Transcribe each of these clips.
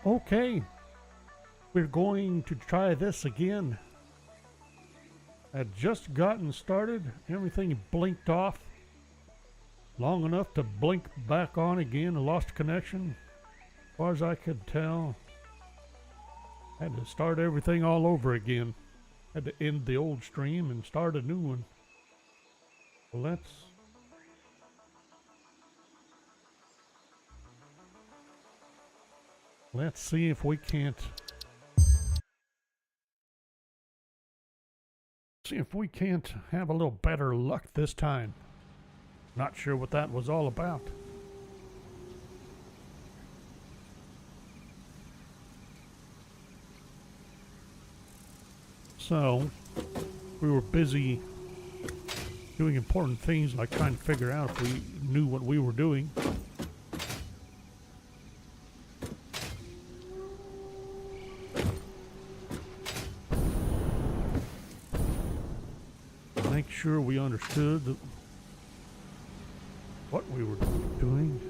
Okay, we're going to try this again. Had just gotten started, everything blinked off long enough to blink back on again. I lost connection. As far as I could tell, had to start everything all over again. Had to end the old stream and start a new one. Well, let's see if we can't have a little better luck this time. Not sure what that was all about. So, we were busy doing important things like trying to figure out if we knew what we were doing. Make sure we understood what we were doing.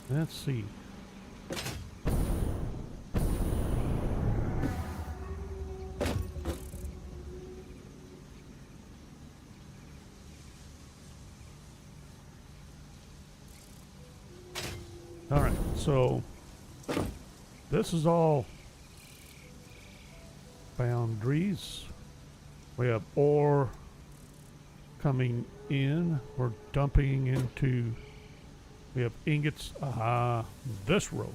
Let's see. All right, so this is all boundaries. We have ore coming in. We're dumping into. We have ingots. This row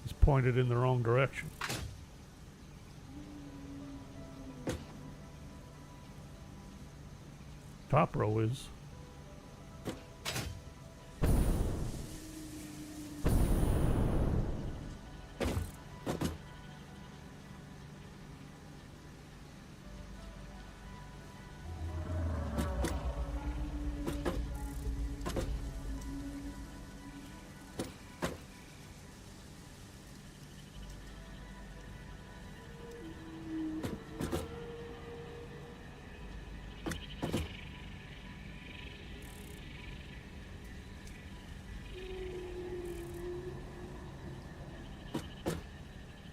is pointed in the wrong direction. Top row is.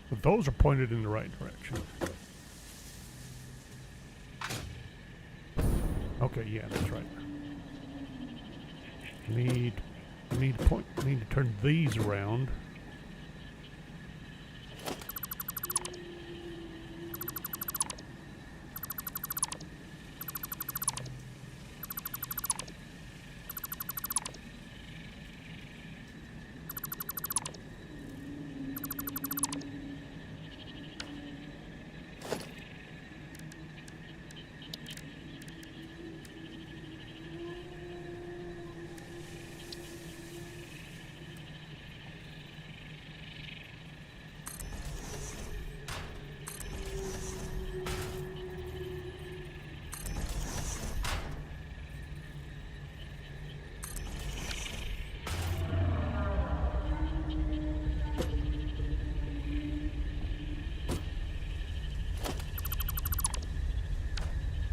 But those are pointed in the right direction. Okay, yeah, that's right. Need to turn these around.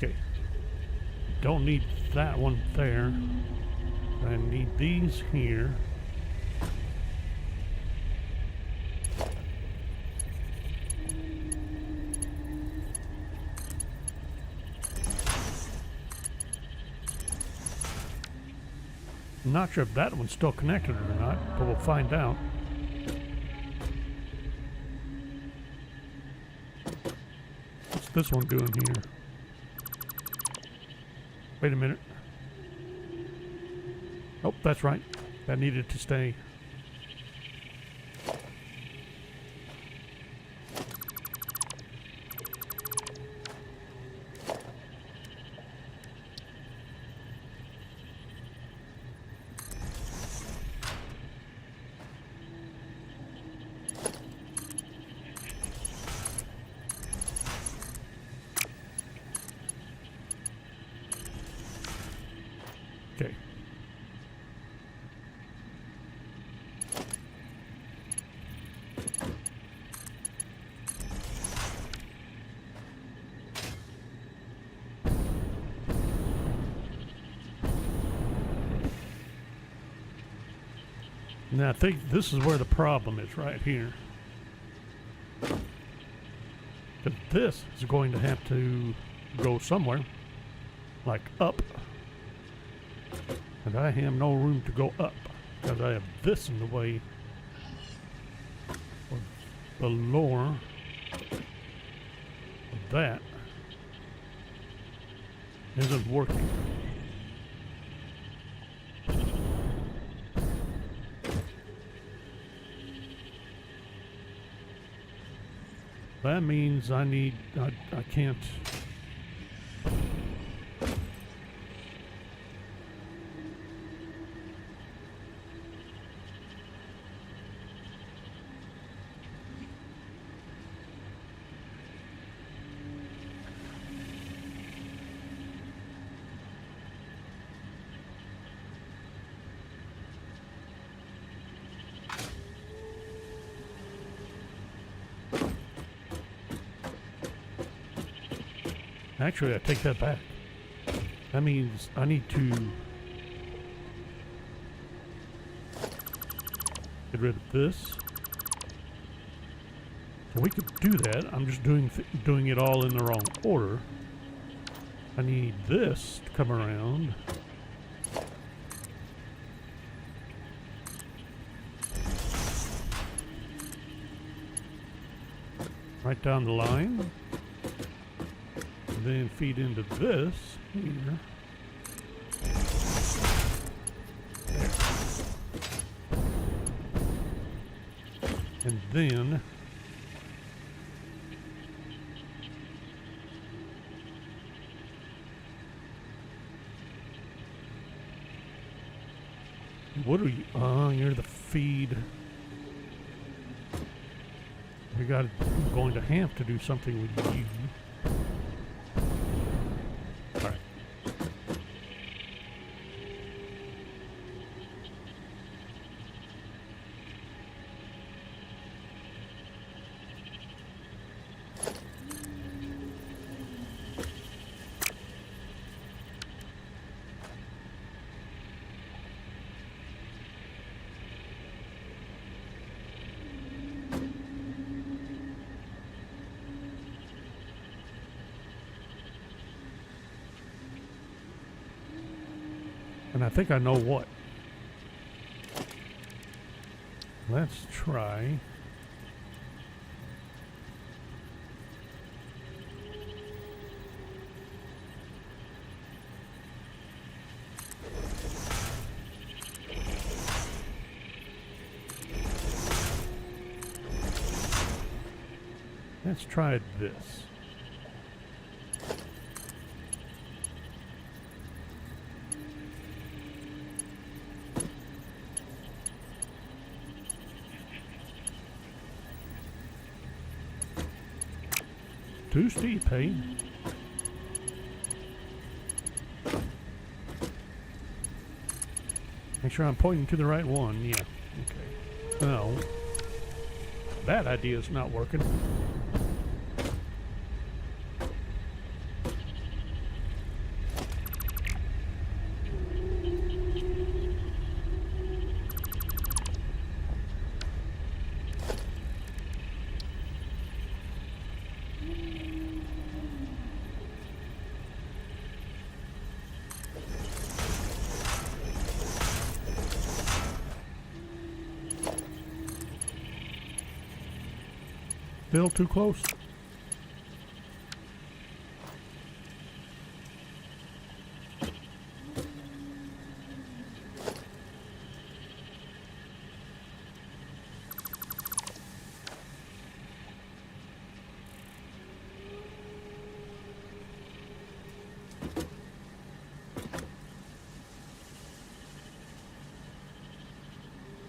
Okay, don't need that one there. I need these here. I'm not sure if that one's still connected or not, but we'll find out. What's this one doing here? Wait a minute. Oh, that's right. That needed to stay. Okay. Now I think this is where the problem is, right here. But this is going to have to go somewhere, like up. And I have no room to go up because I have this in the way. Or the lower of that isn't working. That means I can't. Actually, I take that back. That means I need to get rid of this. So we could do that. I'm just doing it all in the wrong order. I need this to come around. Right down the line. Then feed into this here. There. And then what are you? Oh, you're the feed. We got. I'm going to have to do something with you. And I think I know what. Let's try. Let's try this. Too steep, hey? Make sure I'm pointing to the right one. Yeah. Okay. No. That idea is not working. Still too close.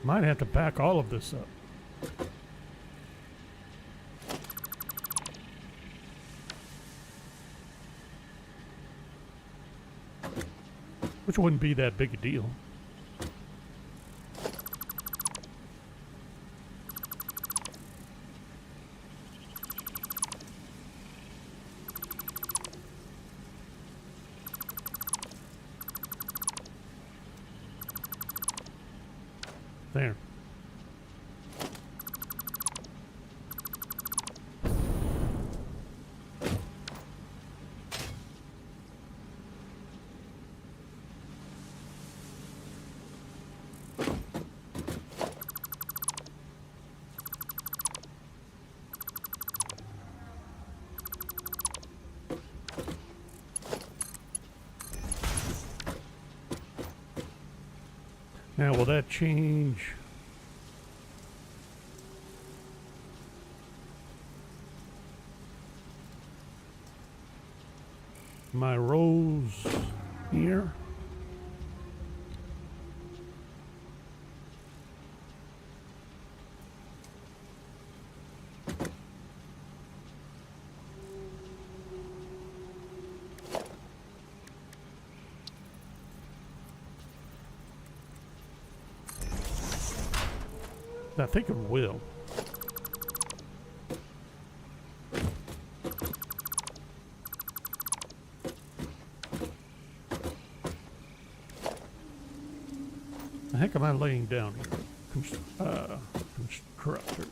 Might have to back all of this up. Which wouldn't be that big a deal. There. Now, will that change my rows here? I think it will. The heck am I laying down here? Constructors.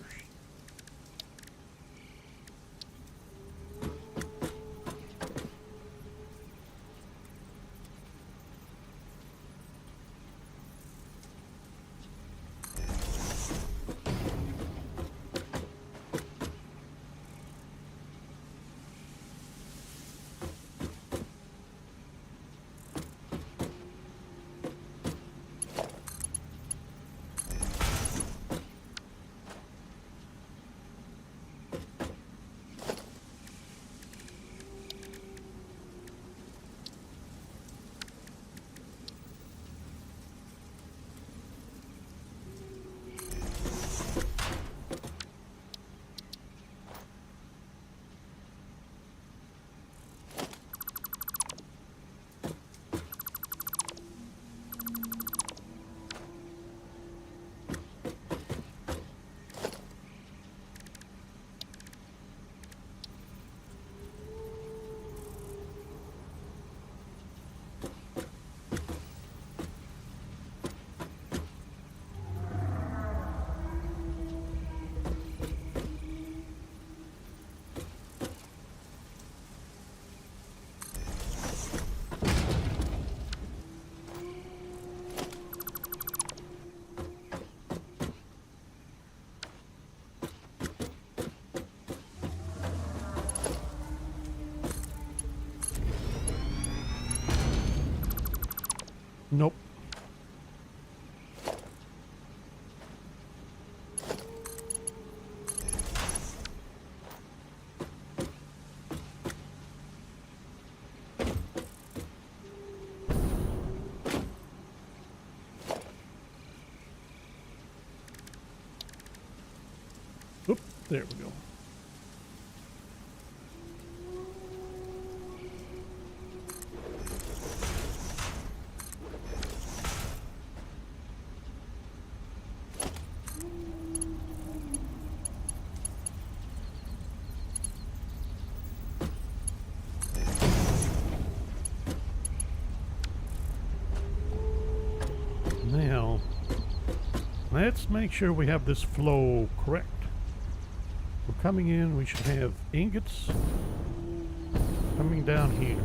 Nope. Oop, there we go. Now, let's make sure we have this flow correct. We're coming in, we should have ingots coming down here.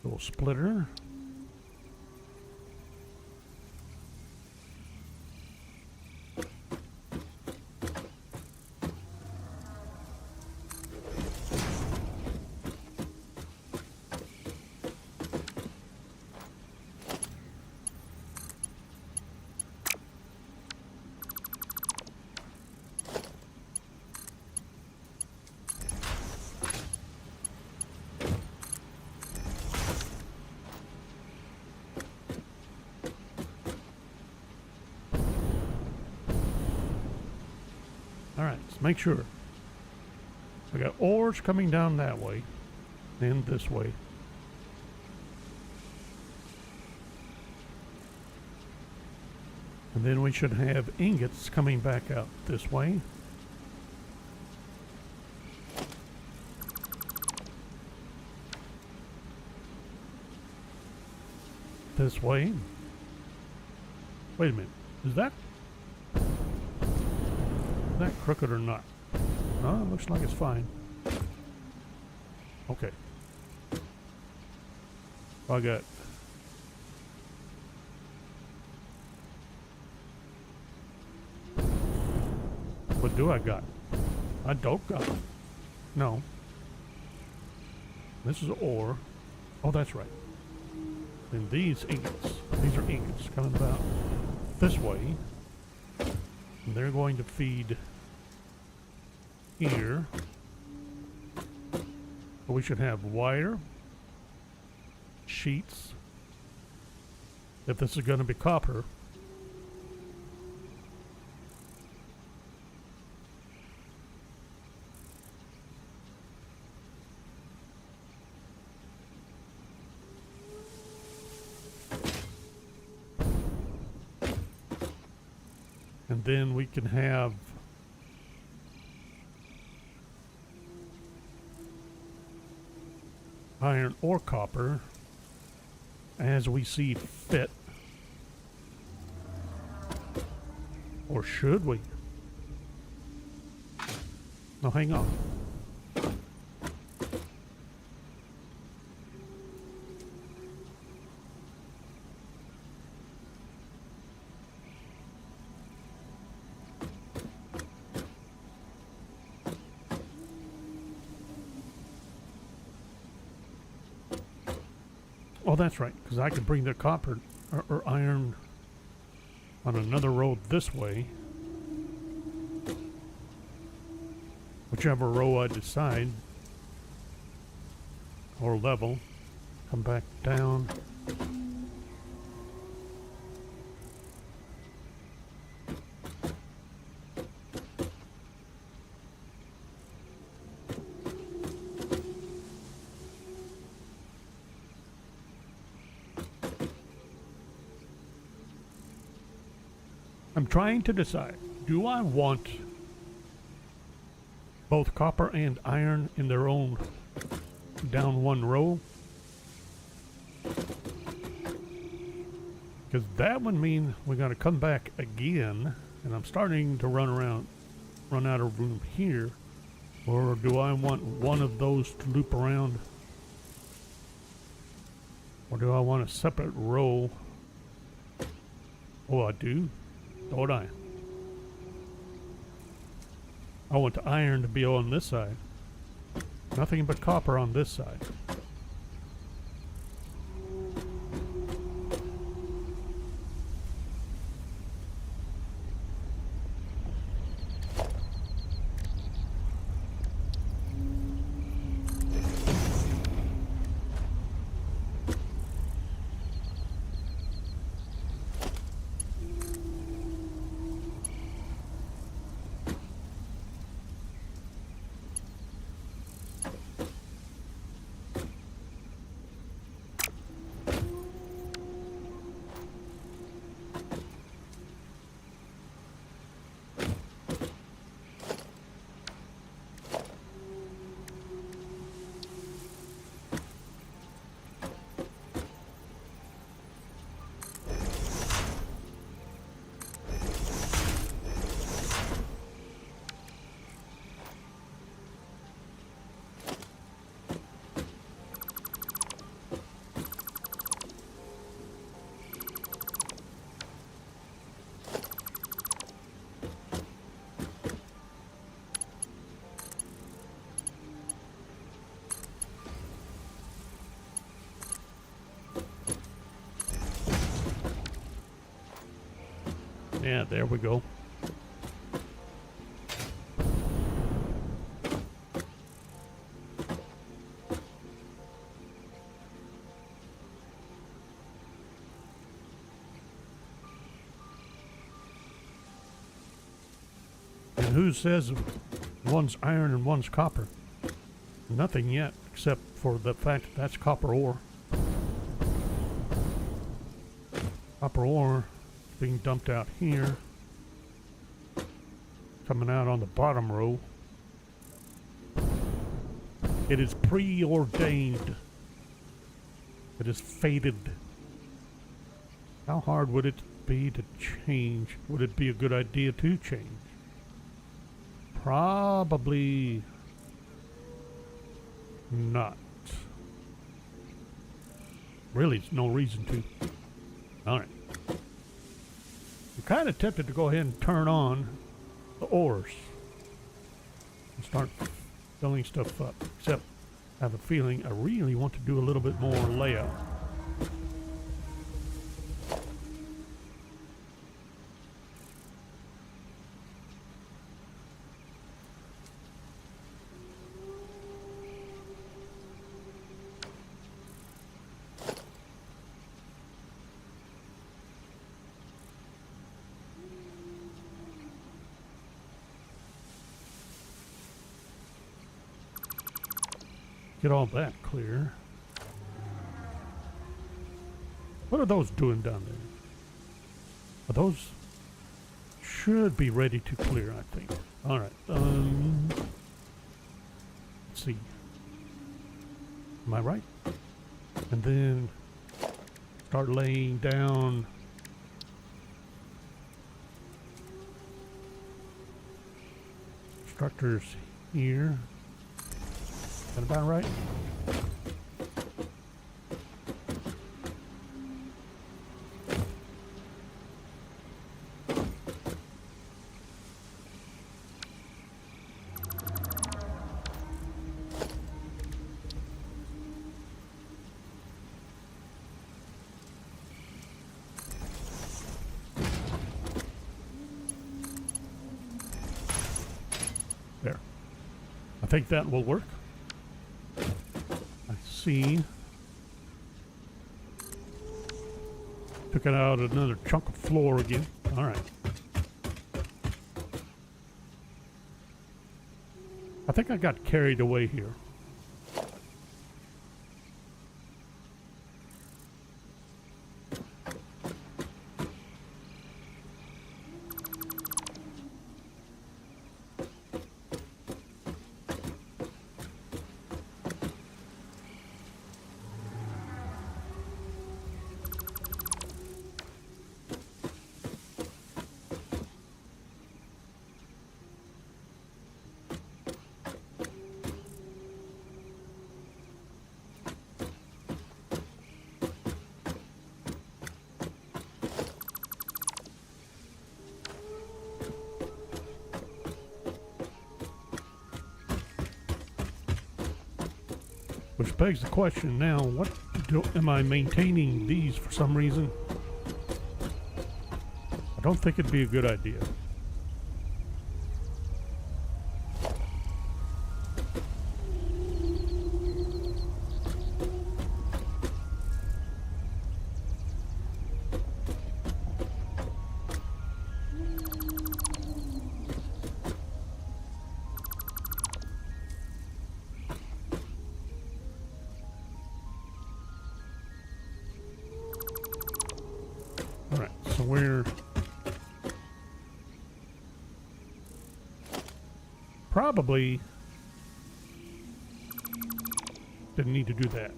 Little splitter. Alright, let's make sure. We got ores coming down that way, and this way. And then we should have ingots coming back out this way. this way. Wait a minute. Is that crooked or not? No, it looks like it's fine. Okay. I got... What do I got? I don't got it. No. This is ore. Oh, that's right. And these ingots. These are ingots coming about this way. And they're going to feed here. But we should have wire, sheets. If this is going to be copper. And then we can have iron or copper as we see fit. Or should we? No, hang on. Oh, that's right, because I could bring the copper or iron on another road this way. Whichever row I decide. Or level. Come back down. I'm trying to decide, do I want both copper and iron in their own down one row? Because that would mean we got to come back again, and I'm starting to run out of room here. Or do I want one of those to loop around? Or do I want a separate row? Oh, I do. Don't I? I want the iron to be on this side. Nothing but copper on this side. Yeah, there we go. And who says one's iron and one's copper? Nothing yet, except for the fact that that's copper ore. Copper ore being dumped out here, coming out on the bottom row. It is preordained. It is fated. How hard would it be to change? Would it be a good idea to change? Probably not. Really, there's no reason to. Alright. I'm kind of tempted to go ahead and turn on the ores and start filling stuff up. Except I have a feeling I really want to do a little bit more layout. Get all that clear. What are those doing down there? Are those should be ready to clear, I think. Alright, let's see. Am I right? And then start laying down structures here. Is that about right? There. I think that will work. See, took it out another chunk of floor again. All right. I think I got carried away here. Which begs the question now, am I maintaining these for some reason? I don't think it'd be a good idea. Alright, so we're probably didn't need to do that.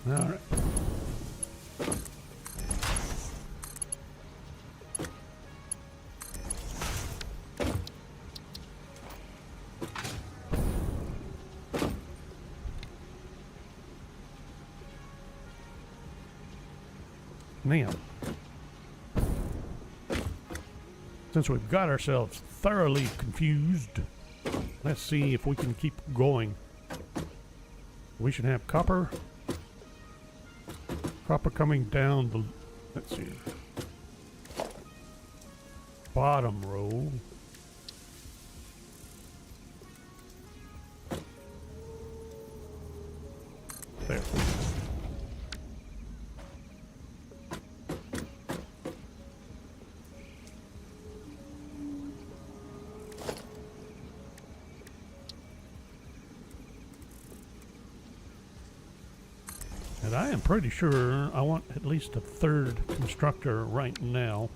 All right. Now, Since we've got ourselves thoroughly confused, let's see if we can keep going. We should have copper. Copper coming down the, let's see, bottom row. There. And I am pretty sure I want at least a third constructor right now.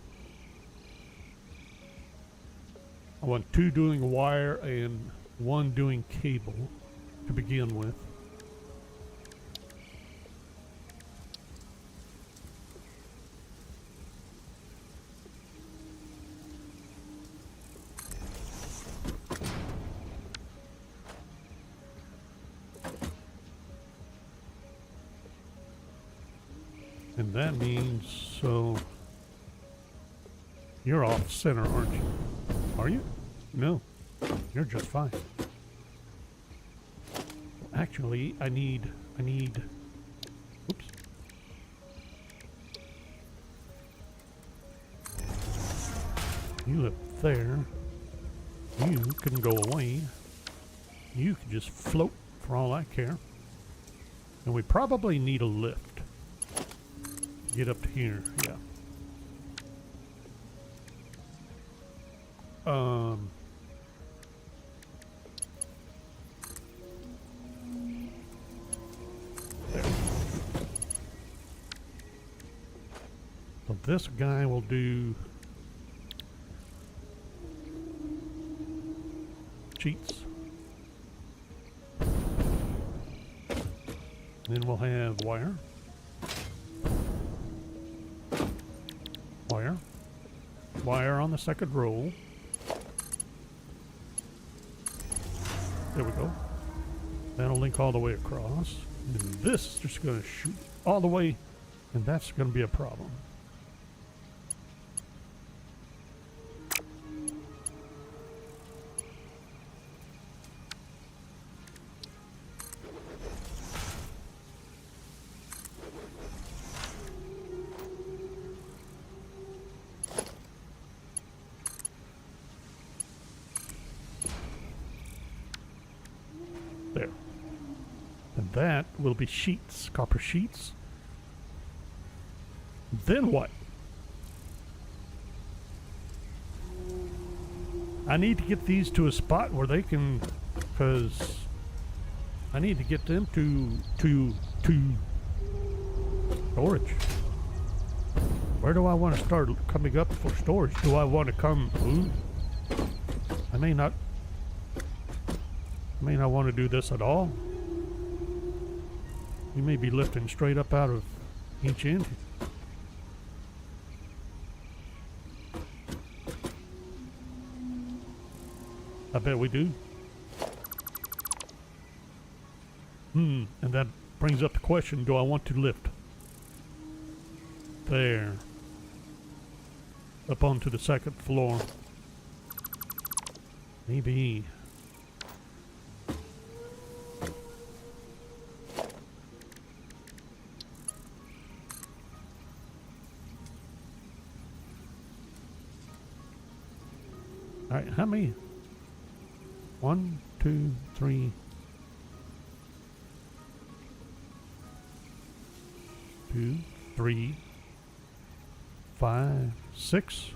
I want 2 doing wire and 1 doing cable to begin with. And that means, so you're off center, aren't you? Are you? No, you're just fine. Actually, I need, oops. You up there, you can go away. You can just float for all I care. And we probably need a lift. Get up to here, yeah. There. So this guy will do cheats. Then we'll have wire. Wire on the second row. There we go. That'll link all the way across. And this is just going to shoot all the way, and that's going to be a problem. There. And that will be sheets, copper sheets. Then what? I need to get these to a spot where they can, because I need to get them to storage. Where do I want to start coming up for storage? Do I want to come? Ooh, I may not want to do this at all. You may be lifting straight up out of each end. I bet we do. And that brings up the question, do I want to lift? There. Up onto the second floor. Maybe. Alright, how many? 1, 2, 3. 2, 3, 5, 6.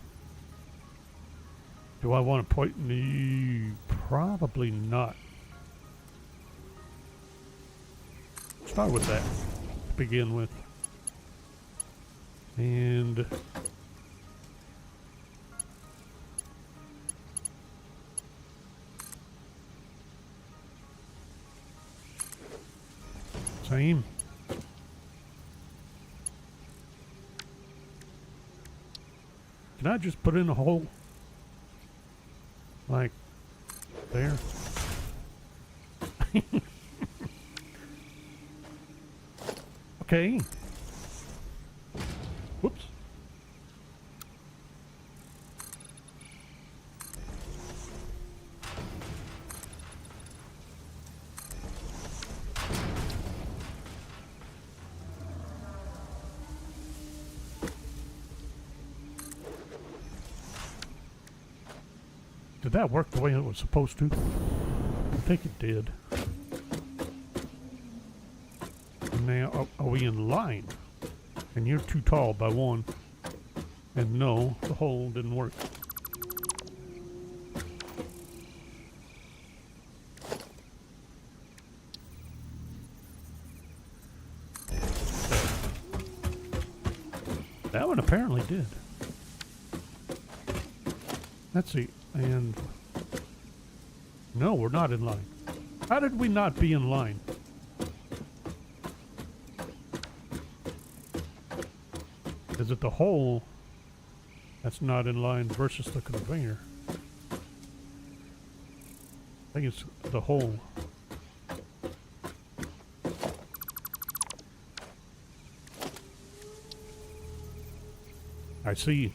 Do I want to point? No, probably not. Start with that to begin with. And same. Can I just put in a hole? Like there? Okay. Whoops. Did that work the way it was supposed to? I think it did. And now, are we in line? And you're too tall by one. And no, the hole didn't work. That one apparently did. Let's see. And no, we're not in line. How did we not be in line? Is it the hole that's not in line versus the conveyor? I think it's the hole. I see.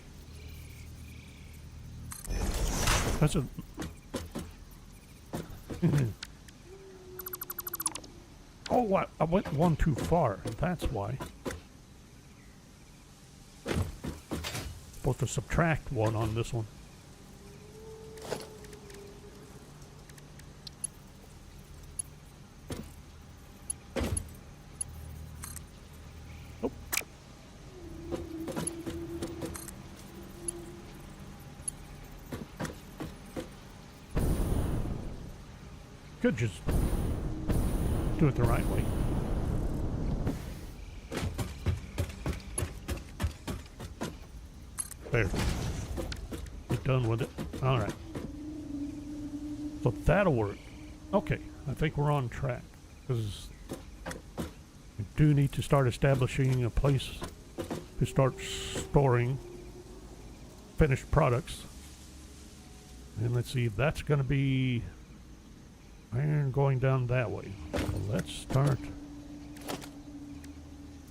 That's a... Oh, I went one too far. That's why. Supposed to subtract one on this one. Oh. Could just do it the right way. There. Get done with it. Alright. So that'll work. Okay. I think we're on track. Because we do need to start establishing a place to start storing finished products. And let's see, that's going to be iron going down that way. So let's start.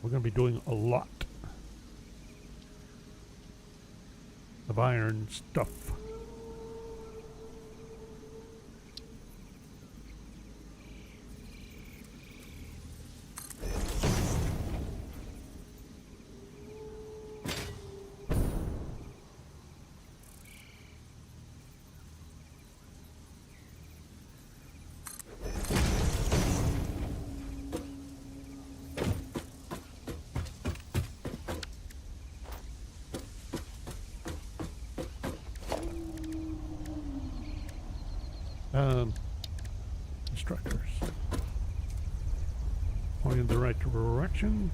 We're going to be doing a lot of iron stuff. Instructors. Going in the right direction.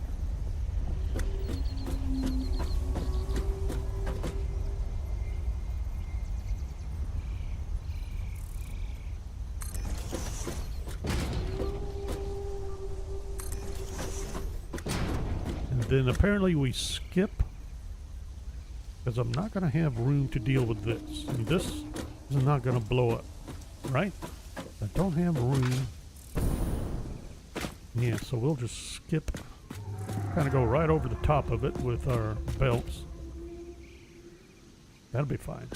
And then apparently we skip, because I'm not going to have room to deal with this. And this is not going to blow up, right? I don't have room. Yeah, so we'll just skip. Kind of go right over the top of it with our belts. That'll be fine.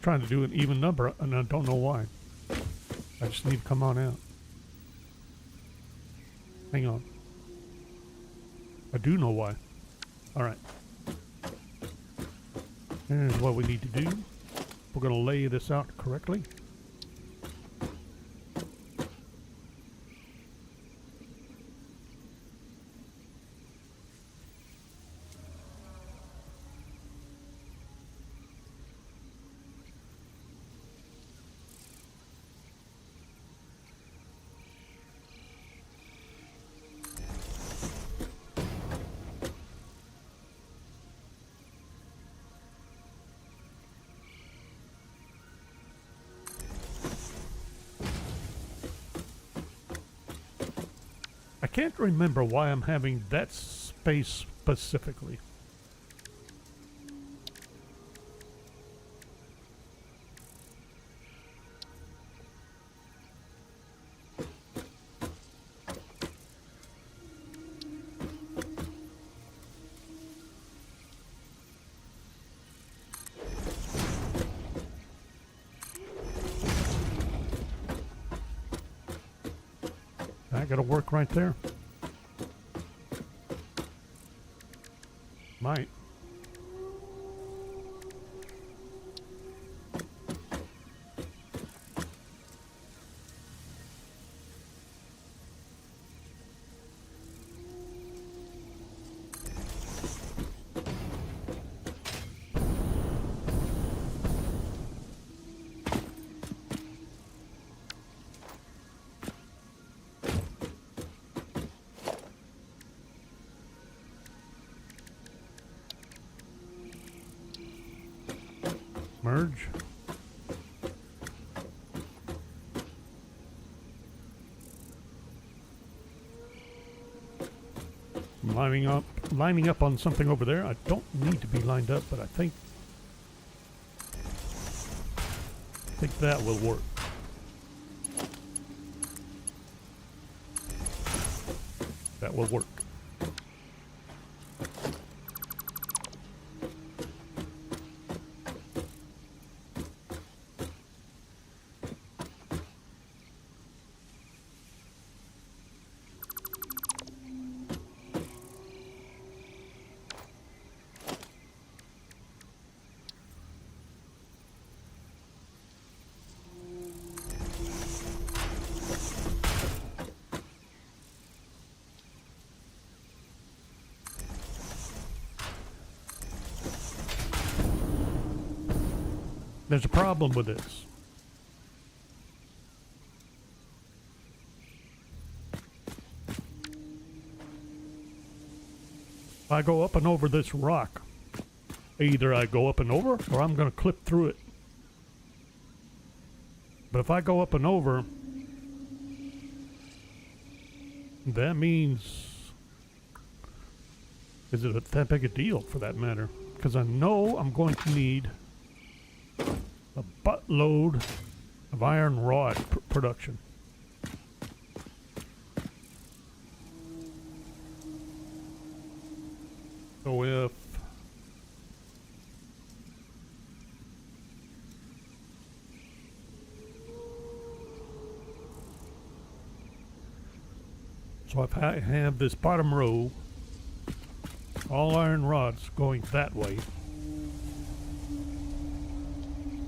Trying to do an even number, and I don't know why. I just need to come on out. Hang on. I do know why. Alright. Here's what we need to do. We're going to lay this out correctly. I can't remember why I'm having that space specifically. That gotta work right there. Might. Merge. Lining up on something over there. I don't need to be lined up, but I think that will work. That will work. There's a problem with this. If I go up and over this rock, either I go up and over or I'm going to clip through it. But if I go up and over, that means, is it that big a deal for that matter? Because I know I'm going to need a buttload of iron rod production. So if I have this bottom row, all iron rods going that way,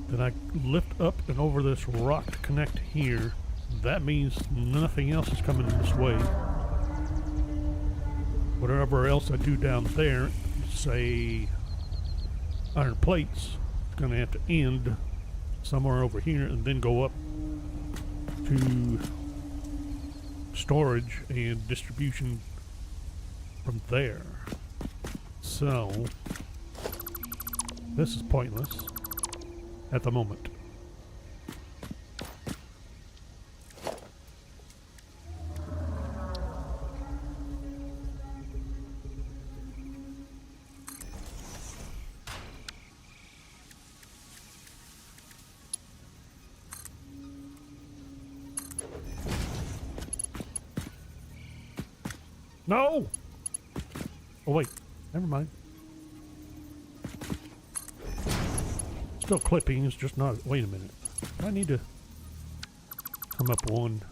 then I lift up and over this rock to connect here. That means nothing else is coming this way. Whatever else I do down there, say iron plates, it's going to have to end somewhere over here and then go up to storage and distribution from there. So this is pointless at the moment. No! Oh wait, never mind. Still clipping, it's just not. Wait a minute. I need to come up one.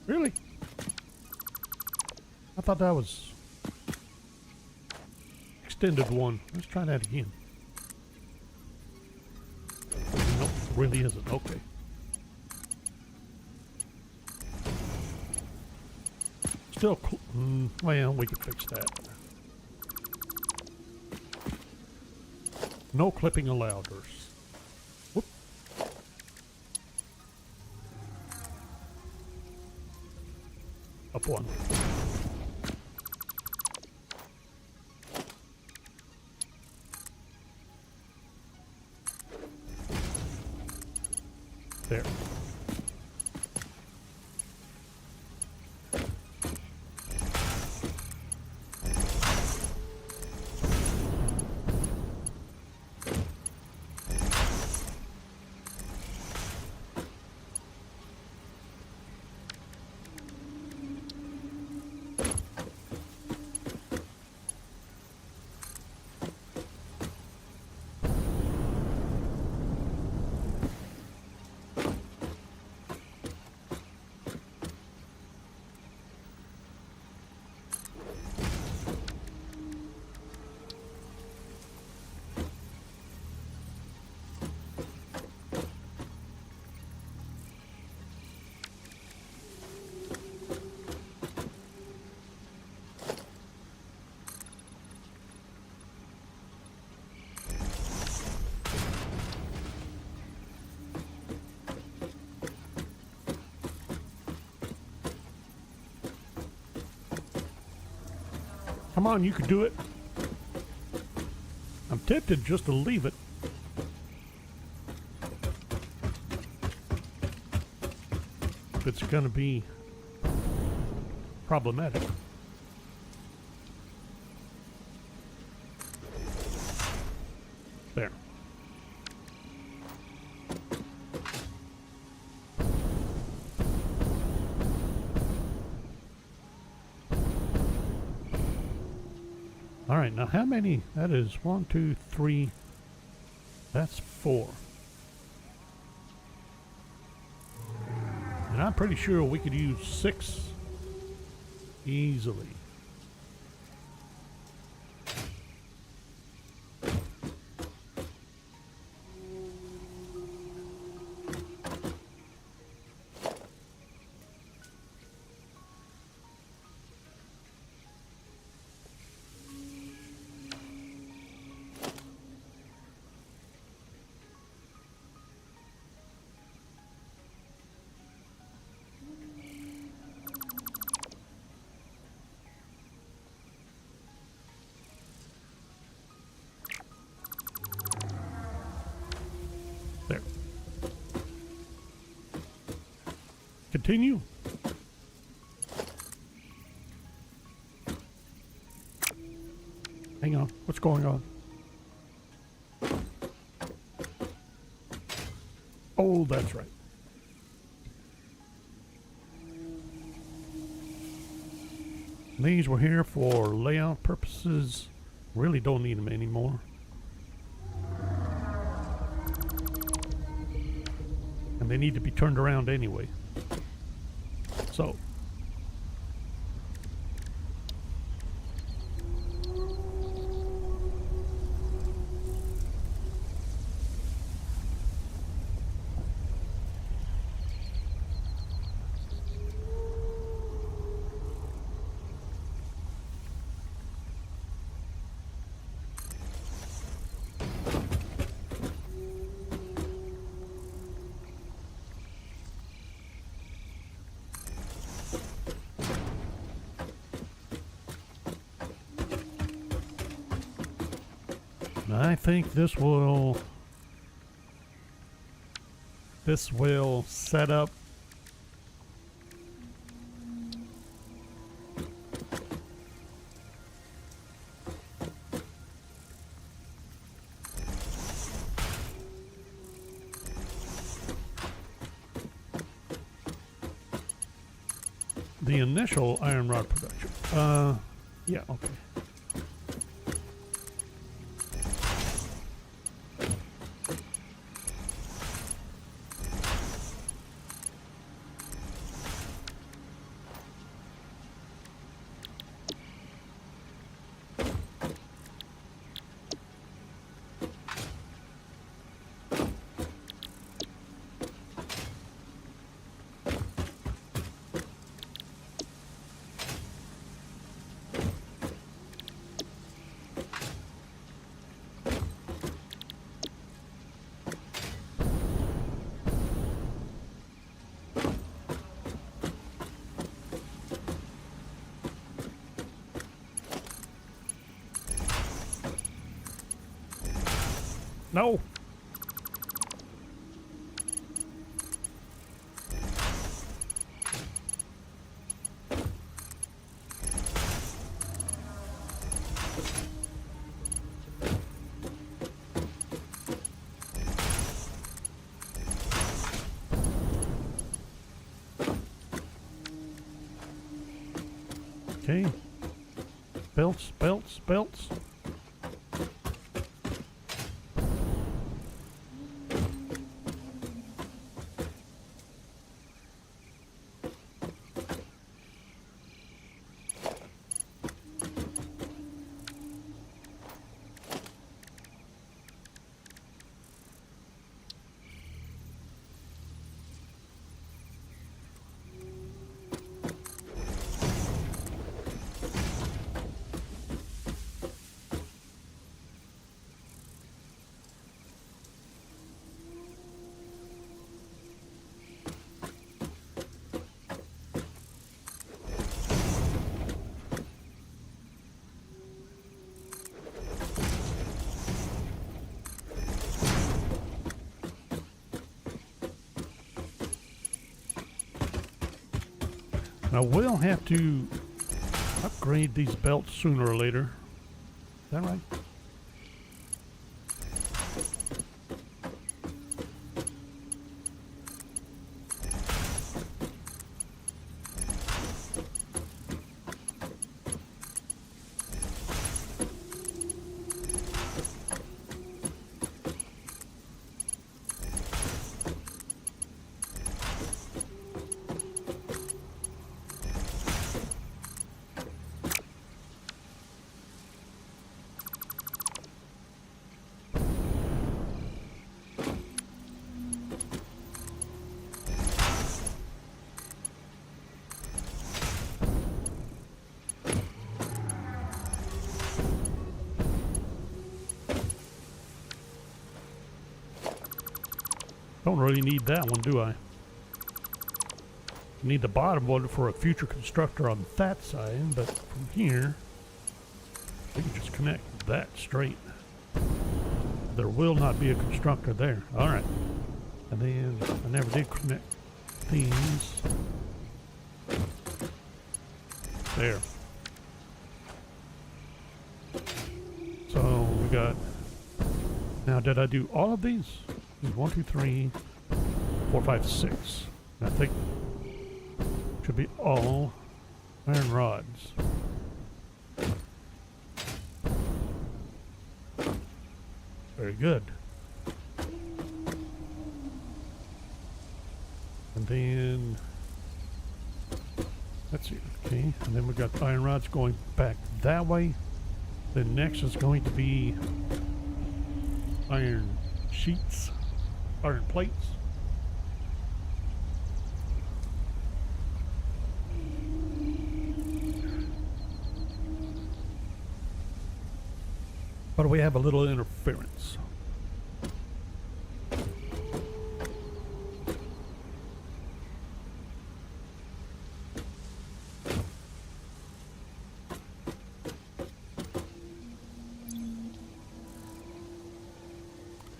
Really? I thought that was extended one. Let's try that again. Nope, really isn't. Okay. Still, well, we can fix that. No clipping allowed. Whoop. Up one. There. Come on, you could do it. I'm tempted just to leave it. It's going to be problematic. There. All right, now how many? That is 1, 2, 3. That's 4. And I'm pretty sure we could use 6 easily. There. Continue. Hang on. What's going on? Oh, that's right. These were here for layout purposes. Really don't need them anymore. And they need to be turned around anyway. So. I think this will set up the initial iron rod production. Yeah, okay. No. Okay. Belts, belts, belts. I will have to upgrade these belts sooner or later. Is that right? Don't really need that one, do I? Need the bottom one for a future constructor on that side, but from here, we can just connect that straight. There will not be a constructor there. All right. And then I never did connect these. There. So we got, now did I do all of these? 1, 2, 3, 4, 5, 6. I think should be all iron rods. Very good. And then let's see. Okay, and then we got iron rods going back that way. Then next is going to be iron sheets. Iron plates. But we have a little interference.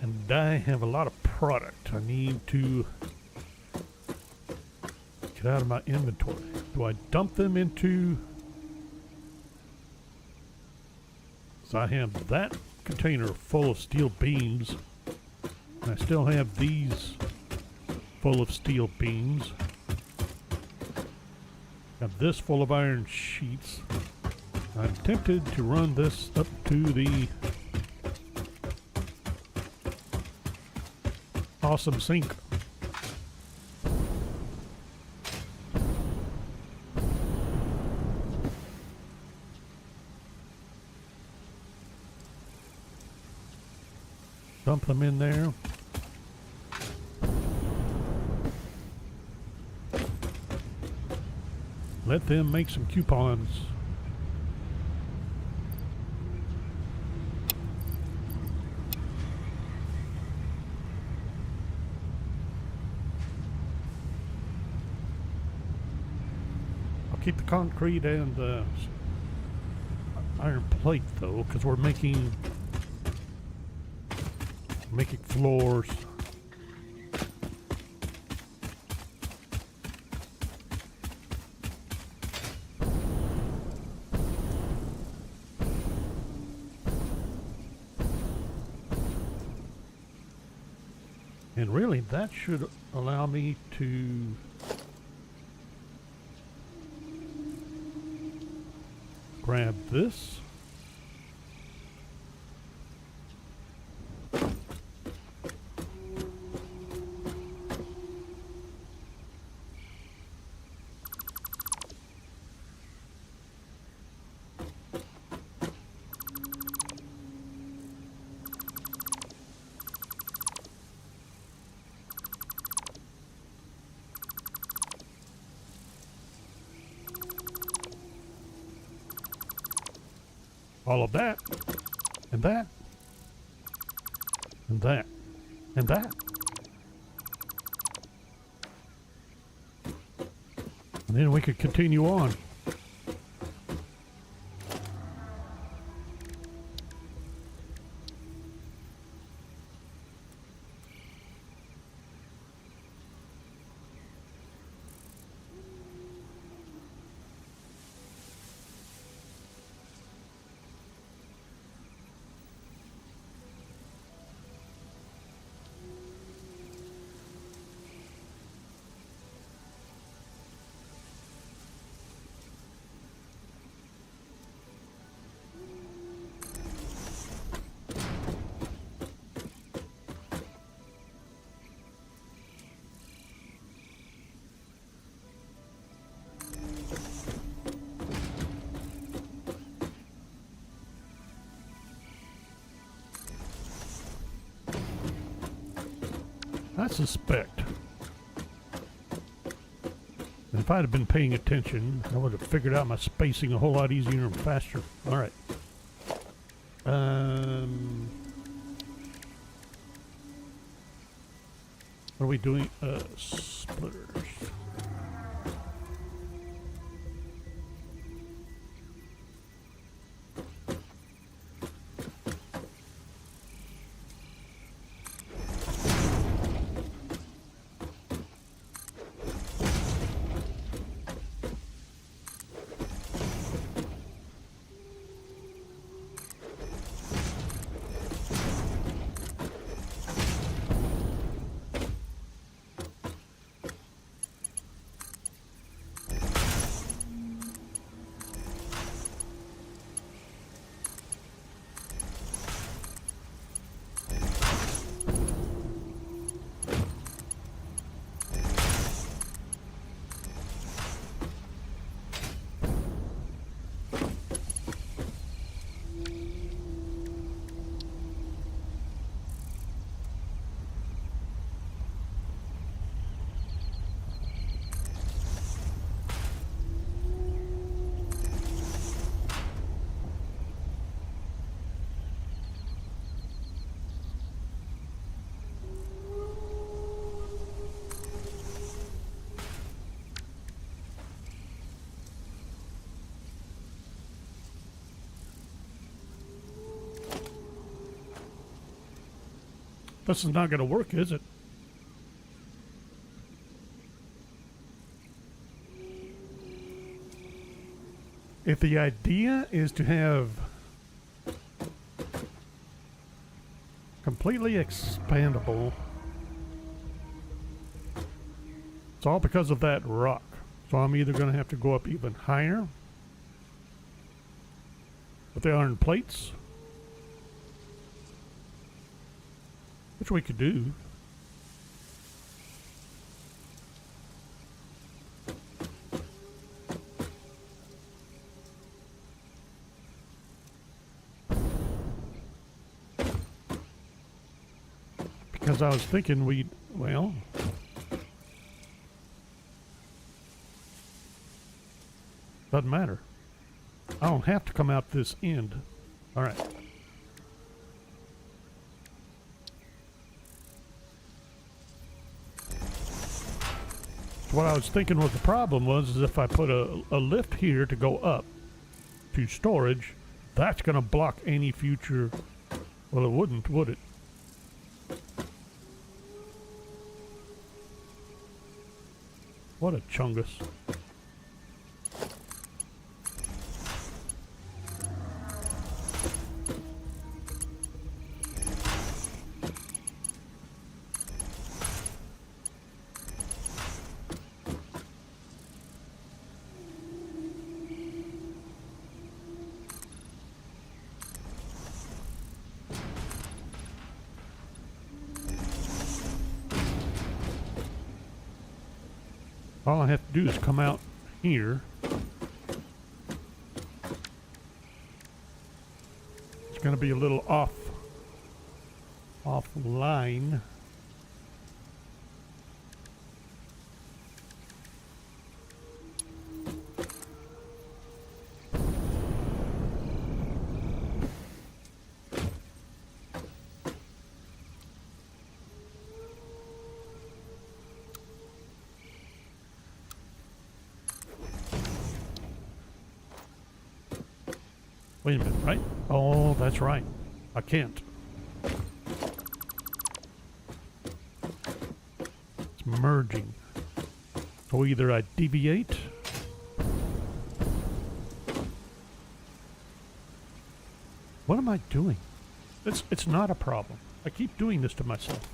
And I have a lot of product I need to get out of my inventory. Do I dump them into... So I have that container full of steel beams. And I still have these full of steel beams. Got this full of iron sheets. I'm tempted to run this up to the awesome sink. Dump them in there. Let them make some coupons. Keep the concrete and the iron plate though, because we're making floors. And really that should allow me to grab this. All of that, and that, and that, and that. And then we could continue on. I suspect, and if I'd have been paying attention, I would have figured out my spacing a whole lot easier and faster. All right. What are we doing? Splitters. This is not going to work, is it? If the idea is to have completely expandable, it's all because of that rock. So I'm either going to have to go up even higher with the iron plates, which we could do. Because I was thinking we'd, well, doesn't matter. I don't have to come out this end. All right. What I was thinking was the problem was is if I put a lift here to go up to storage, that's going to block any future. Well, it wouldn't, would it? What a chungus. All I have to do is come out here. It's going to be a little offline. Wait a minute, right? Oh, that's right. I can't. It's merging. So either I deviate. What am I doing? It's not a problem. I keep doing this to myself.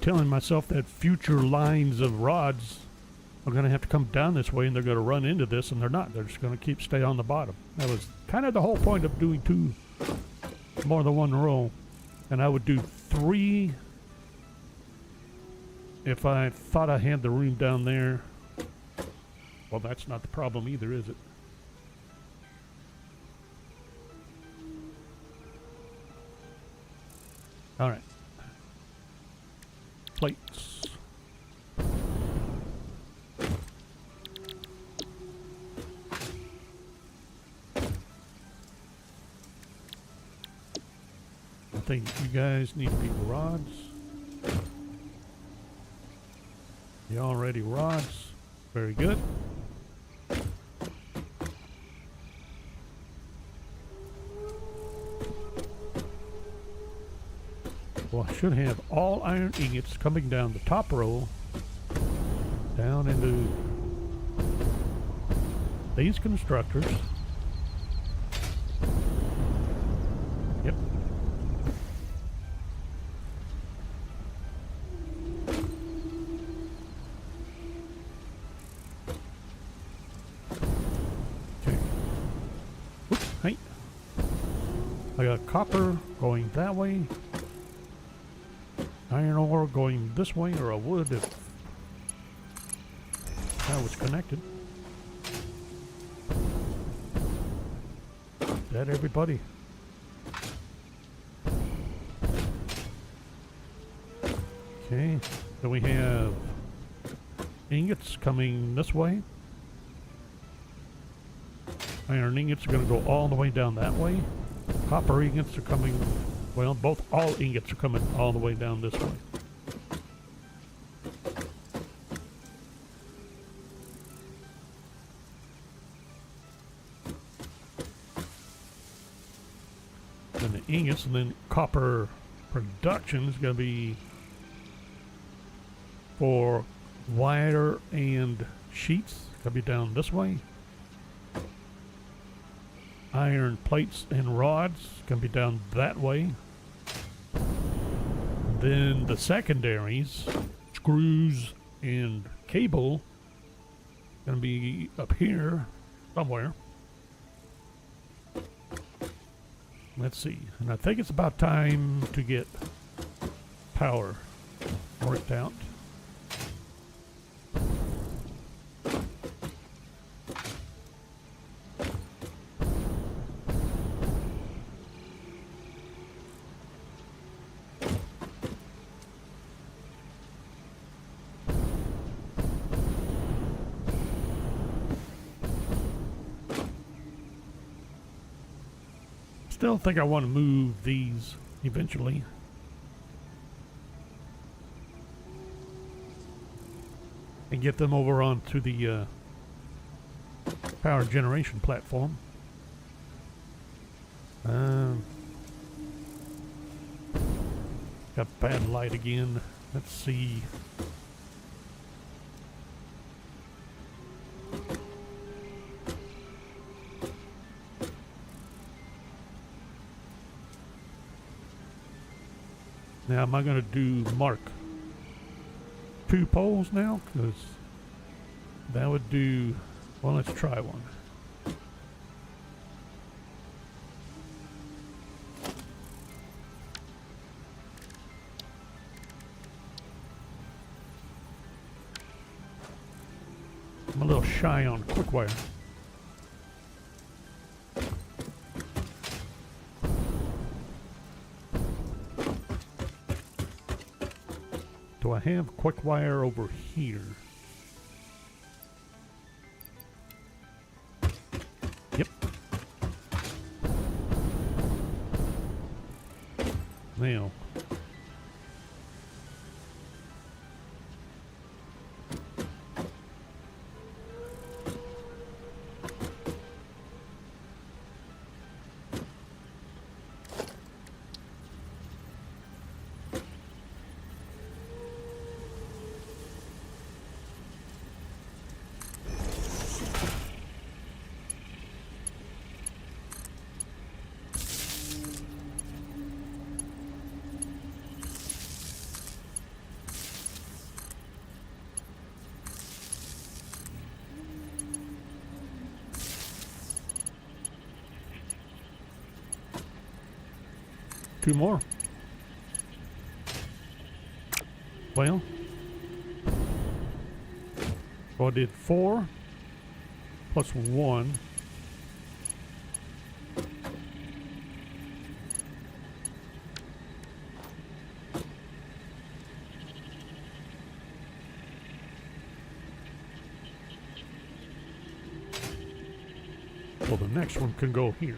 telling myself that future lines of rods are going to have to come down this way, and they're going to run into this, and they're not. They're just going to stay on the bottom. That was kind of the whole point of doing more than one row. And I would do 3 if I thought I had the room down there. Well, that's not the problem either, is it? All right. Plates. I think you guys need to be rods. You already rods. Very good. Well, I should have all iron ingots coming down the top row, down into these constructors. Yep. Okay. Oops, hey. I got copper going that way. Iron ore going this way, or I would if that was connected. Is that everybody? Okay, then we have ingots coming this way. Iron ingots are going to go all the way down that way. Copper ingots are coming, well, all ingots are coming all the way down this way. And the ingots, and then copper production is going to be for wire and sheets. It's going to be down this way. Iron plates and rods can be down that way. Then the secondaries, screws and cable, going to be up here somewhere. Let's see. And I think it's about time to get power worked out. Still think I want to move these eventually. And get them over onto the power generation platform. Got bad light again. Let's see. Now, am I going to do mark 2 poles now? Because that would do, well, let's try one. I'm a little shy on quick wire. Do I have quick wire over here? Yep. Now. 2 more. Well, so I did 4 plus 1. Well, the next one can go here.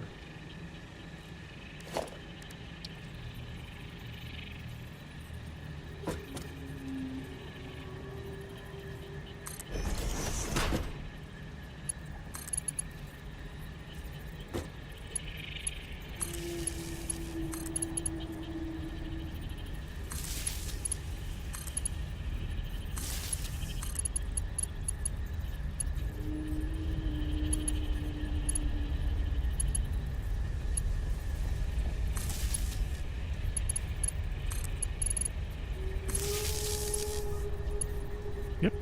Yep.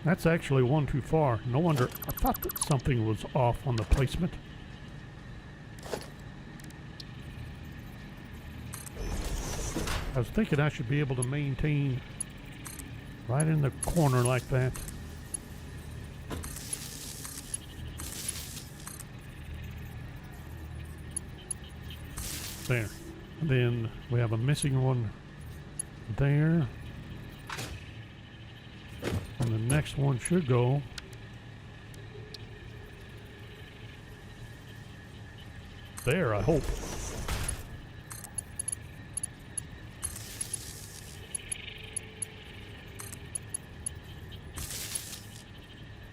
That's actually one too far. No wonder. I thought that something was off on the placement. I was thinking I should be able to maintain right in the corner like that. There. And then we have a missing one there. And the next one should go there, I hope.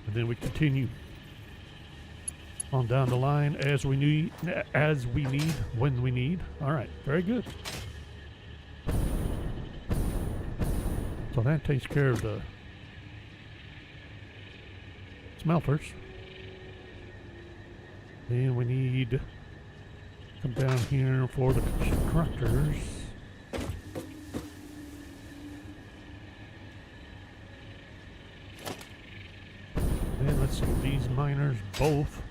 And then we continue on down the line as we need, when we need. All right, very good. So that takes care of the smelters. Then we need to come down here for the constructors. Then let's see, these miners both.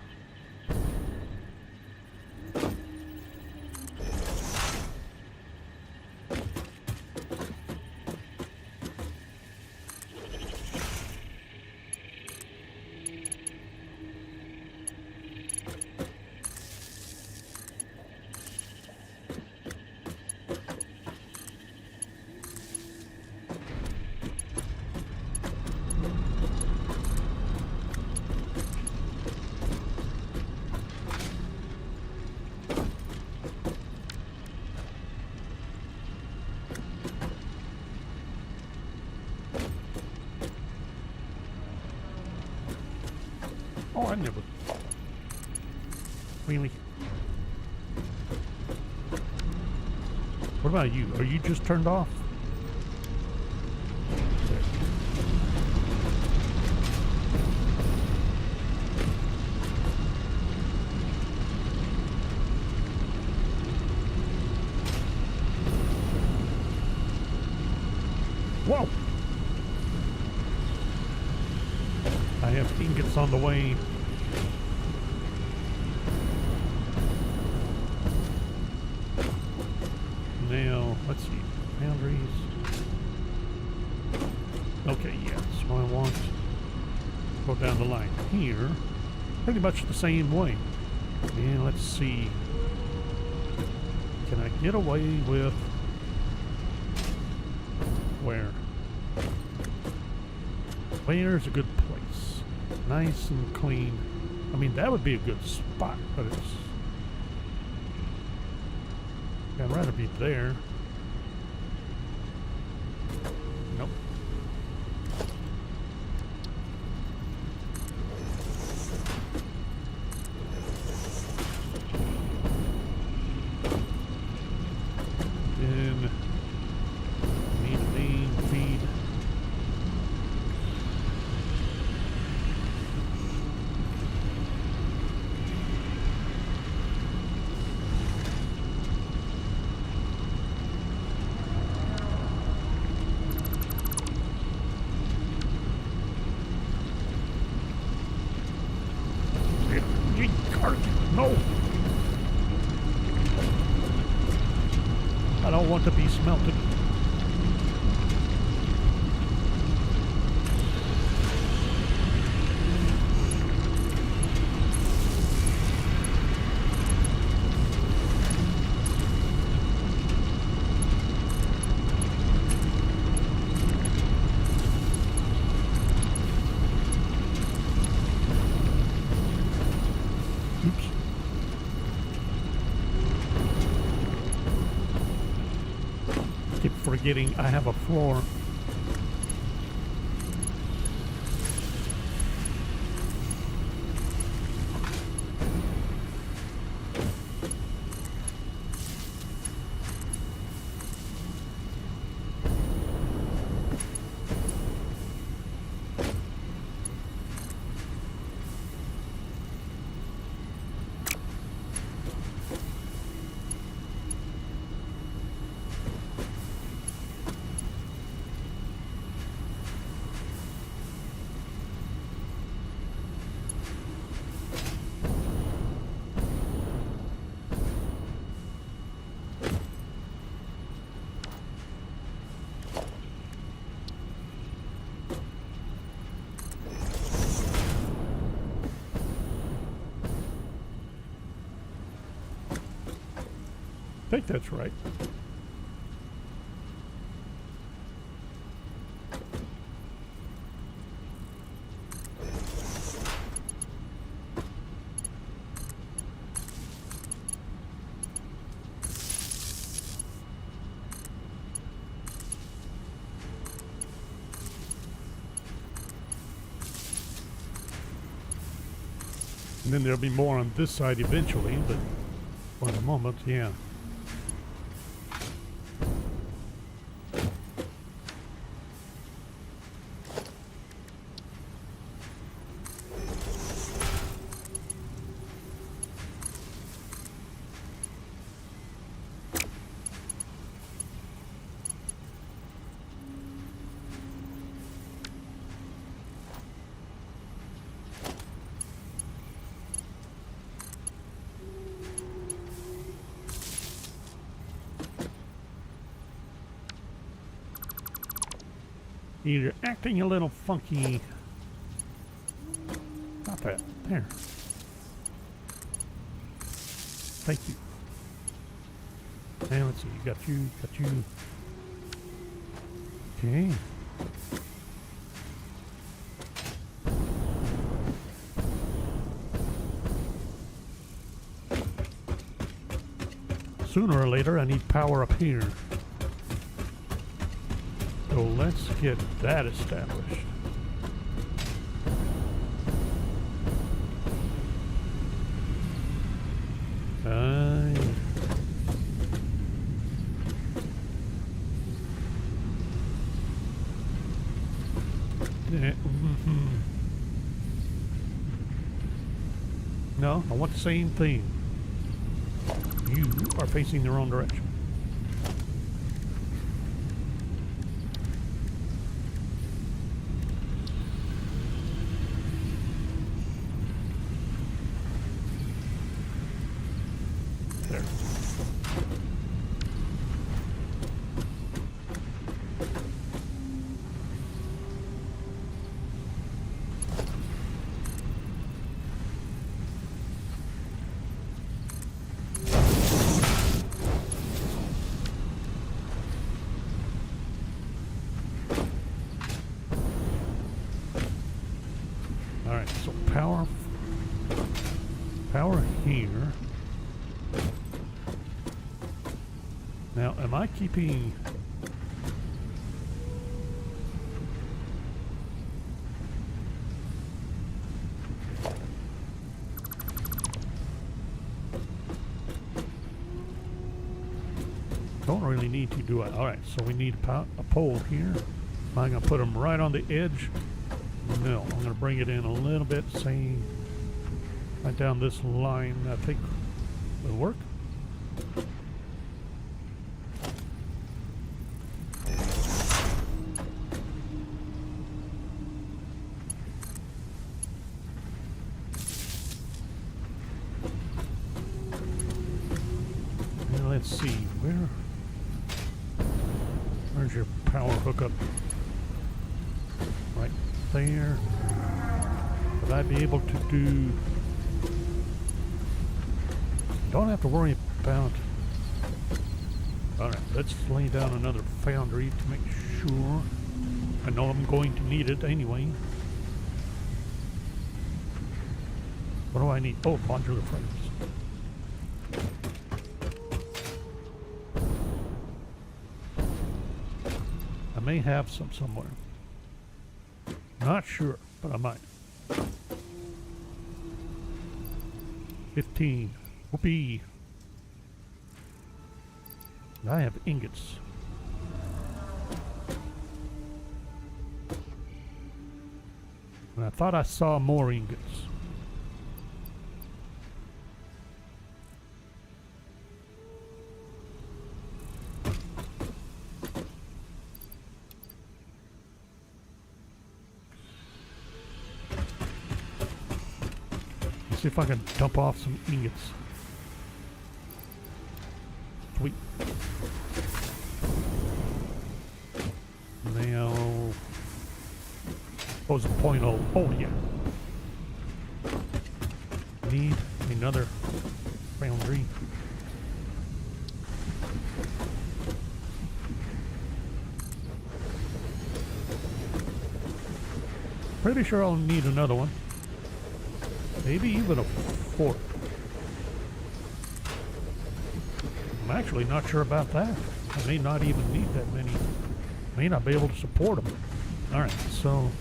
Oh, I never. Really? What about you? Are you just turned off? There. Whoa! I have ingots on the way. Now, let's see, boundaries. Okay, yeah, so I want to go down the line here, pretty much the same way. And let's see, can I get away with where? Where's a good place? Nice and clean. I mean, that would be a good spot, but it's I'd rather be there. Nope. Then need a main feed. No! I don't want to be smelted. Oops. Keep forgetting I have a floor. I think that's right. And then there'll be more on this side eventually, but for the moment, yeah. You're acting a little funky. Not that. There. Thank you. And let's see. Got you. Okay. Sooner or later, I need power up here. So let's get that established. No, I want the same thing. You are facing the wrong direction. There. Alright, so power here. Now, am I keeping... Don't really need to do it. Alright, so we need a pole here. Am I going to put them right on the edge? No, I'm going to bring it in a little bit, say, right down this line. I think will work. Now let's see, where's your power hookup? Right there. Would I be able to do... Don't have to worry about... Alright, let's lay down another foundry to make sure. I know I'm going to need it anyway. What do I need? Oh, modular frames. I may have some somewhere. Not sure, but I might. 15. Whoopee. I have ingots. And I thought I saw more ingots. Let's see if I can dump off some ingots. Sweet. Now, what was the point of? Oh yeah. Need another foundry. Pretty sure I'll need another one. Maybe even a fourth. I'm actually not sure about that. I may not even need that many. May not be able to support them. Alright, so...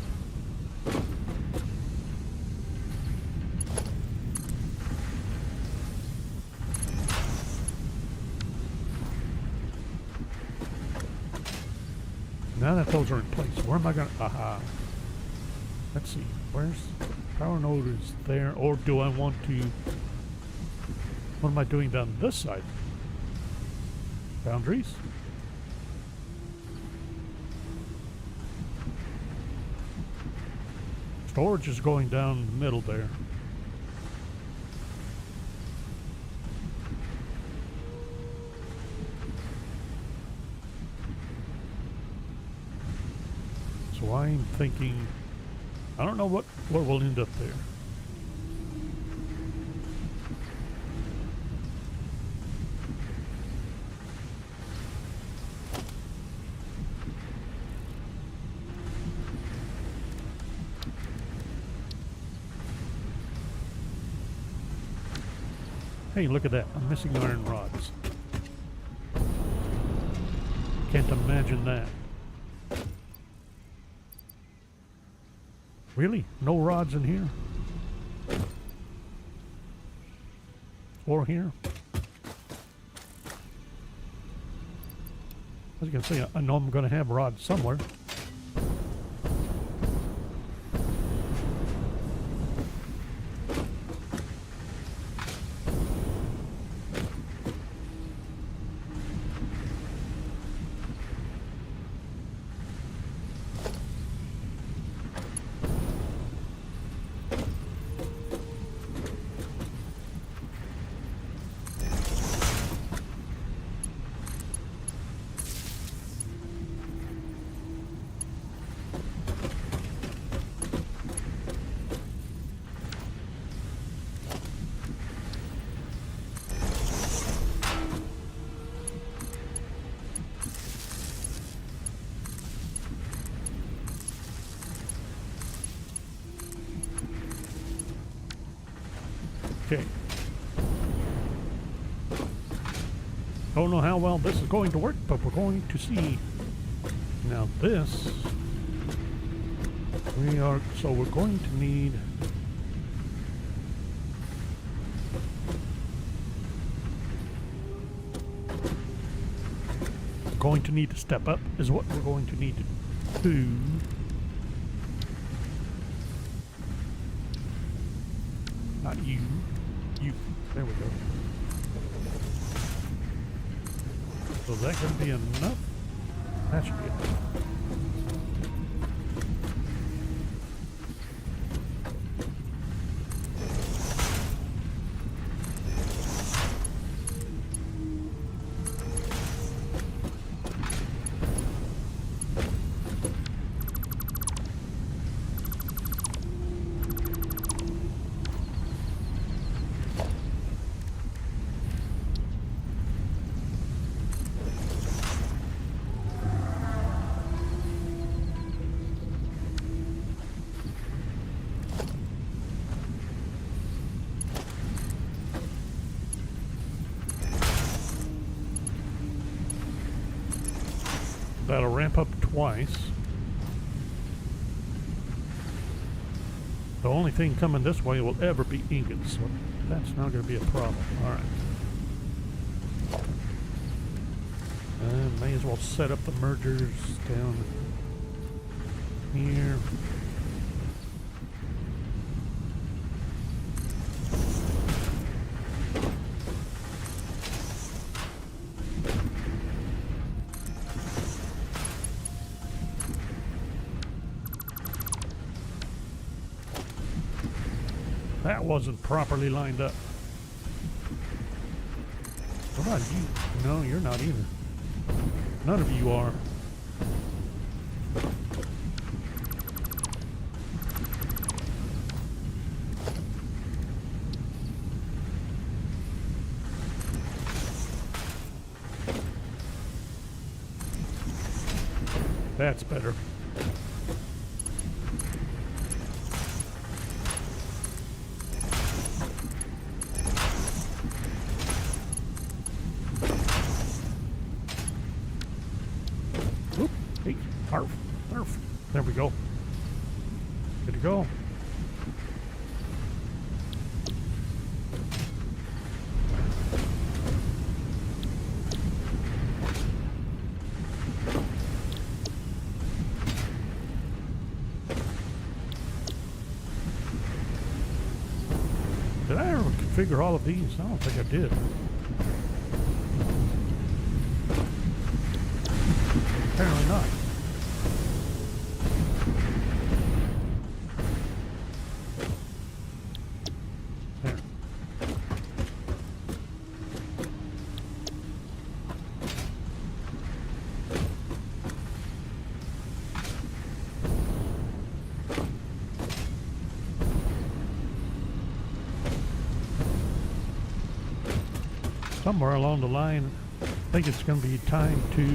Now that those are in place, where am I going to... Aha. Let's see. Where's... Power node is there, or do I want to... What am I doing down this side? Boundaries? Storage is going down the middle there. So I'm thinking, I don't know what will end up there. Hey, look at that. I'm missing iron rods. Can't imagine that. Really? No rods in here? Or here? As you can see, I know I'm going to have rods somewhere. Okay. Don't know how well this is going to work, but we're going to see. Now this, we're going to need to step up is what we're going to need to do. Not you. You. There we go. So is that going to be enough? That should be enough. That'll ramp up twice. The only thing coming this way will ever be ingots, so that's not going to be a problem. Alright. And may as well set up the mergers down here. That wasn't properly lined up. What about you? No, you're not either. None of you are. That's better. There we go. Good to go. Did I ever configure all of these? I don't think I did. Apparently not. Somewhere along the line, I think it's going to be time to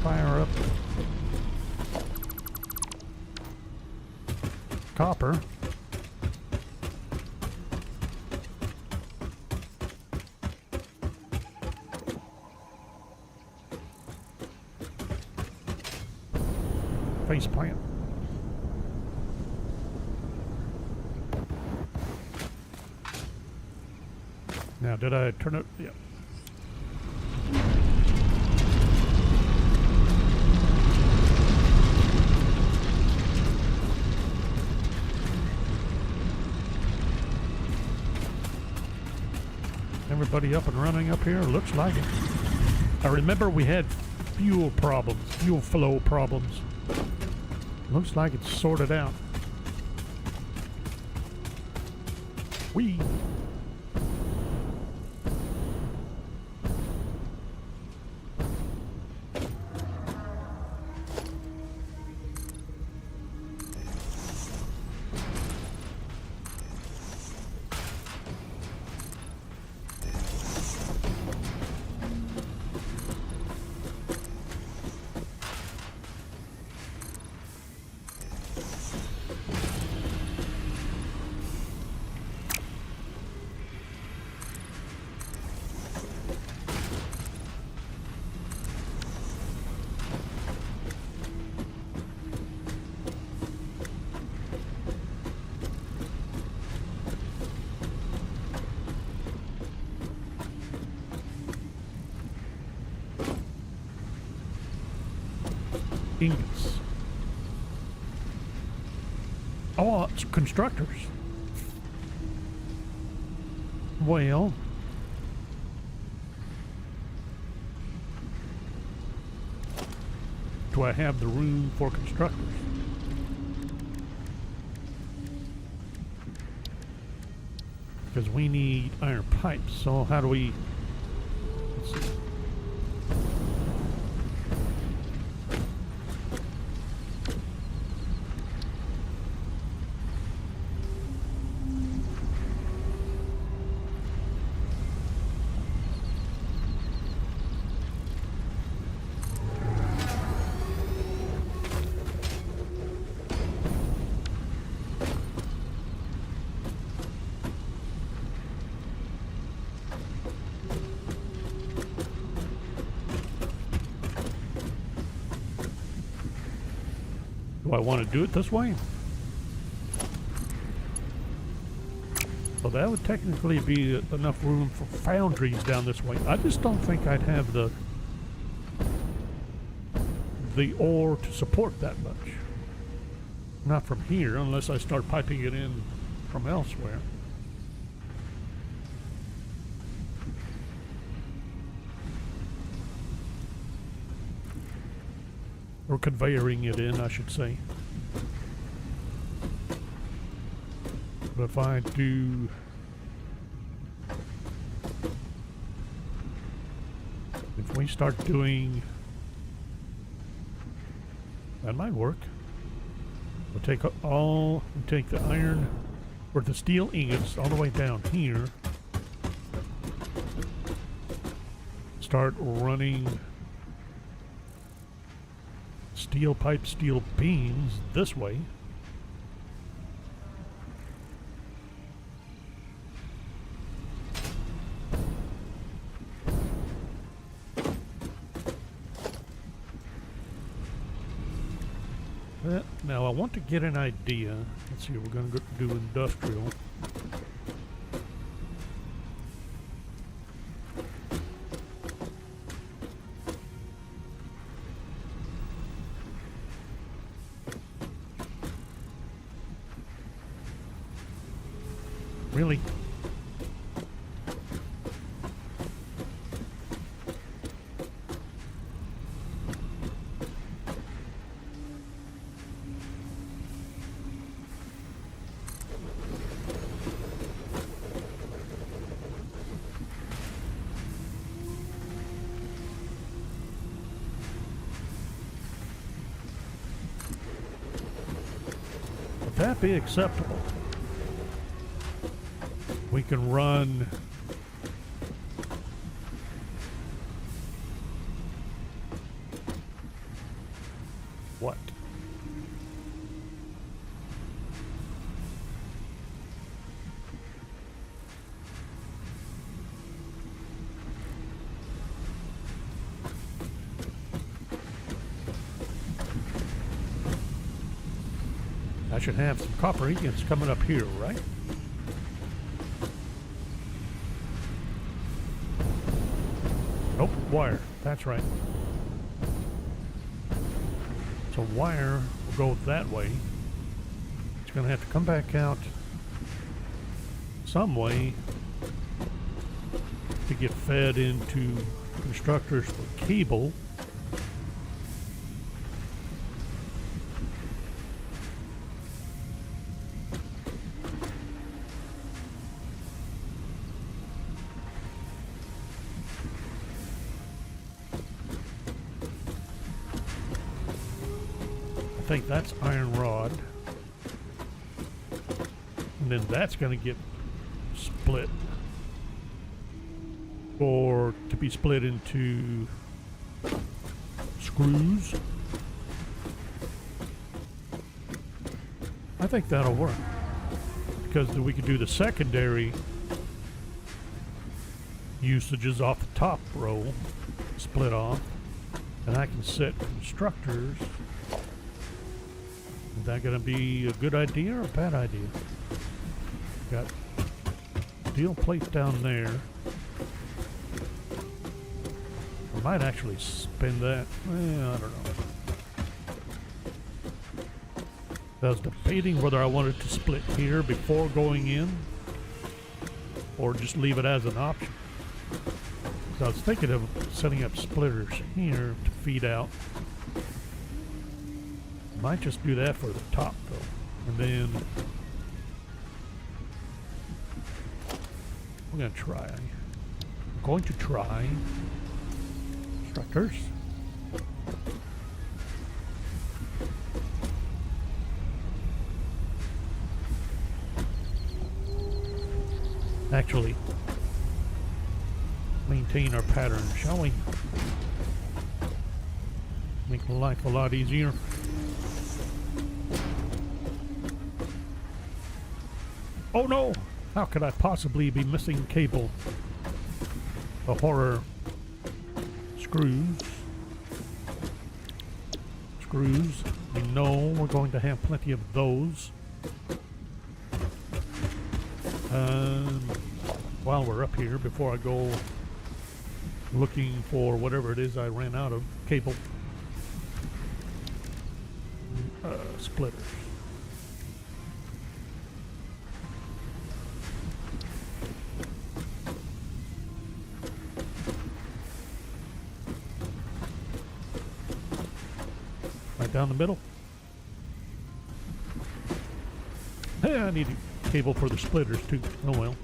fire up copper. Face plant. Now, did I turn it? Yeah. Everybody up and running up here? Looks like it. I remember we had fuel flow problems. Looks like it's sorted out. Whee! ingots. Oh, it's constructors. Well, do I have the room for constructors? Because we need iron pipes, so how do we... Let's see. Do I want to do it this way? Well, that would technically be enough room for foundries down this way. I just don't think I'd have the ore to support that much. Not from here, unless I start piping it in from elsewhere. Or conveying it in, I should say. But if I do... If we start doing... That might work. We'll take the iron, or the steel ingots all the way down here. Start running steel pipe, steel beams this way. Now I want to get an idea. Let's see, we're going to do industrial. Really? Would that be acceptable? We can run what? I should have some copper ingots coming up here, right? Nope, wire. That's right. So wire will go that way. It's going to have to come back out some way to get fed into constructors for cable. I think that's iron rod, and then that's going to get split, or to be split into screws. I think that'll work, because then we could do the secondary usages off the top row, split off, and I can set constructors. Is that going to be a good idea or a bad idea? Got steel plate down there. I might actually spin that. I don't know. I was debating whether I wanted to split here before going in or just leave it as an option. So I was thinking of setting up splitters here to feed out. Might just do that for the top though. And then we're going to try. I'm going to try structures. Actually, maintain our pattern, shall we? Make life a lot easier. Oh no! How could I possibly be missing cable? The horror screws. Screws. We know we're going to have plenty of those. While we're up here, before I go looking for whatever it is I ran out of cable. Splitters. Right down the middle. Hey, I need a cable for the splitters too. Oh well.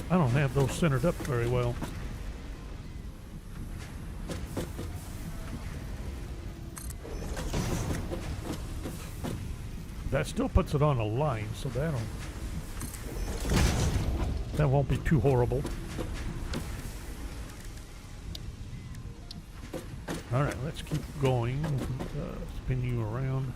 I don't have those centered up very well. That still puts it on a line, so that won't be too horrible. All right, let's keep going. Spin you around.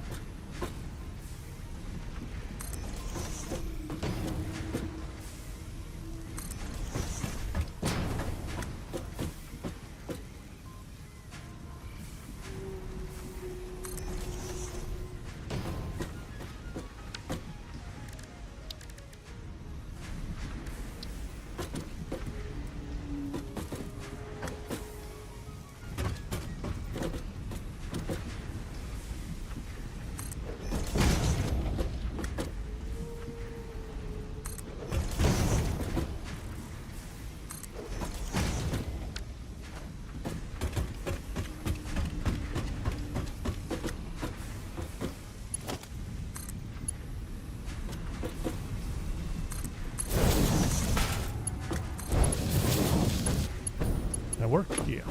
That work? Yeah.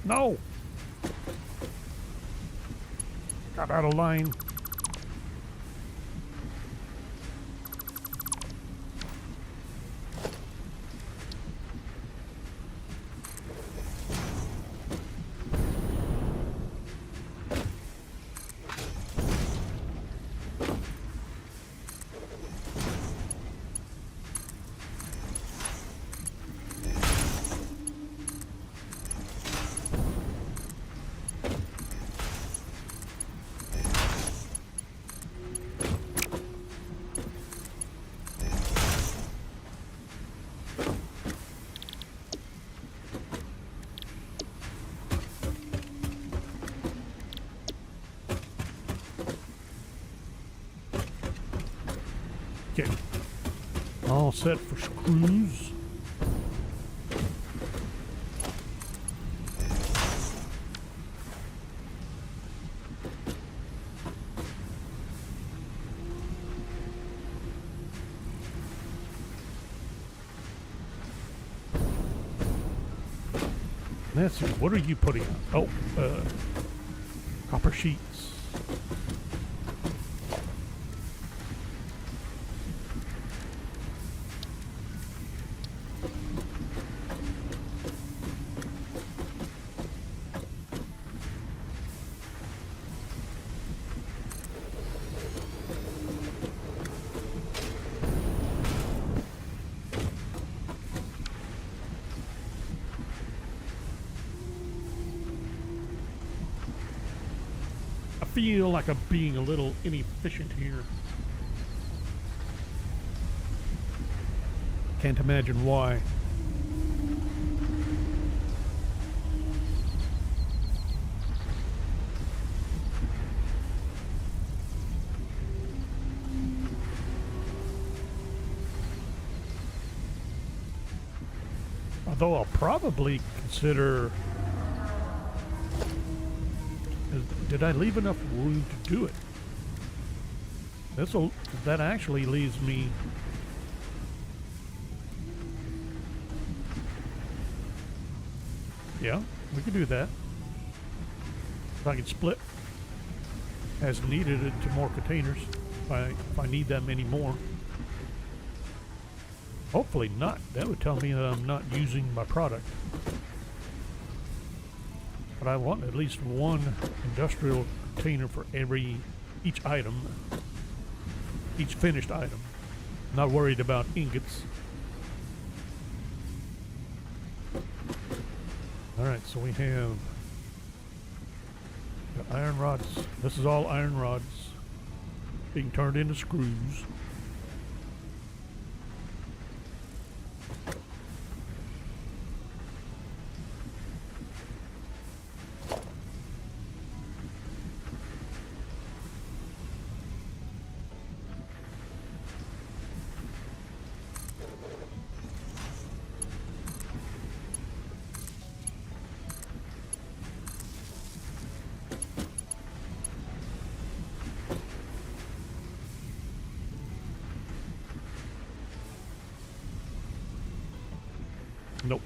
No! Got out of line. Okay. All set for screws. Let's see, what are you putting on? Oh, copper sheets. feel like I'm being a little inefficient here. Can't imagine why. Although I'll probably consider... Did I leave enough room to do it? That actually leaves me... Yeah, we could do that. If I could split as needed into more containers, if I need that many more. Hopefully not. That would tell me that I'm not using my product. But I want at least one industrial container for each item, each finished item. Not worried about ingots. Alright, so we have the iron rods. This is all iron rods being turned into screws. Nope.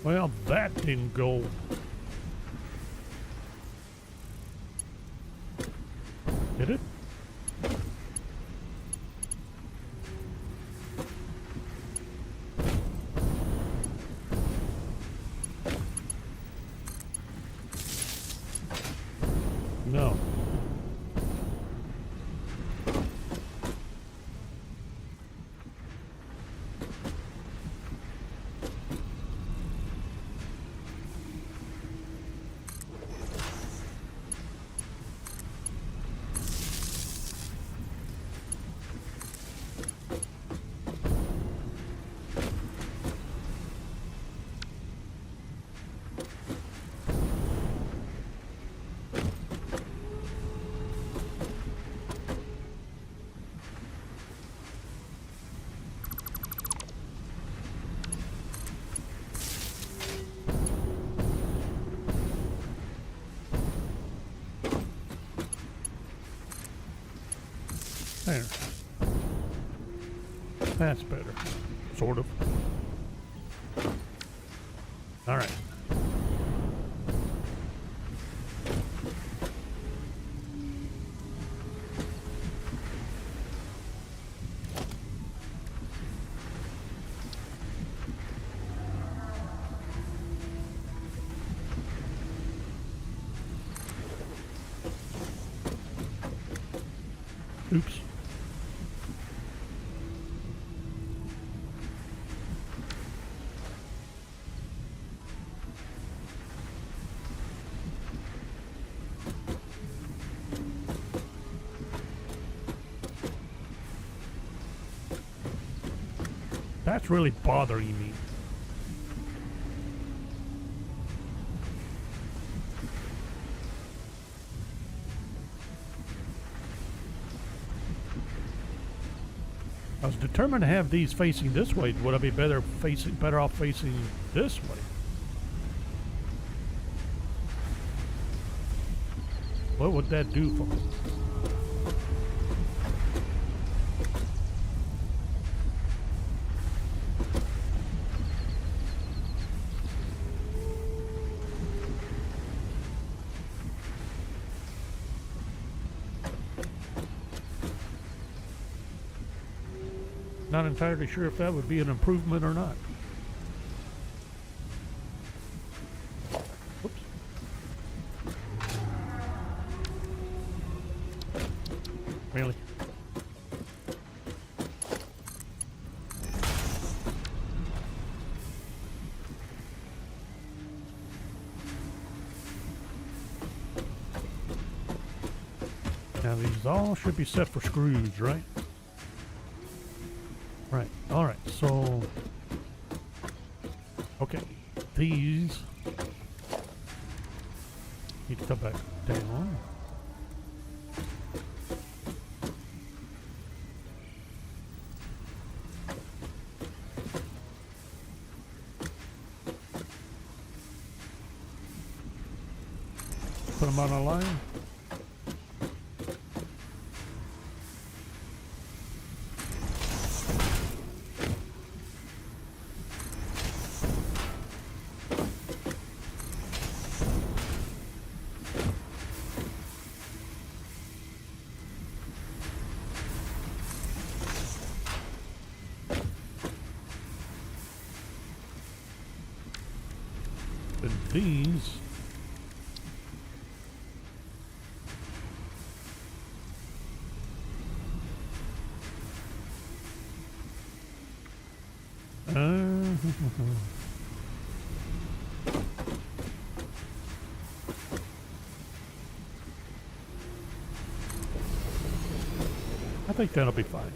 Well, that didn't go. Did it? No. There. That's better. Sort of. All right. Oops. That's really bothering me. I was determined to have these facing this way. Would I be better off facing this way? What would that do for me? Not entirely sure if that would be an improvement or not. Whoops. Really? Now these all should be set for screws, right? Right, alright, so okay, these need to come back down. Put them on a line. And these I think that'll be fine.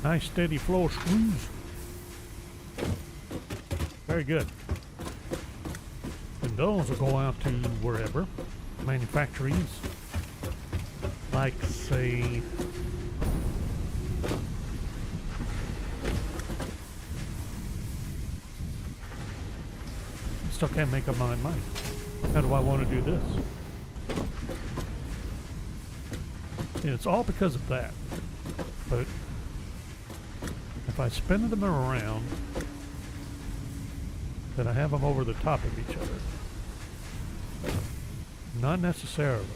Nice steady flow of screws. Very good. And those will go out to wherever. Manufacturers. Like, say, still can't make up my mind. How do I want to do this? And it's all because of that. But if I spin them around, then I have them over the top of each other. Not necessarily.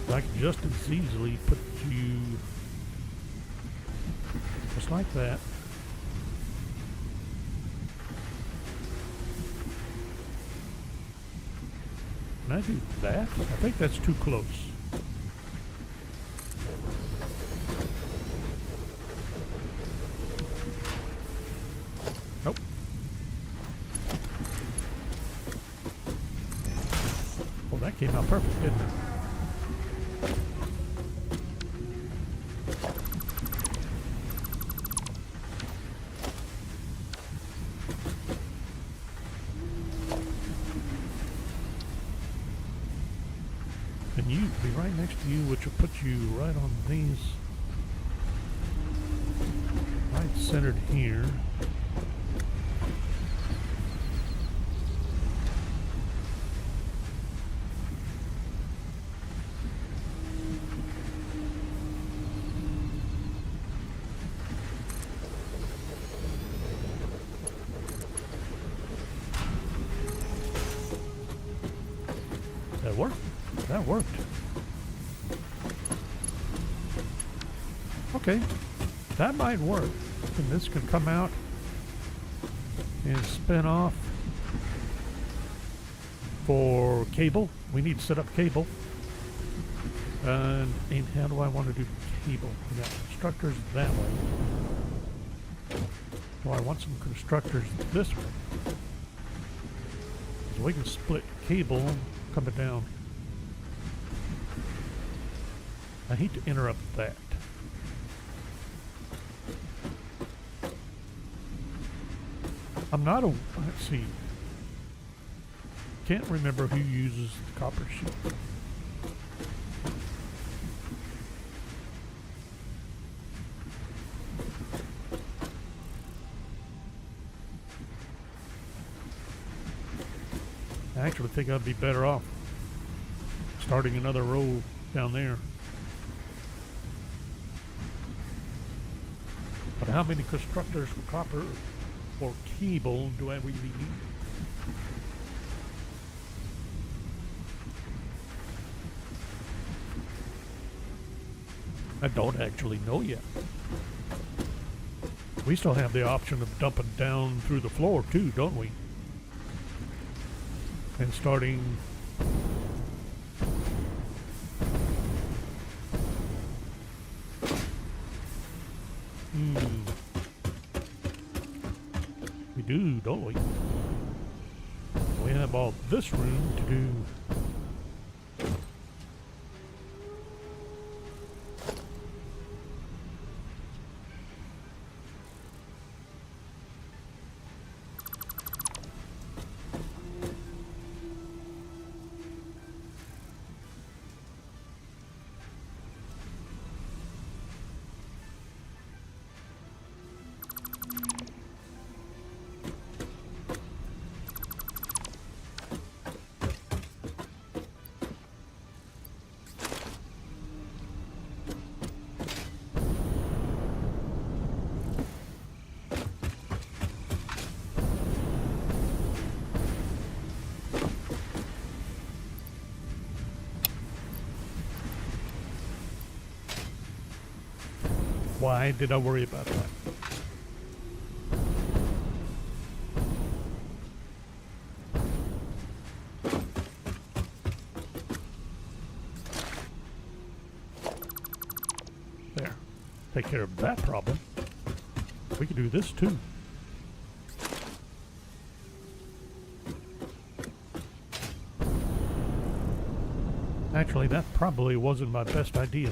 I can just as easily put you just like that. Can I do that? I think that's too close. Nope. Well, that came out perfect, didn't it? be right next to you, which will put you right on these, right centered here. That worked. That worked. Okay, that might work. And this can come out and spin off for cable. We need to set up cable. And how do I want to do cable? We got constructors that way. Do I want some constructors this way? So we can split cable coming down. I hate to interrupt that. I'm not a, let's see. Can't remember who uses the copper sheet. I actually think I'd be better off starting another row down there. But how many constructors for copper or cable do I really need? I don't actually know yet. We still have the option of dumping down through the floor too, don't we? And starting we do, don't we? We have all this room to do. Why did I worry about that? There. Take care of that problem. We could do this too. Actually, that probably wasn't my best idea.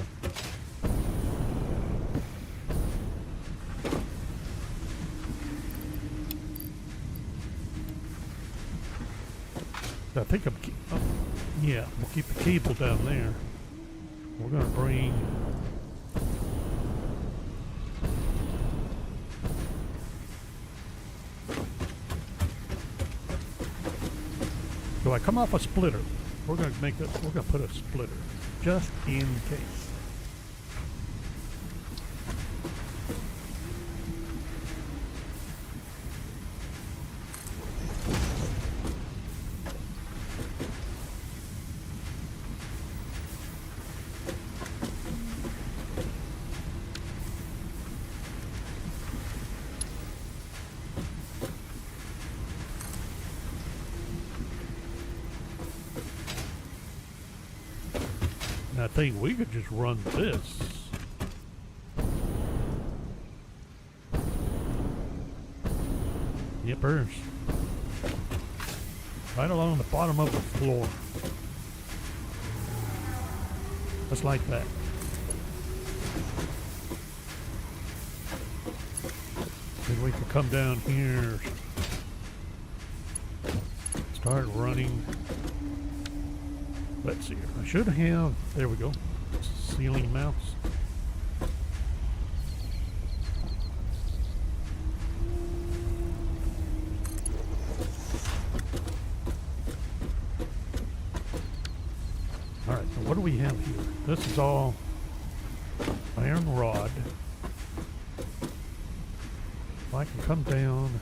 I think yeah, we'll keep the cable down there. We're going to bring do I come off a splitter? We're going to put a splitter just in case. I think we could just run this. Yippers. Right along the bottom of the floor. Just like that. Then we can come down here. Start running Let's see here. I should have, there we go, ceiling mounts. Alright, so what do we have here? This is all iron rod. If I can come down.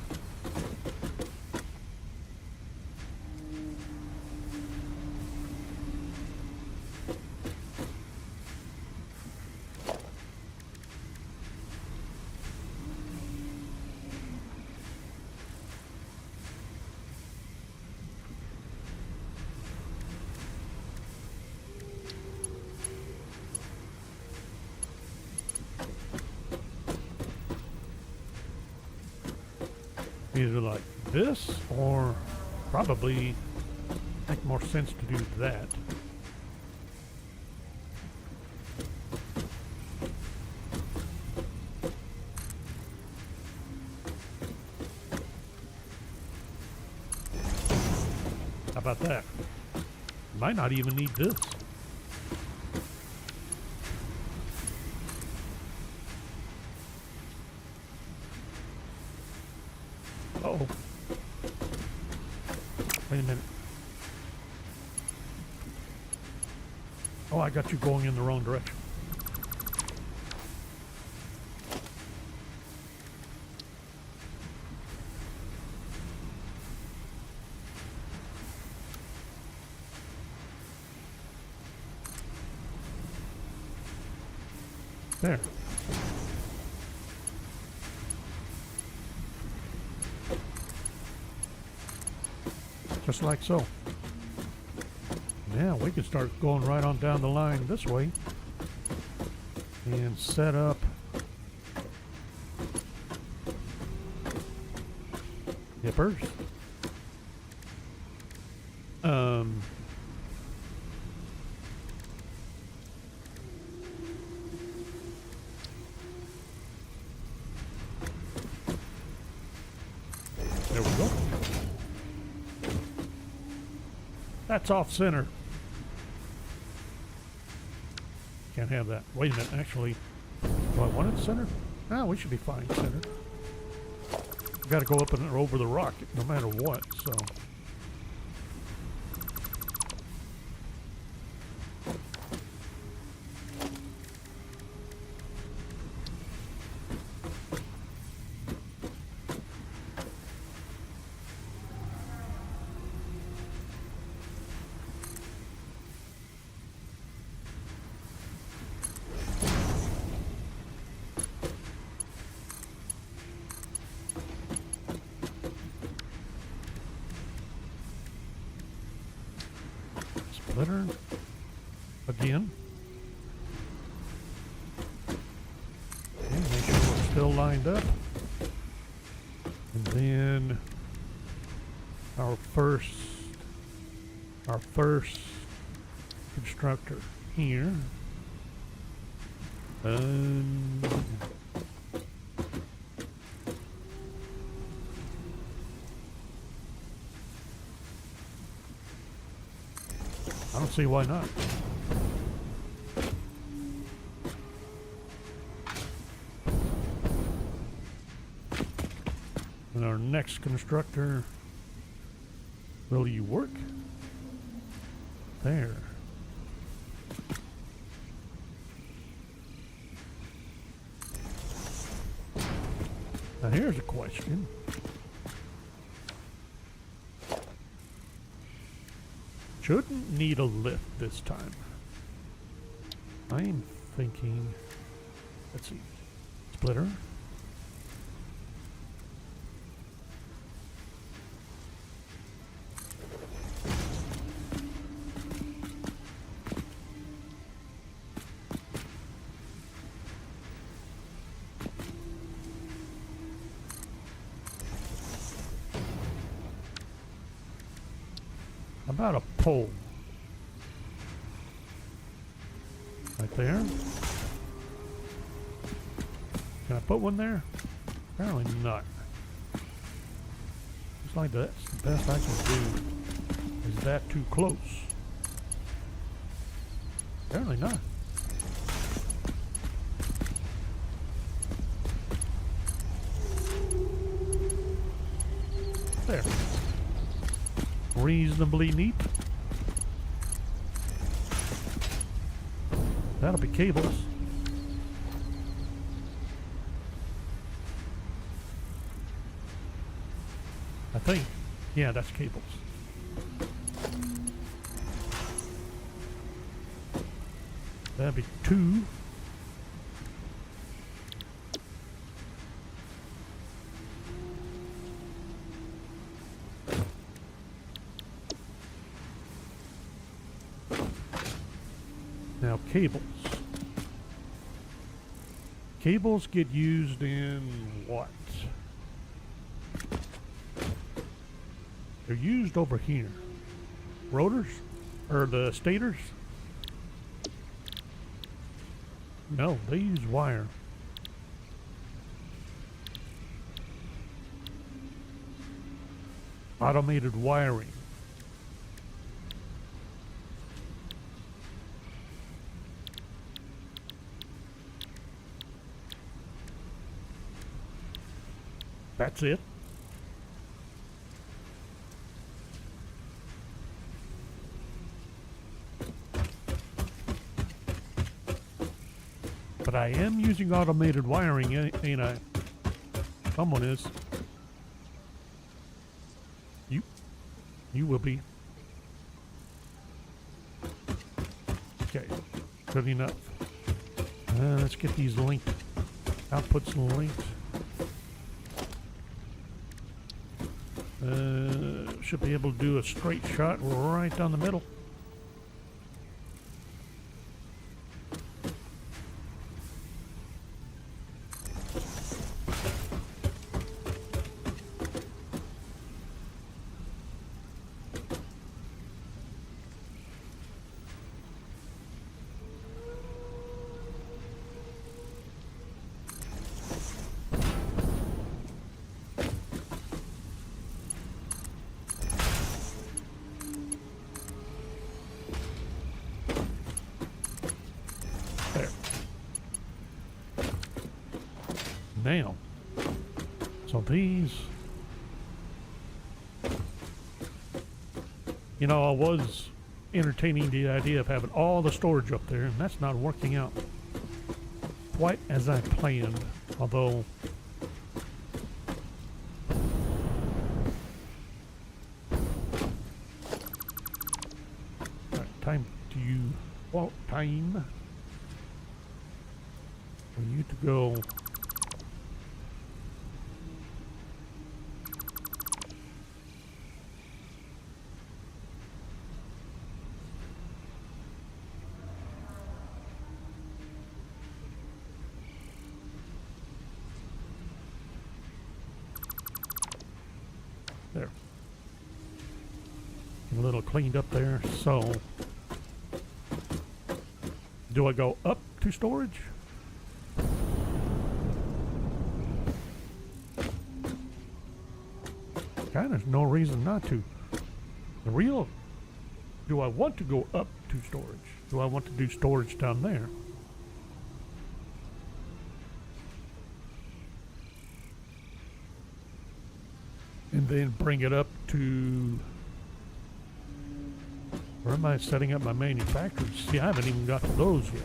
Either like this, or probably make more sense to do that. How about that? Might not even need this. Uh-oh. Wait a minute. Oh, I got you going in the wrong direction. There. Just like so. Now we can start going right on down the line this way and set up hippers. There we go. That's off center. Can't have that. Wait a minute, actually. Do I want it center? Ah, we should be fine center. We gotta go up and over the rock no matter what, so. Splitter again. Okay, make sure we're still lined up. And then our first constructor here. I don't see why not. And our next constructor, will you work? There. Now here's a question. Shouldn't need a lift this time. I'm thinking, let's see, splitter. About a pole. Right there. Can I put one there? Apparently not. Looks like that's the best I can do. Is that too close? Apparently not. There. Reasonably neat. That'll be cables. I think. Yeah, that's cables. That'd be 2. Now cables. Cables get used in what? They're used over here. Rotors? Or the stators? No, they use wire. Automated wiring. That's it. But I am using automated wiring, ain't I? Someone is. You will be. Okay, good enough. Let's get these linked. Outputs linked. Should be able to do a straight shot right down the middle. Now, so these, you know, I was entertaining the idea of having all the storage up there, and that's not working out quite as I planned, although time for you to go. There. A little cleaned up there. So, do I go up to storage? Kind of no reason not to. The real, do I want to go up to storage? Do I want to do storage down there? And then bring it up to, where am I setting up my manufacturers? See, I haven't even got to those yet.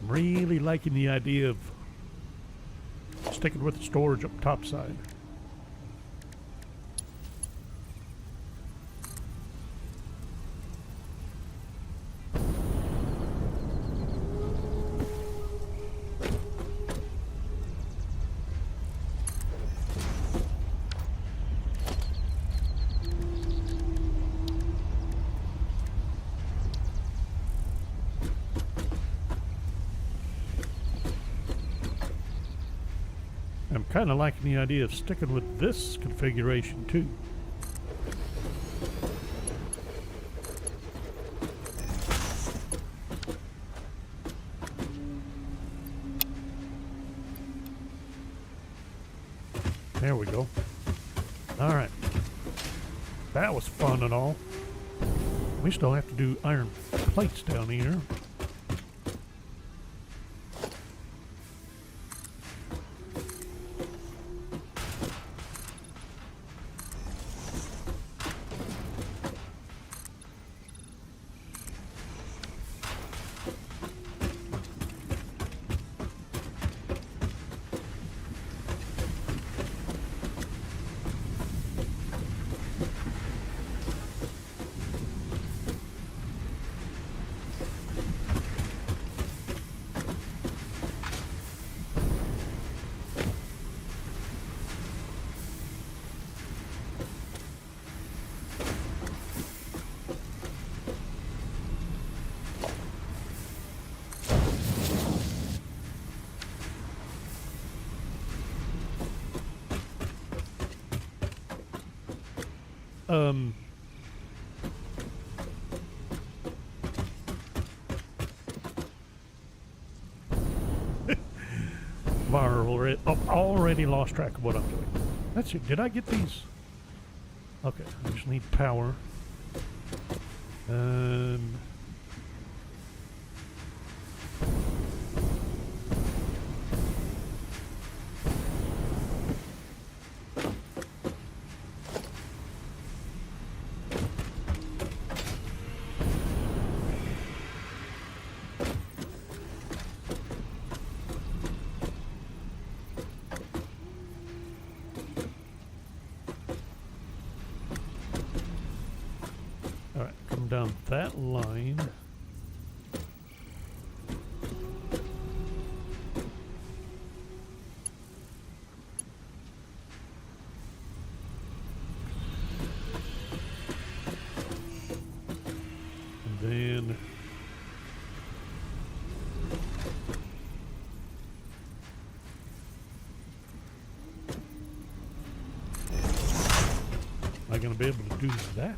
Really liking the idea of sticking with the storage up top side. kind of liking the idea of sticking with this configuration too. There we go. All right. That was fun and all. We still have to do iron plates down here. Already lost track of what I'm doing. Let's see, did I get these? Okay, I just need power. Down that line. And then am I going to be able to do that?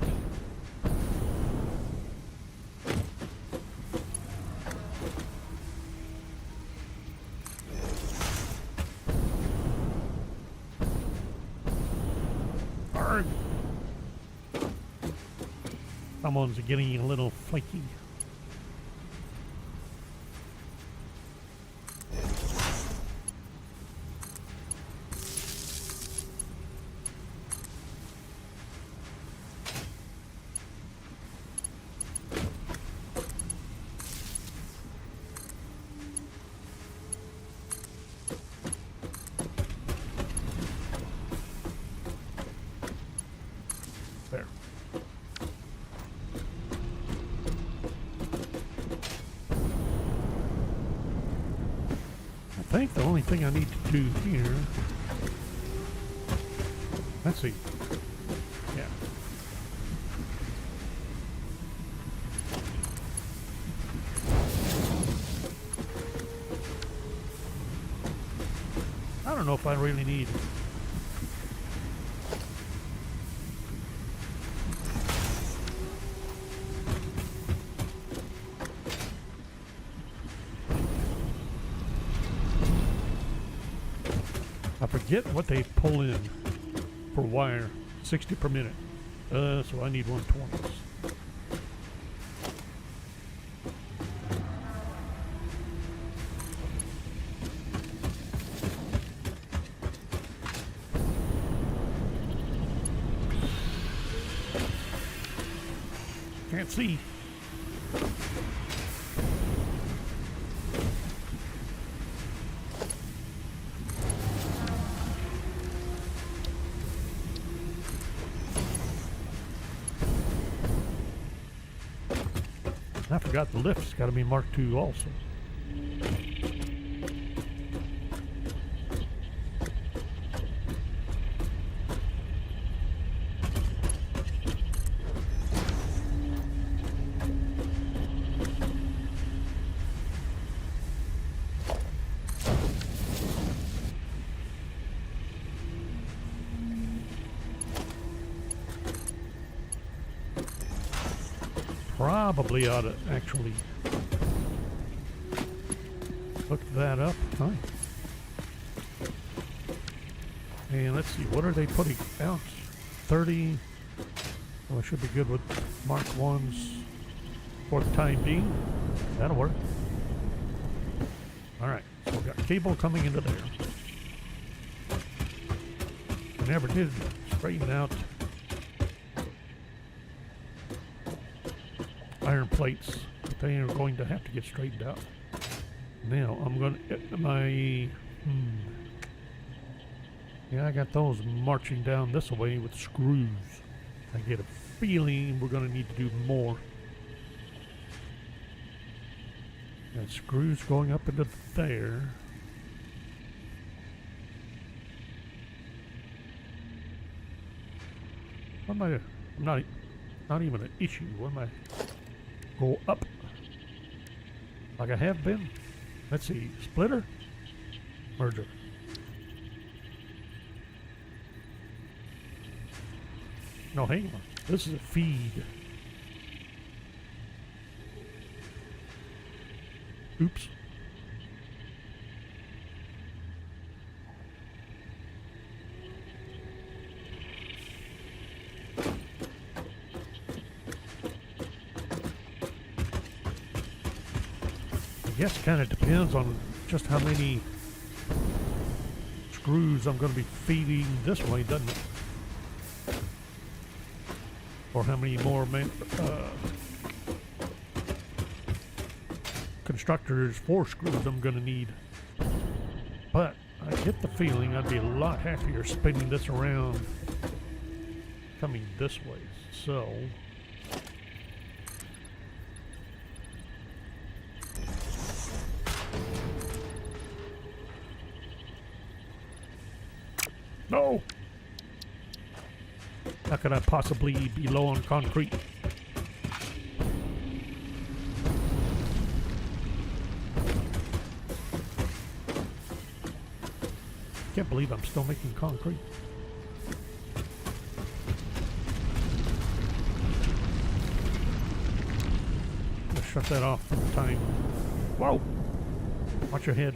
Someone's getting a little flaky. There. I think the only thing I need to do here, let's see, yeah. I don't know if I really need forget what they pull in for wire, 60 per minute. So I need 120s. Can't see. I forgot the lift's got to be Mark II also. probably ought to actually look that up. Huh? And let's see, what are they putting out? 30. Well, I should be good with Mark 1s for the time being. That'll work. Alright, so we've got cable coming into there. I never did straighten out iron plates, but they are going to have to get straightened out. Now, I'm going to get my... Yeah, I got those marching down this way with screws. I get a feeling we're going to need to do more. Got screws going up into there. What am I? I'm not even an issue. What am I? Go up like I have been. Let's see. Splitter, merger. No, hang on. This is a feed. Oops. I guess it kind of depends on just how many screws I'm going to be feeding this way, doesn't it? Or how many more constructors for screws I'm going to need. But I get the feeling I'd be a lot happier spinning this around coming this way. So no! How could I possibly be low on concrete? Can't believe I'm still making concrete. Let's shut that off for the time. Whoa! Watch your head.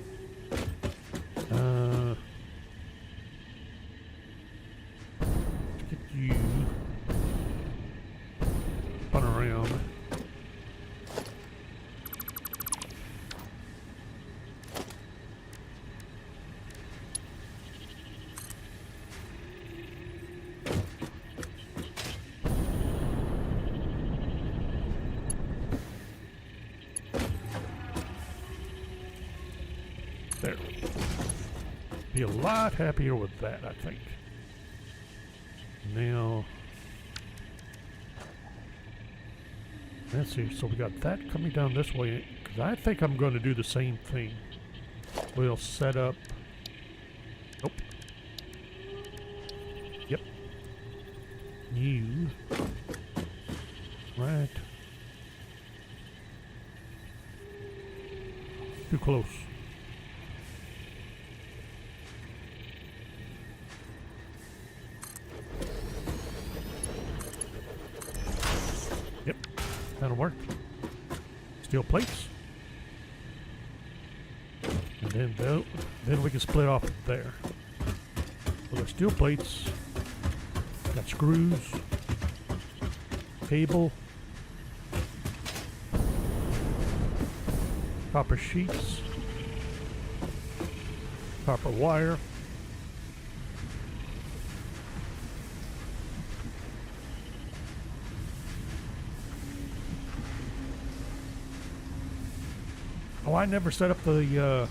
Get you spun around. There. Be a lot happier with that, I think. Now, let's see. So we got that coming down this way, because I think I'm going to do the same thing. We'll set up. Nope. Yep. You. Right. Too close. Yep, that'll work. Steel plates. And then we can split off there. Well, the steel plates got screws, cable, copper sheets, copper wire. Oh, I never set up the,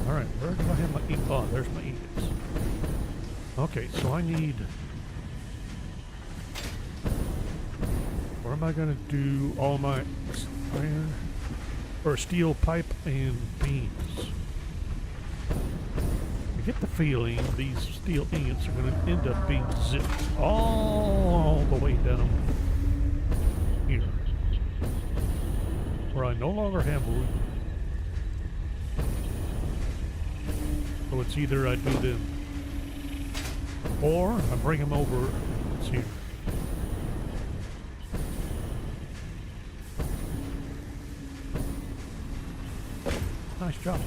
Alright, where do I have my ink? Oh, there's my ingots. Okay, so I need... Where am I going to do all my iron or steel pipe and beams? I get the feeling these steel ingots are going to end up being zipped all the way down here, where I no longer have room. So it's either I do them, or I bring them over. Let's see. job.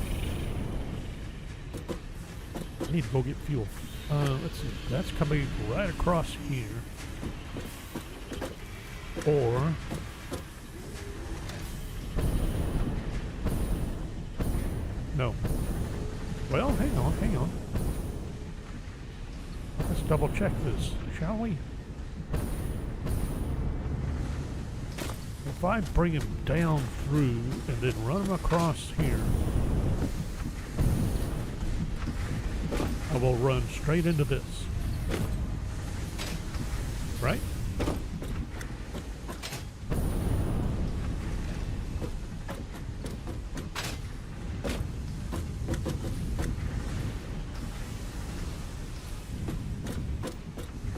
I need to go get fuel. Let's see. That's coming right across here. Or... no. Well, hang on, hang on. Let's double check this, shall we? If I bring him down through and then run him across here, I will run straight into this. Right?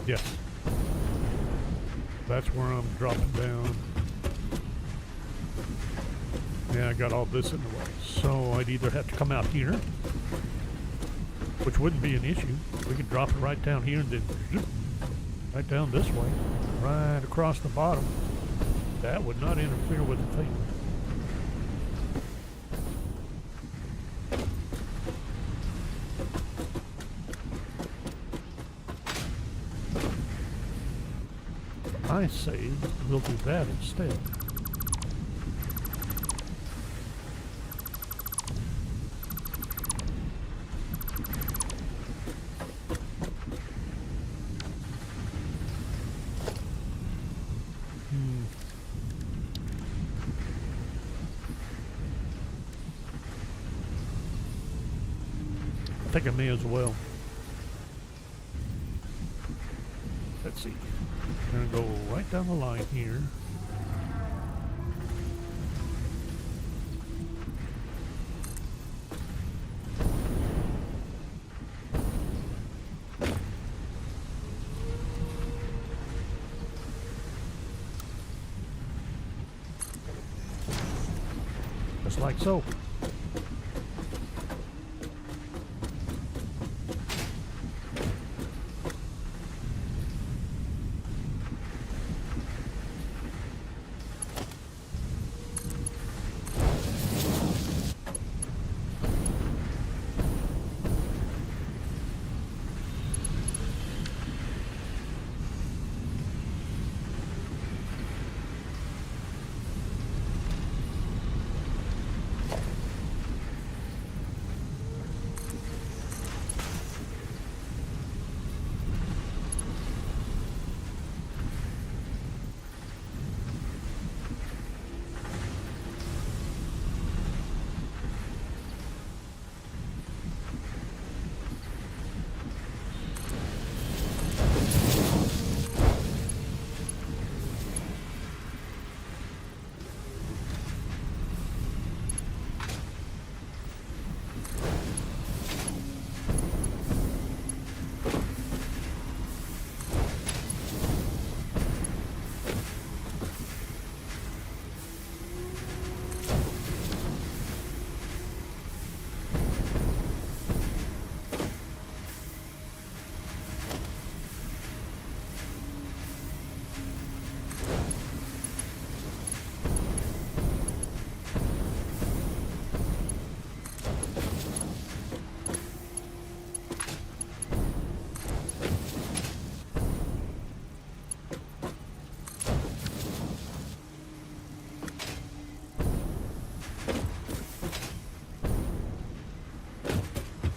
Yes. That's where I'm dropping down. Yeah, I got all this in the way. So I'd either have to come out here, which wouldn't be an issue. We could drop it right down here and then zoop, right down this way, right across the bottom. That would not interfere with the thing. I say we'll do that instead. I think I may as well. Let's see. I'm gonna go right down the line here. Just like so.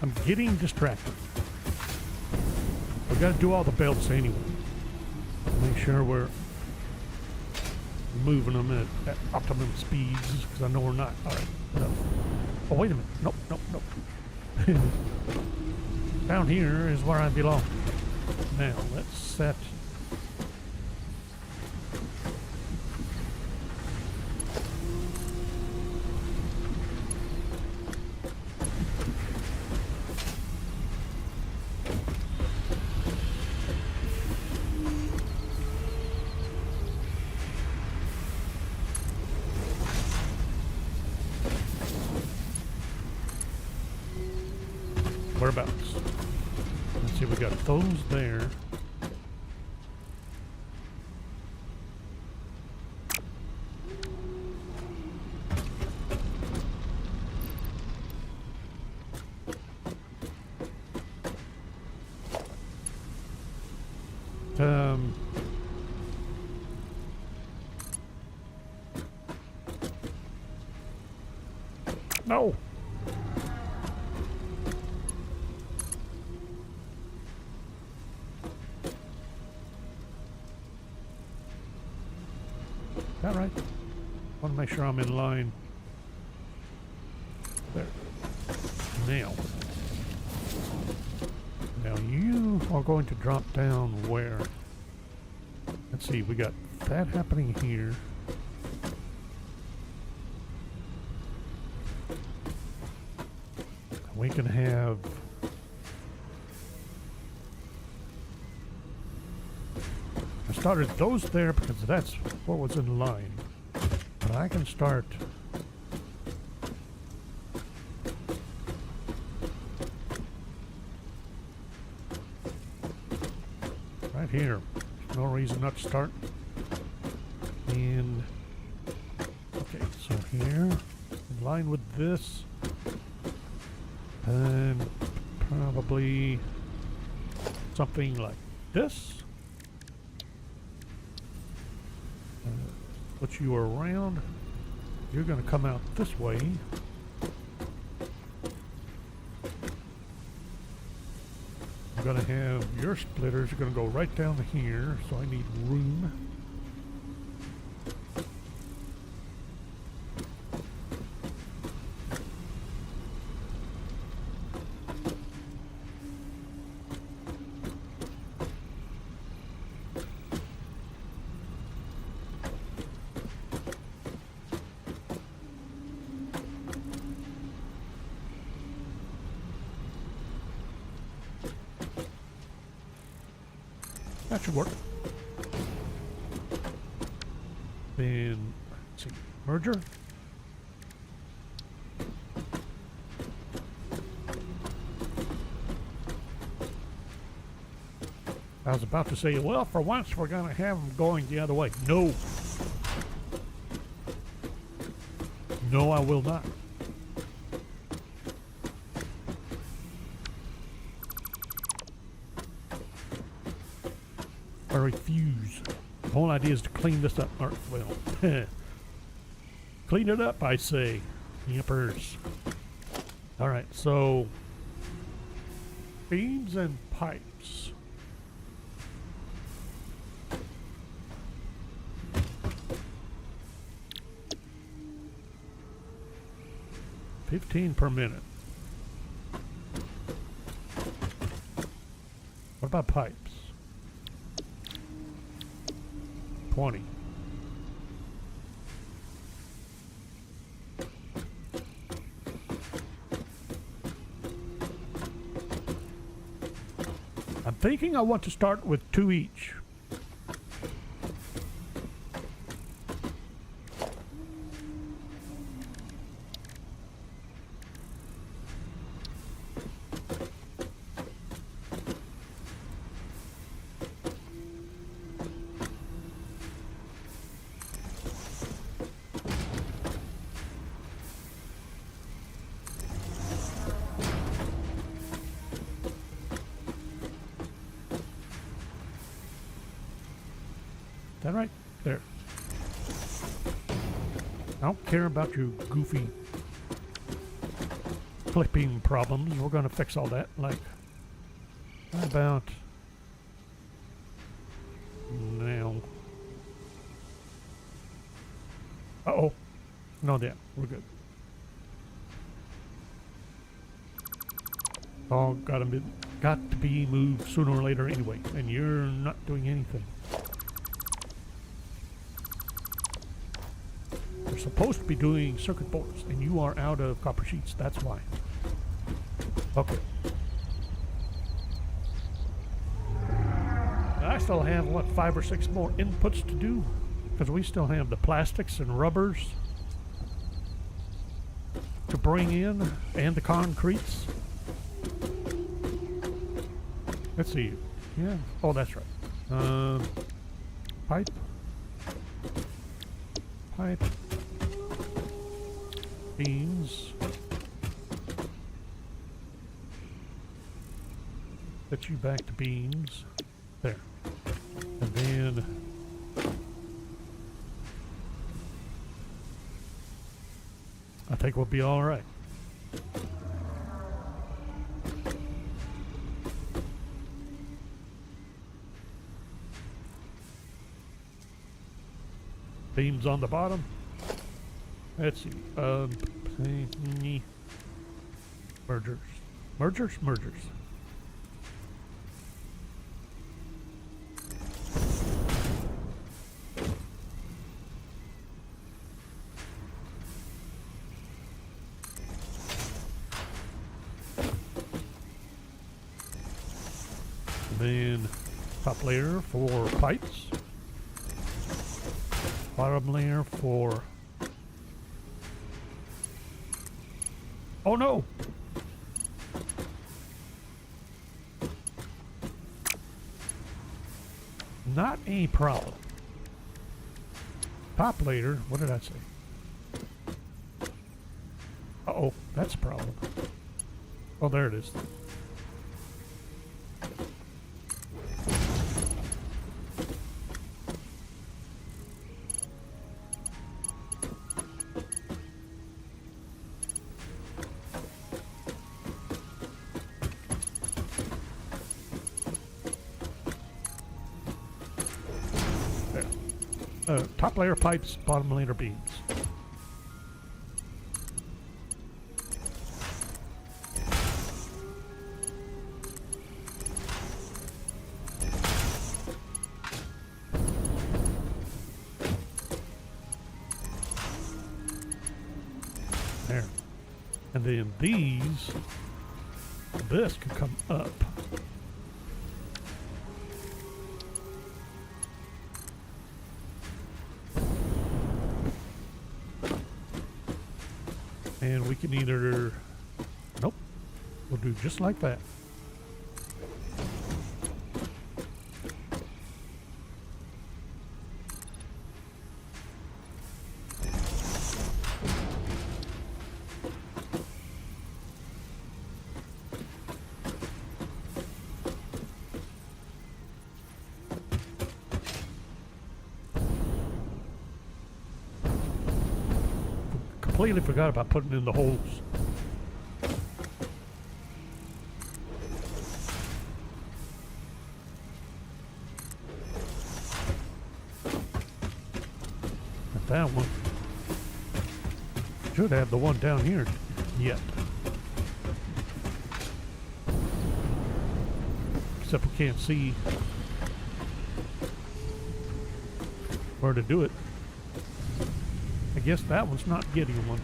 I'm getting distracted. We got to do all the belts anyway. Make sure we're moving them at optimum speeds, because I know we're not. All right, no. Oh, wait a minute. Nope, nope, nope. Down here is where I belong. Now, let's set... whereabouts? Let's see, we got those there. No. Is that right? Want to make sure I'm in line. There. Now. Now you are going to drop down where? Let's see, we got that happening here. We can have I started those there because that's what was in line. But I can start right here. No reason not to start. And okay, so here, in line with this, and probably something like this. Put you around. You're going to come out this way. I'm going to have your splitters are going to go right down to here, so I need room. That should work. Then, let's see, merger. I was about to say, well, for once we're going to have them going the other way. No. No, I will not. I refuse. The whole idea is to clean this up. Or, well, clean it up, I say. Yippers. Alright, so beams and pipes. $15 per minute. What about pipes? 20. I'm thinking I want to start with 2 each. That right? There. I don't care about your goofy clipping problems. We're going to fix all that. Like, how about now? Uh-oh. No, yeah, we're good. All got to be moved sooner or later anyway, and you're not doing anything. You're supposed to be doing circuit boards, and you are out of copper sheets. That's why. Okay. I still have, what, 5 or 6 more inputs to do? Because we still have the plastics and rubbers to bring in, and the concretes. Let's see. Yeah. Oh, that's right. Pipe. Pipe. Beams. Get you back to beams. There. then I think we'll be all right. Beams on the bottom. Let's see. Mergers. Mergers. And then top layer for pipes. Bottom layer for... Oh no! Not a problem. Top layer, what did I say? Uh-oh, that's a problem. Oh, there it is. Top layer pipes, bottom layer beams. There. And then this can come up. And we can either, nope, we'll do just like that. Completely forgot about putting in the holes. But that one should have the one down here yet. Except we can't see where to do it. I guess that one's not getting one.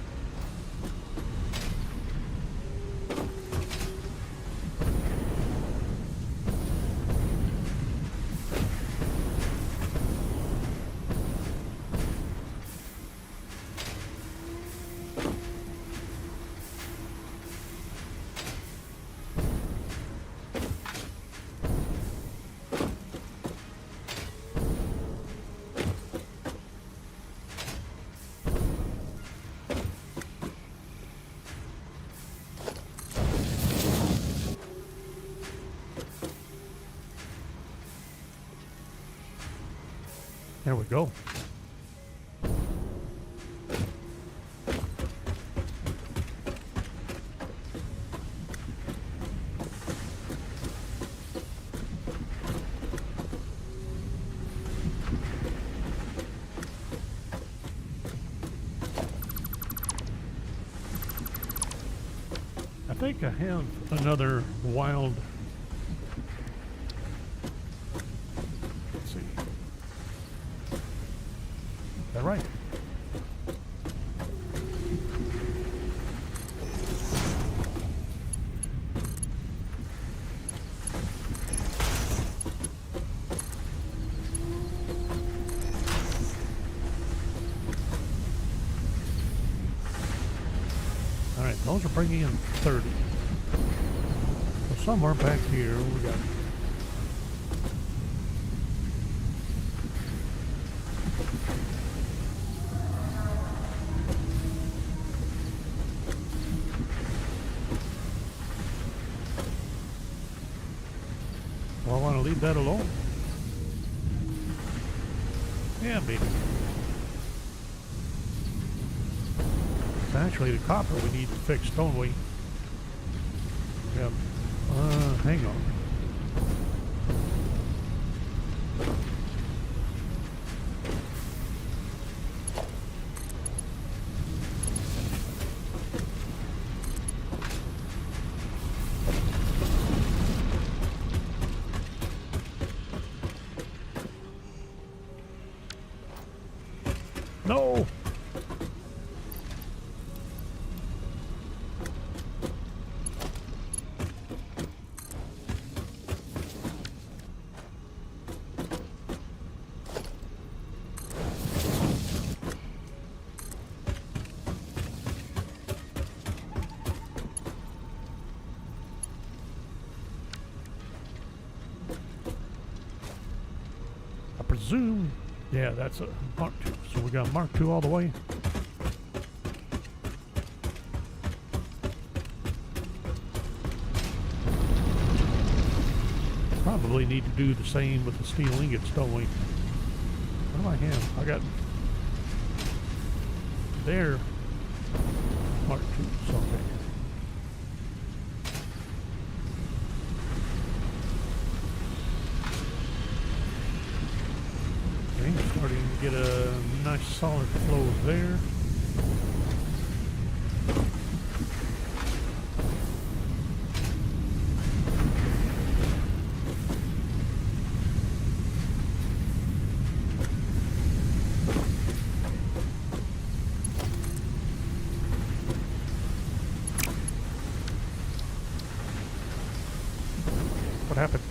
There we go. I think I have another wild. Let's see. Is that right? All right, those are bringing in 30. So somewhere back here we got. Well, I want to leave that alone. Yeah, maybe. It's actually the copper we need to fix, don't we? Yep. Hang on. No! I presume, yeah, that's a Mark II. So we got Mark II all the way. Probably need to do the same with the steel ingots, don't we? What do I have? I got there Mark II, so okay. Okay, starting to get a nice solid flow there. What happened?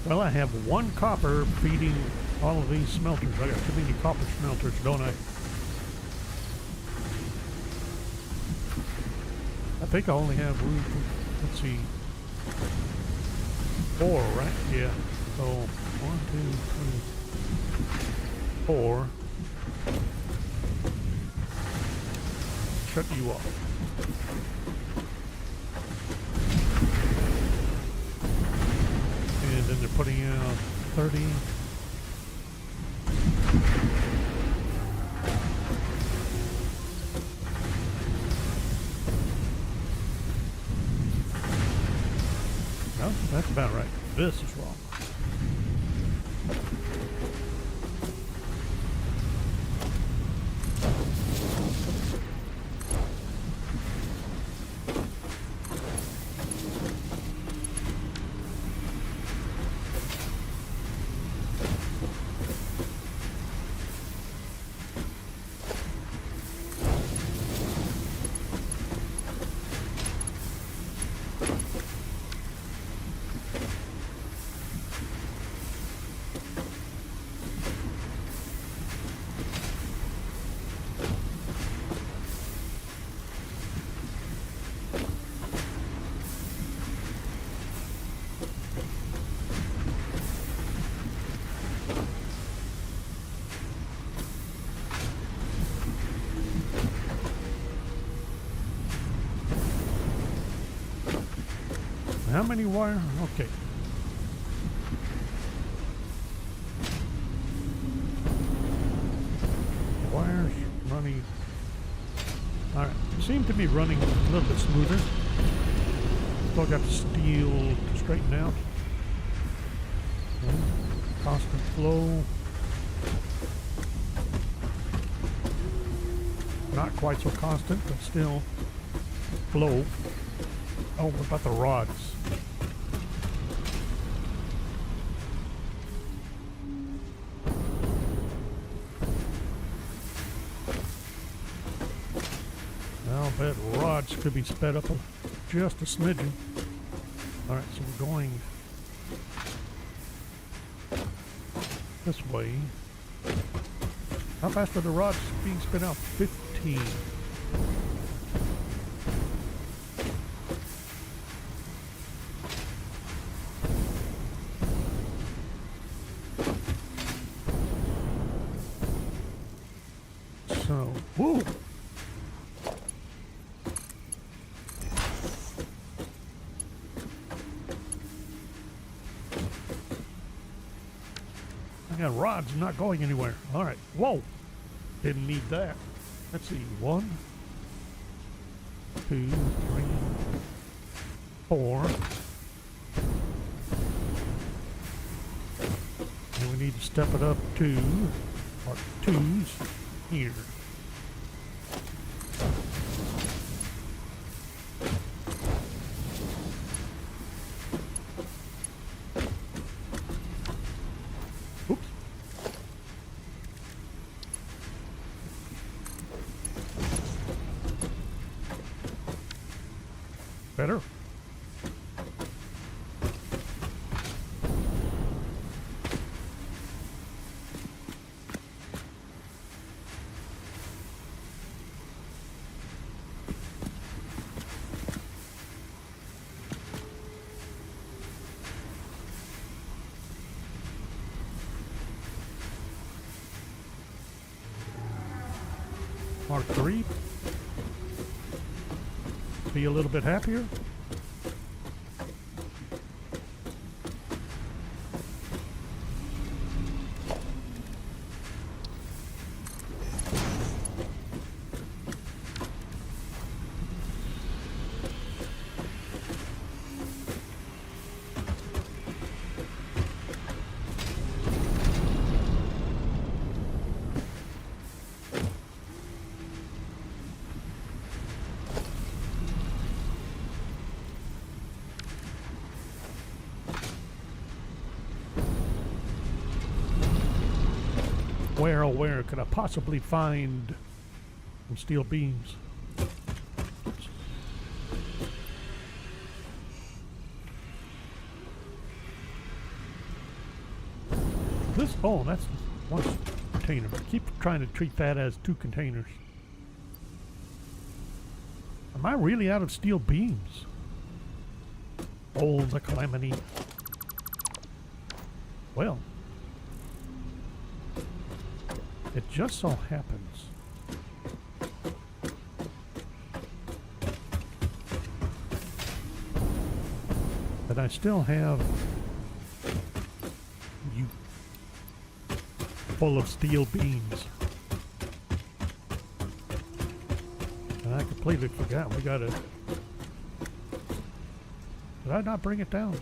Well, I have one copper feeding all of these smelters. I got too many copper smelters, don't I? I think I only have room for, let's see, 4, right? Yeah. So, 1, 2, 3, 4. Shut you off. And then they're putting out 30. No, that's about right. This is wrong. How many wire? Okay. Wires running. All right. Seem to be running a little bit smoother. Still got the steel to straighten out. Okay. Constant flow. Not quite so constant, but still flow. Oh, what about the rods? I'll bet rods could be sped up just a smidgen. Alright, so we're going this way. How fast are the rods being spit out? 15. So, whoa! I got rods not going anywhere. All right. Whoa! Didn't need that. Let's see. 1, 2, 3, 4. And we need to step it up to our 2s here. Oops. Better. Mark 3. Be a little bit happier. Where, oh where could I possibly find some steel beams? Oops. This, oh, that's one container. I keep trying to treat that as 2 containers. Am I really out of steel beams? Oh, the calamity. Well, it just so happens that I still have you full of steel beams. And I completely forgot we gotta... Did I not bring it down?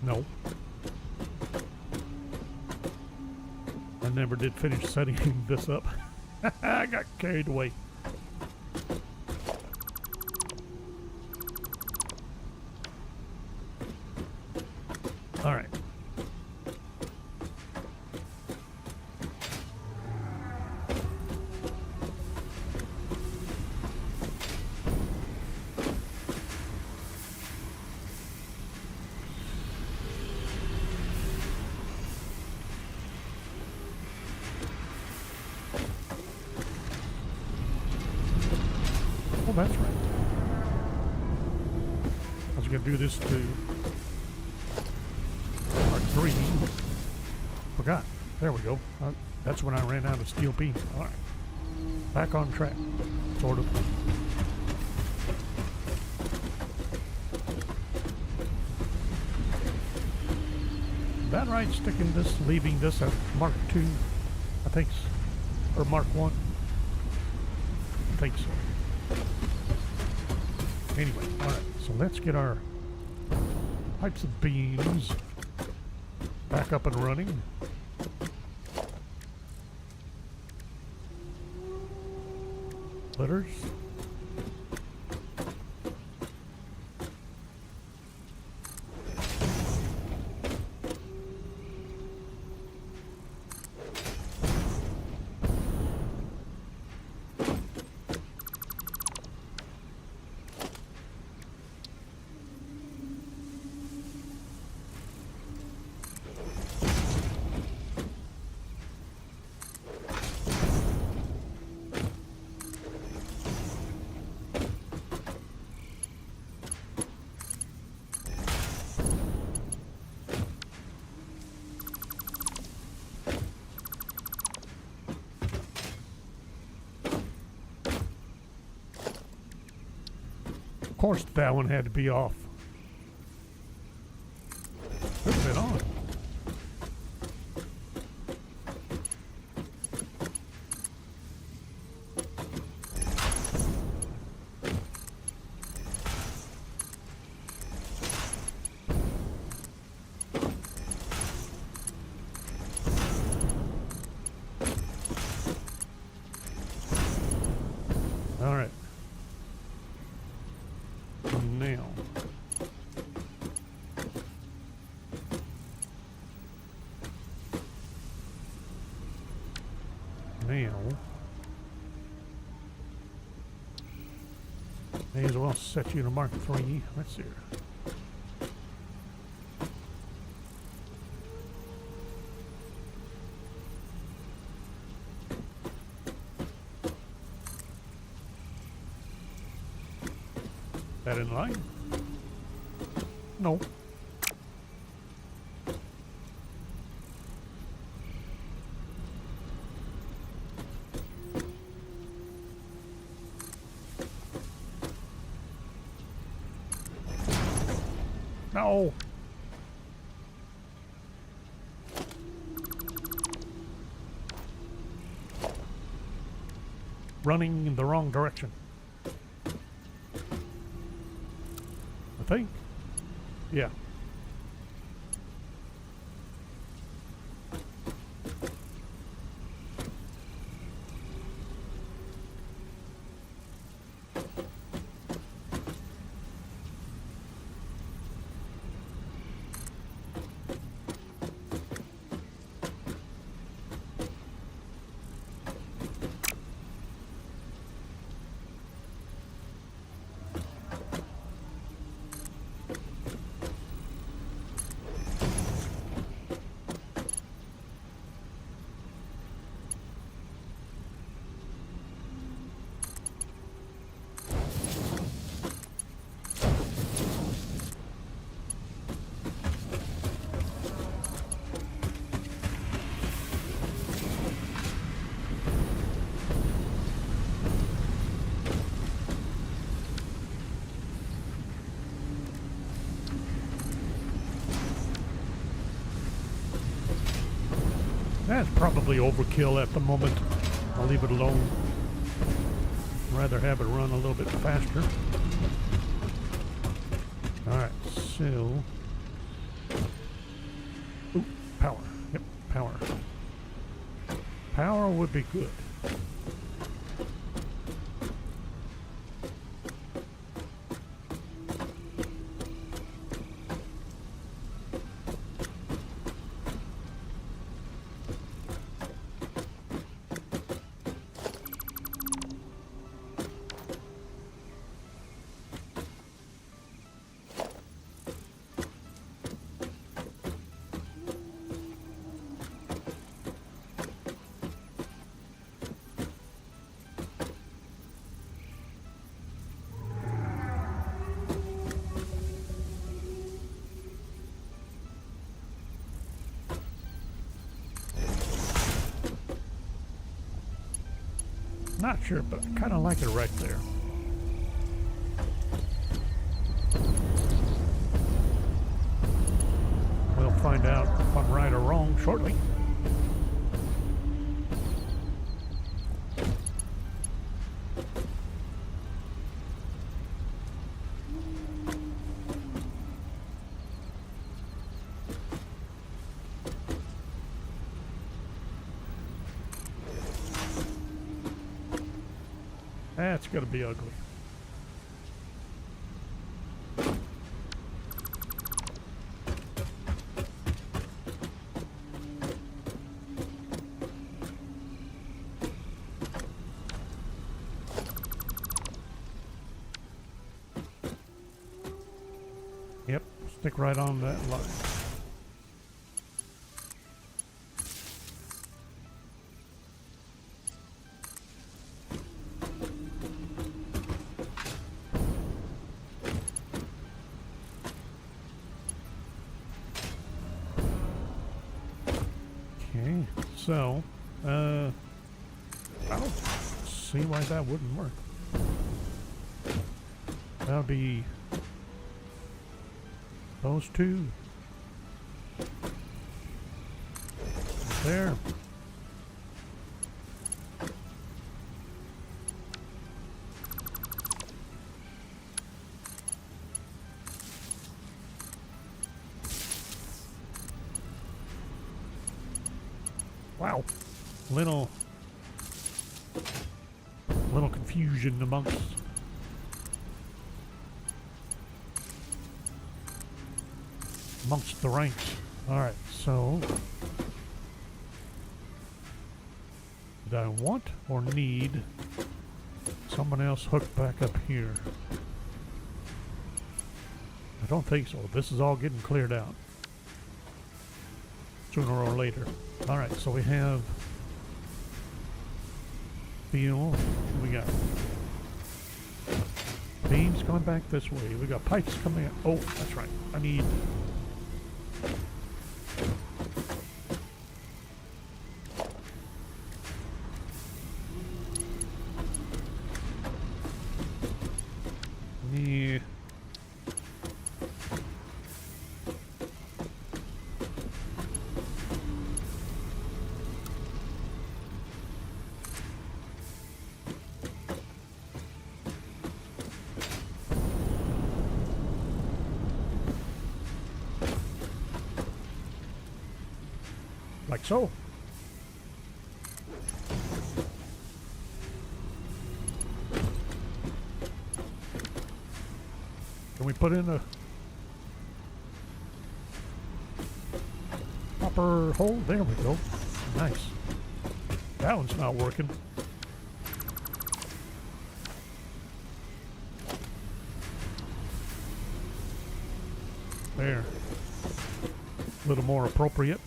No. I never did finish setting this up. I got carried away. All right. Oh, that's right. I was going to do this to Mark 3. Forgot. There we go. That's when I ran out of steel beams. All right. Back on track. Sort of. Is that right? Sticking this, leaving this at Mark 2, I think, or Mark 1. I think so. Anyway, all right, so let's get our pipes of beams back up and running. Litters. course that one had to be off. Could have been on. All right. Now. May as well set you to Mark 3. Let's see here. That in line? No. No. Running in the wrong direction. I think. Yeah. That's probably overkill at the moment. I'll leave it alone. Rather have it run a little bit faster. Alright, so... Ooh, power. Yep, power. Power would be good. Not sure, but I kind of like it right there. We'll find out if I'm right or wrong shortly. That's gonna be ugly. Yep, stick right on that line. Okay, so, I don't see why that wouldn't work. that'll be those two. There. Wow. Little confusion amongst the ranks. Alright, so did I want or need someone else hooked back up here? I don't think so. This is all getting cleared out sooner or later. Alright, so we have steel. We got beams coming back this way. We got pipes coming out. Oh, that's right. I need like so. Can we put in a proper hole? There we go. Nice. That one's not working. There. A little more appropriate.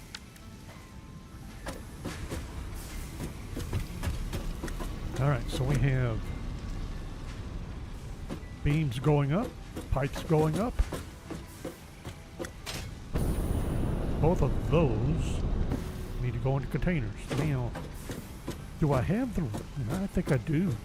Alright, so we have beams going up, pipes going up. Both of those need to go into containers. Now, do I have the... I think I do.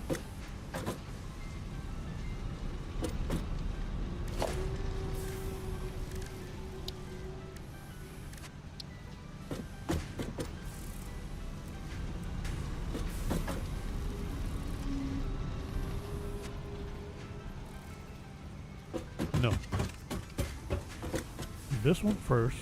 No. This one first.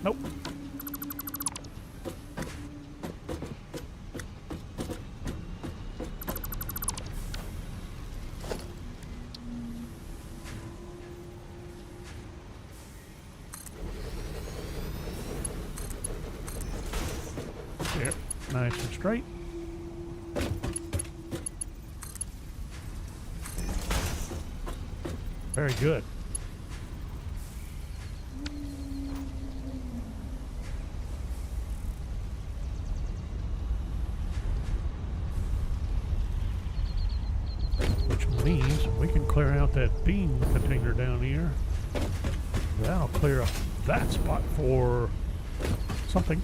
Nope. There, nice and straight. Very good. Which means we can clear out that beam container down here. That'll clear up that spot for something.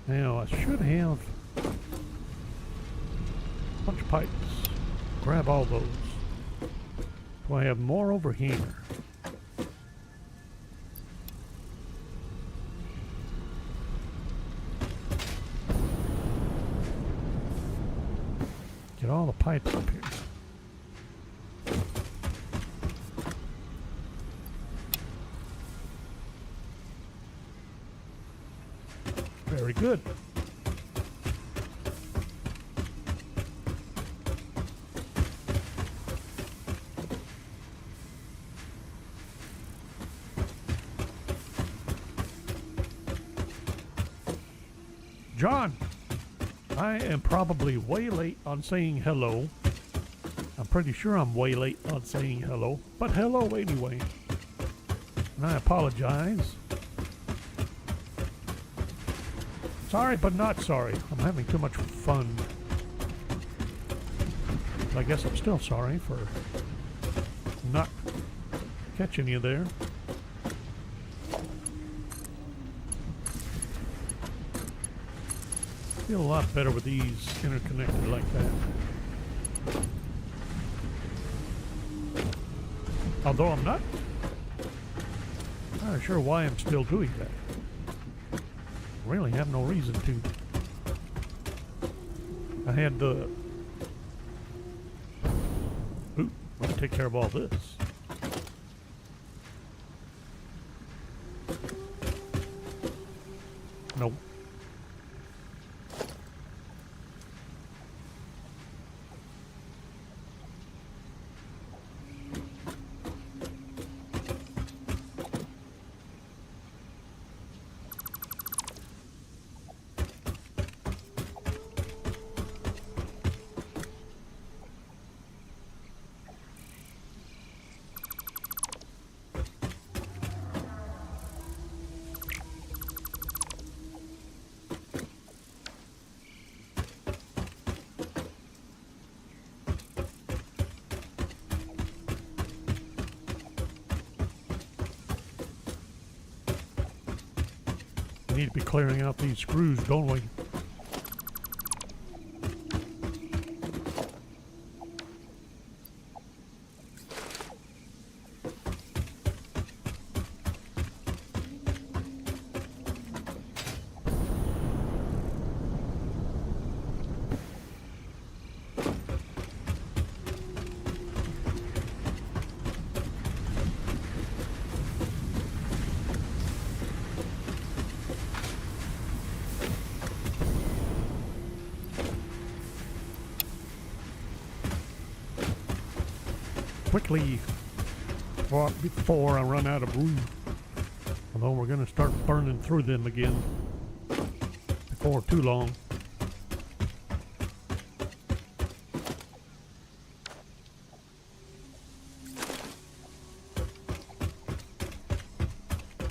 Now I should have a bunch of pipes. Grab all those. Do I have more over here? Get all the pipes up here. Very good. John, I am probably way late on saying hello. I'm pretty sure I'm way late on saying hello, but hello anyway. And I apologize. Sorry, but not sorry. I'm having too much fun. I guess I'm still sorry for not catching you there. Feel a lot better with these interconnected like that. Although I'm not sure why I'm still doing that. Really have no reason to. I had the... Ooh, let me take care of all this. Nope. We need to be clearing out these screws, don't we? Quickly before I run out of room. Although we're going to start burning through them again before too long.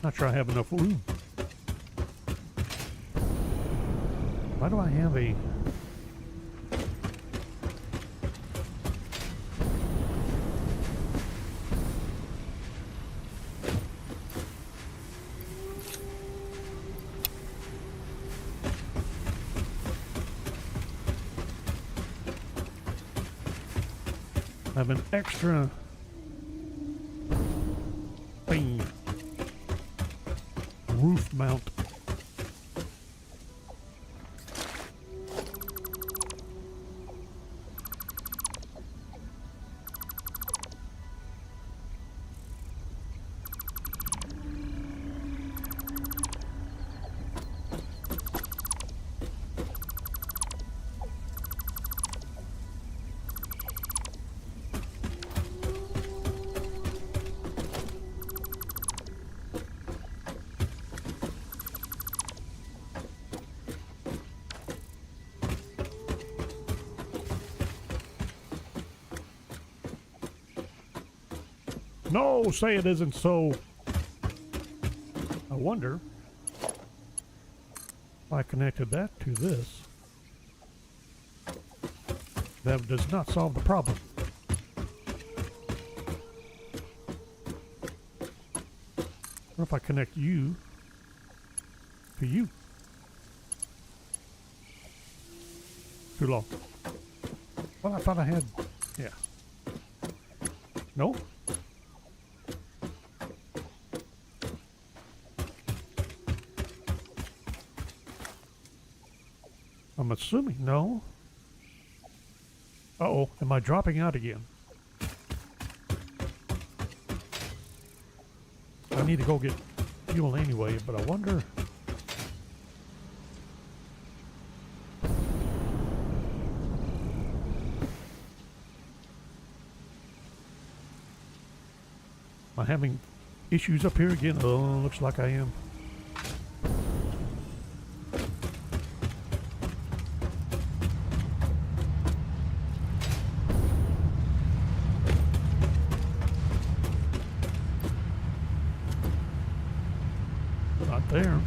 Not sure I have enough room. Why do I have a... I have an extra thing. Roof mount. No, say it isn't so. I wonder if I connected that to this. That does not solve the problem. What if I connect you to you? Too long. Well, I thought I had... Yeah. No? I'm assuming no. Uh-oh, am I dropping out again? I need to go get fuel anyway, but I wonder... Am I having issues up here again? Oh, looks like I am. Not there.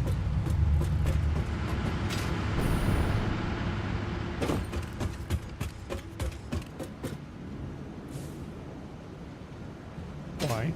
Why?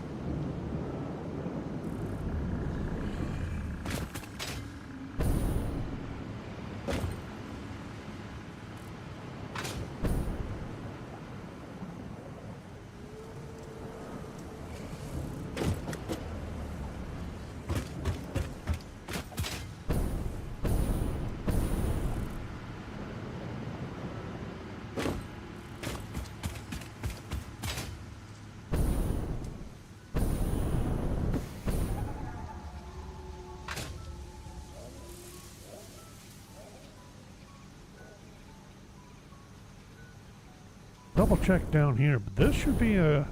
Double check down here, but this should be a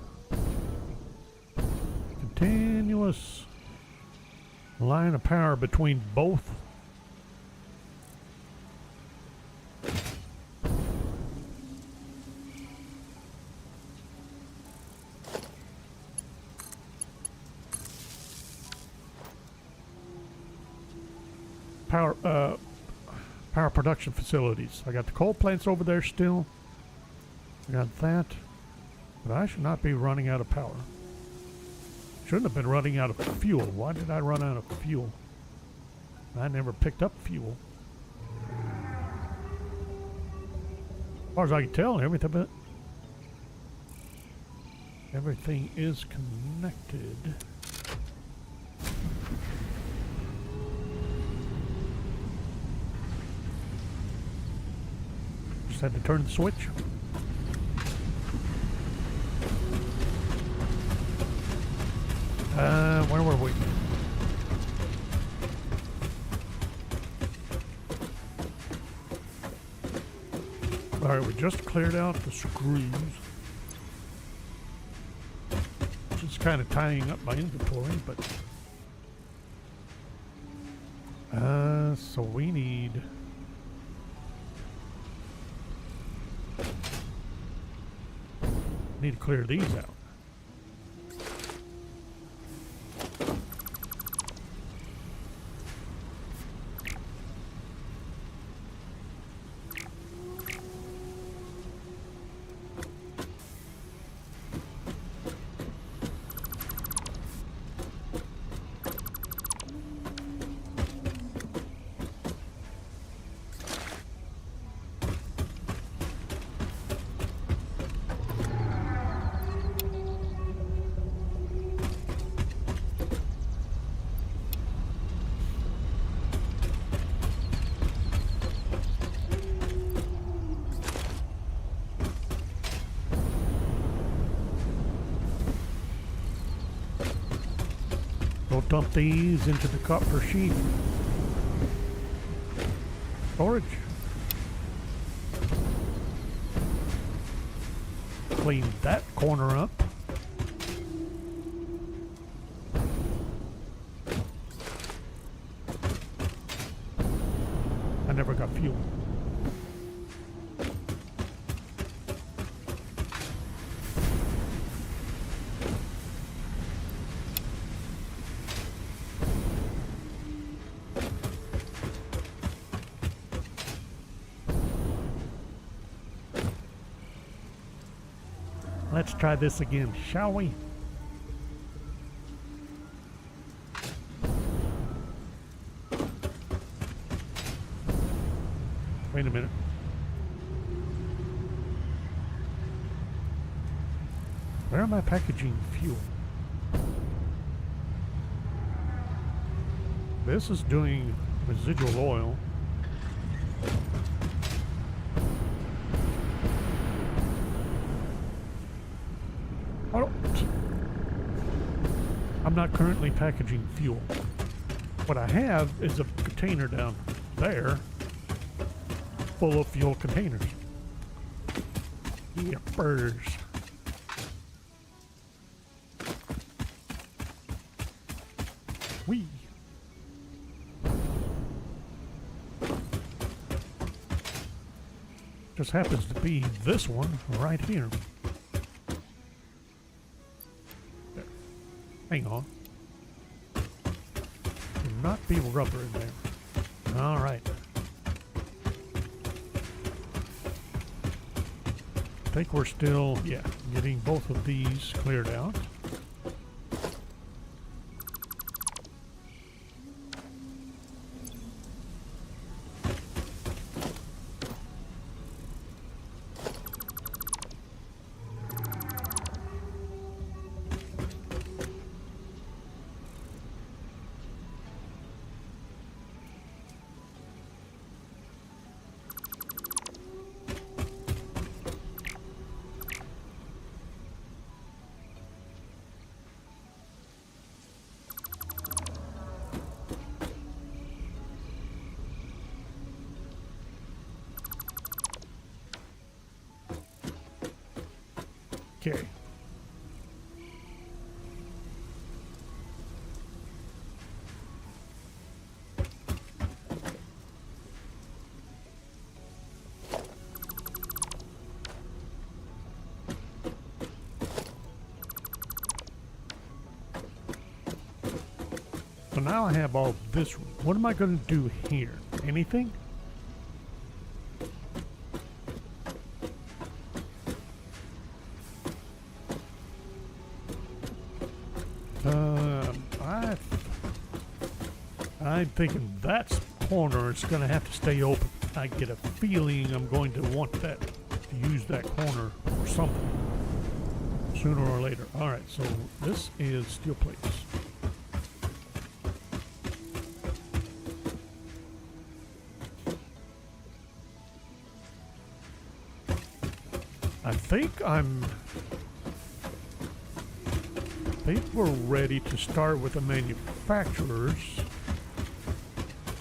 continuous line of power between both. Power production facilities. I got the coal plants over there still. I got that, but I should not be running out of power. Shouldn't have been running out of fuel. Why did I run out of fuel? I never picked up fuel. As far as I can tell, everything is connected. Just had to turn the switch. Where were we? Alright, we just cleared out the screws. Just kind of tying up my inventory, but... so we need... Need to clear these out. Dump these into the copper sheet storage. Clean that corner up. I never got fuel. Let's try this again, shall we? Wait a minute. Where am I packaging fuel? This is doing residual oil. not currently packaging fuel. What I have is a container down there full of fuel containers. Yippers. Whee! Just happens to be this one right here. There. Hang on. There not be rubber in there. All right. I think we're still, yeah, getting both of these cleared out. Okay. So now I have all this. What am I going to do here? Anything? I'm thinking that corner is going to have to stay open. I get a feeling I'm going to want that to use that corner for something sooner or later. All right, so this is steel plates. I think we're ready to start with the manufacturers.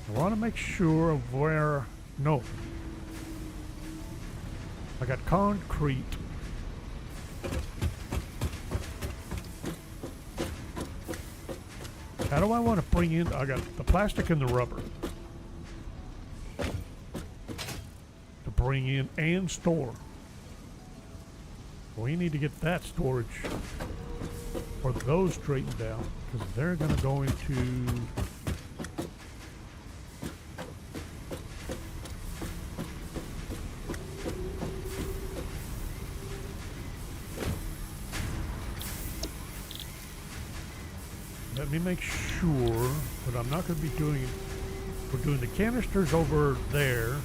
I want to make sure of where... No. I got concrete. How do I want to bring in... I got the plastic and the rubber. To bring in and store. We need to get that storage for those straightened out, because they're going to go into... Let me make sure, but I'm not going to be doing it. We're doing the canisters over there.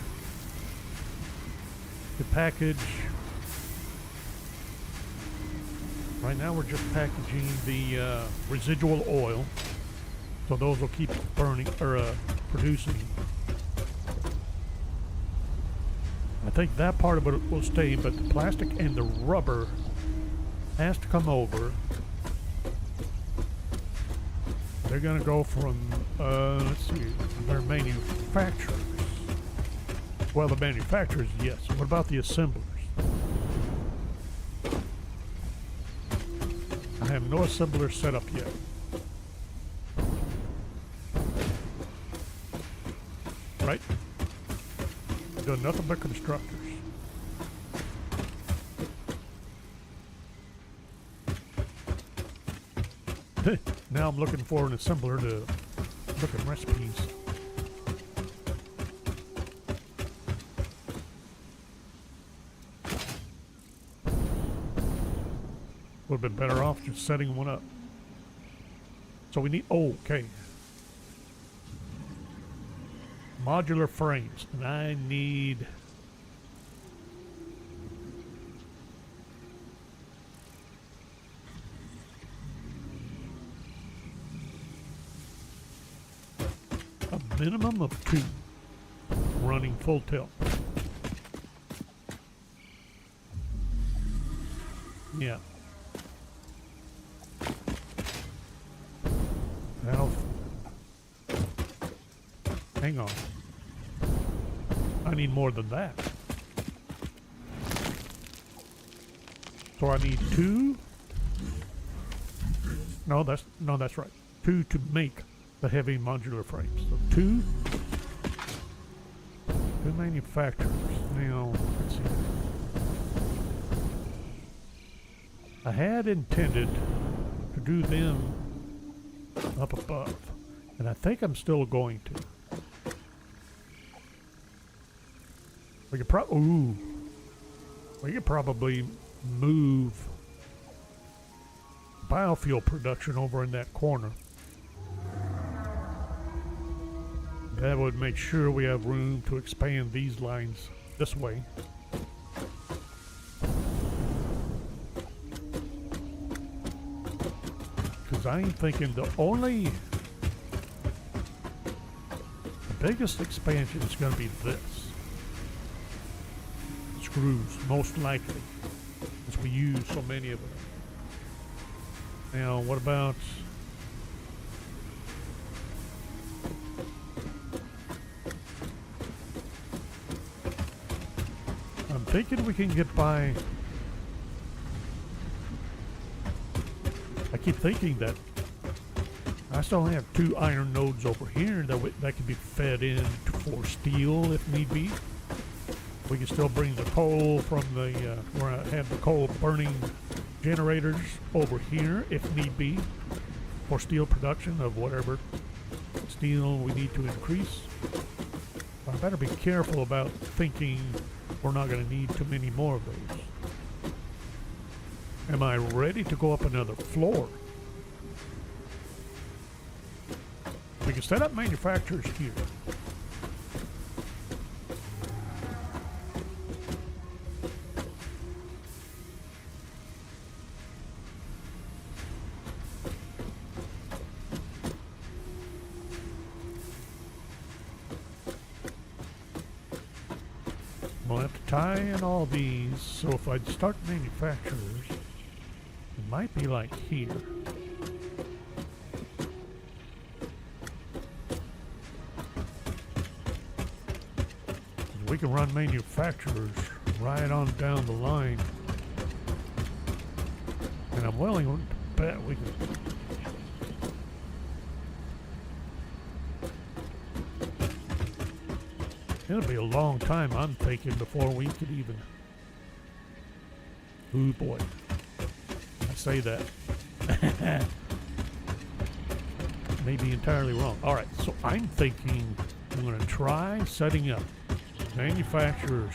The package. Right now we're just packaging the residual oil. So those will keep burning, or producing. I think that part of it will stay, but the plastic and the rubber has to come over. They're going to go from, let's see, their manufacturers. Well, the manufacturers, yes. What about the assemblers? I have no assembler set up yet. Right? Doing nothing but constructors. Now I'm looking for an assembler to look at recipes. Would have been better off just setting one up. So we need, oh, okay. Modular frames, and I need... a minimum of 2 running full tilt. Hang on. I need more than that. So I need 2. No, that's right. 2 to make the heavy modular frames. So 2 manufacturers. Now, let's see. I had intended to do them up above, and I think I'm still going to. We could probably move biofuel production over in that corner. That would make sure we have room to expand these lines this way. Because I'm thinking the biggest expansion is going to be this. Screws, most likely, as we use so many of them. Now, what about... I'm thinking we can get by... I keep thinking that I still have 2 iron nodes over here that can be fed in for steel if need be. We can still bring the coal from the where I have the coal burning generators over here if need be for steel production of whatever steel we need to increase. I better be careful about thinking we're not going to need too many more of those. Am I ready to go up another floor? We can set up manufacturers here. We'll have to tie in all these, so if I start manufacturers, it might be like here. We can run manufacturers right on down the line, and I'm willing to bet we can. It'll be a long time, I'm thinking, before we could even... Ooh, boy. I say that. May be entirely wrong. Alright, so I'm thinking I'm going to try setting up manufacturers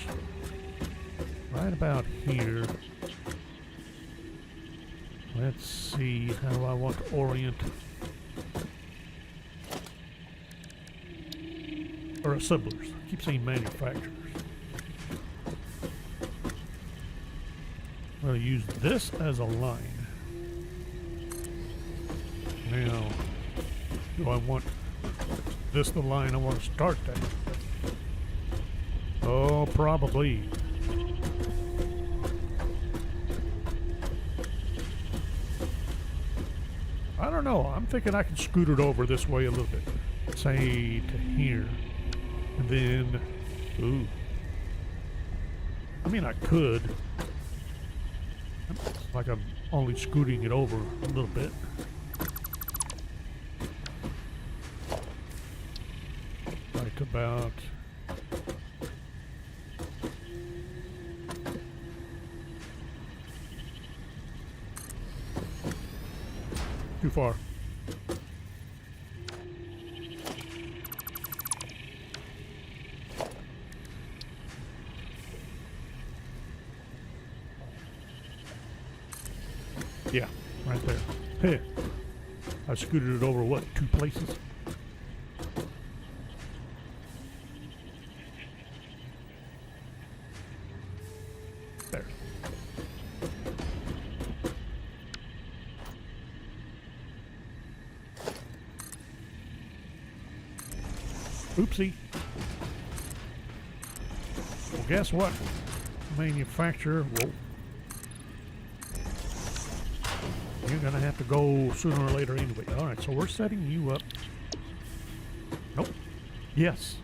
right about here. Let's see how I want to orient... or assemblers. I keep saying manufacturers. I'm going to use this as a line. Now, do I want this the line I want to start at? Oh, probably. I don't know. I'm thinking I can scoot it over this way a little bit. Say to here. And then, ooh. I mean, I could. It's like I'm only scooting it over a little bit. Like about... too far. Yeah, right there. Hey, I scooted it over, what, 2 places? There. Oopsie. Well, guess what? Manufacturer, whoa. You're gonna have to go sooner or later anyway. Alright, so we're setting you up. Nope. Yes.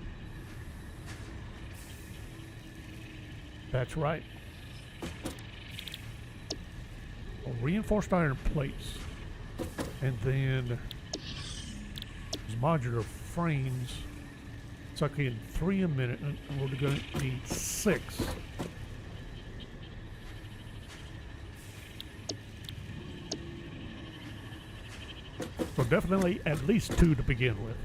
That's right. Well, reinforced iron plates. And then these modular frames. Suck in 3 a minute, and we're going to need 6. So definitely at least 2 to begin with.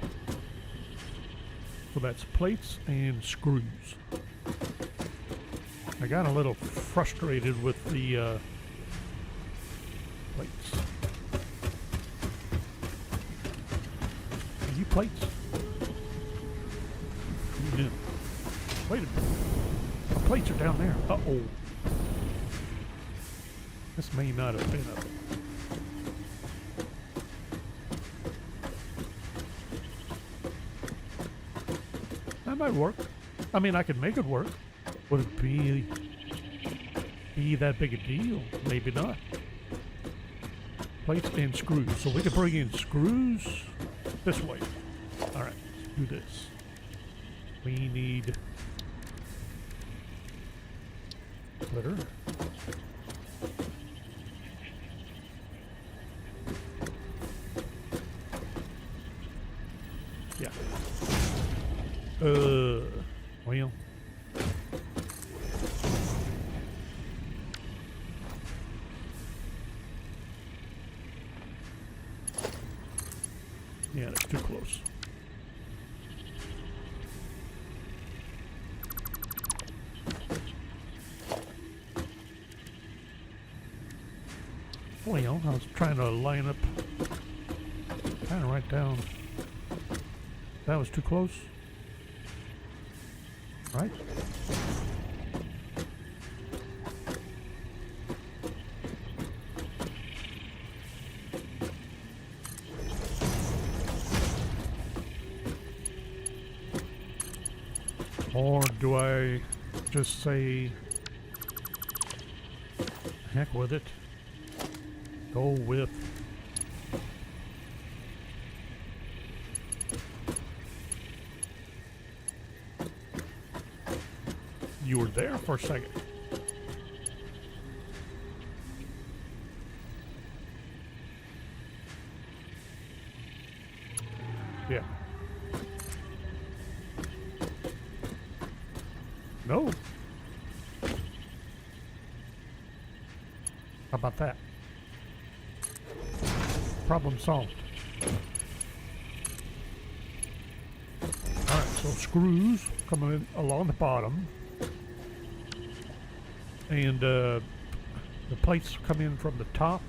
So that's plates and screws. I got a little frustrated with the plates. Are you plates? No. Wait a minute. The plates are down there. Uh-oh. This may not have been a... That might work. I mean, I could make it work. Would it be that big a deal? Maybe not. Plates and screws. So we could bring in screws this way. All right, let's do this. We need splitter. Yeah. Well. Yeah, that's too close. Well, I was trying to line up kind of right down. That was too close. Right? Or do I just say, heck with it, go with you were there for a second. Yeah. No. How about that? Problem solved. Alright, so screws coming in along the bottom. And the plates come in from the top.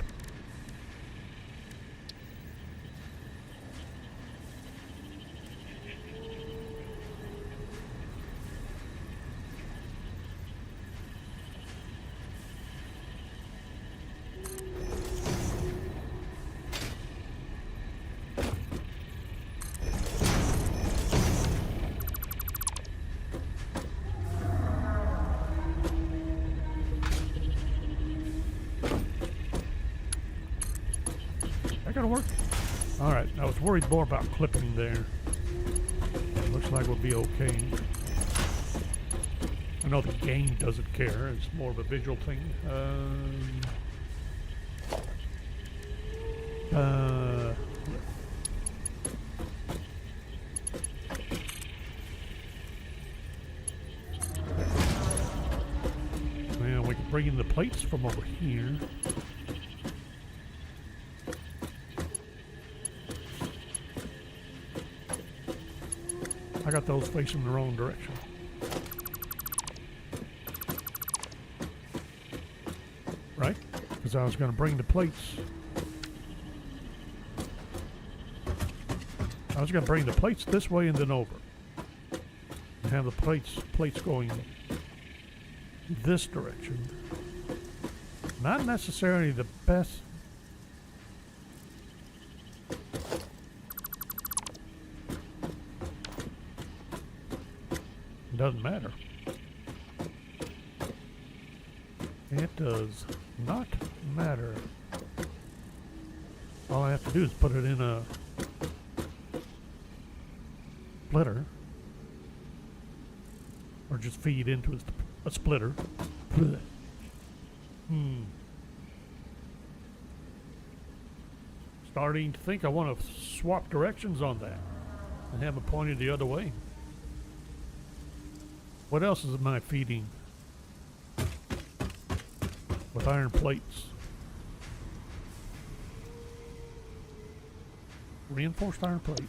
That gonna work? Alright, I was worried more about clipping there. Looks like we'll be okay. I know the game doesn't care, it's more of a visual thing. Well, we can bring in the plates from over here. I got those facing the wrong direction. Right? Because I was going to bring the plates. I was going to bring the plates this way and then over. And have the plates going this direction. Not necessarily the best. Doesn't matter. It does not matter. All I have to do is put it in a splitter. or just feed into a splitter. Starting to think I want to swap directions on that and have it pointed the other way. What else is my feeding with iron plates? Reinforced iron plates.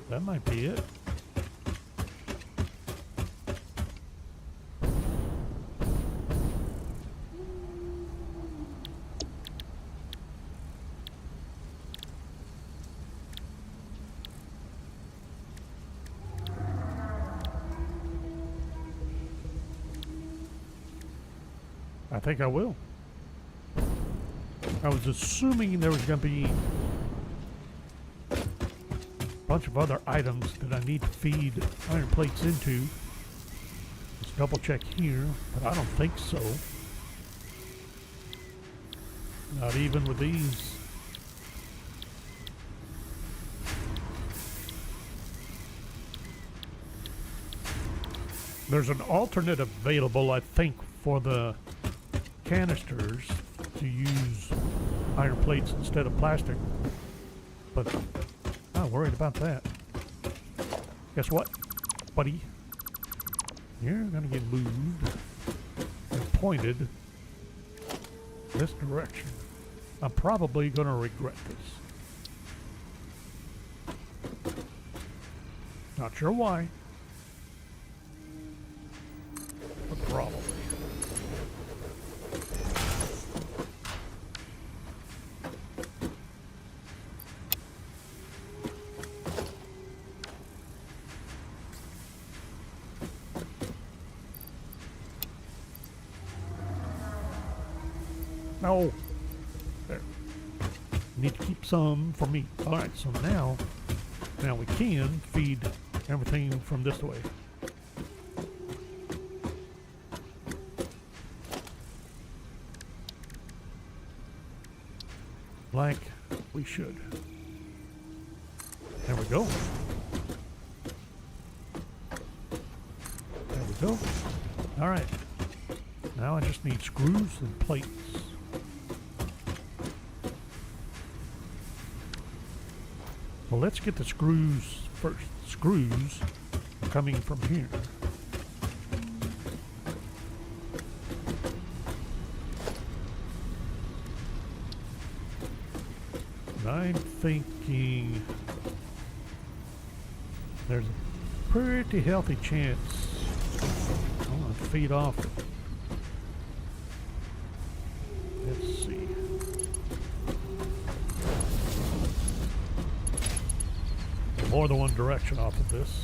That might be it. I think I will. I was assuming there was going to be a bunch of other items that I need to feed iron plates into. Let's double check here, but I don't think so. Not even with these. There's an alternate available, I think, for the canisters to use iron plates instead of plastic, but I'm not worried about that. Guess what, buddy? You're gonna get moved and pointed this direction. I'm probably gonna regret this. Not sure why, but probably. No. There. Need to keep some for me. Alright, so now we can feed everything from this way. Like we should. There we go. There we go. Alright. Now I just need screws and plates. Well, let's get the screws first. Screws are coming from here. And I'm thinking there's a pretty healthy chance I'm going to feed off. Let's see. More than one direction off of this.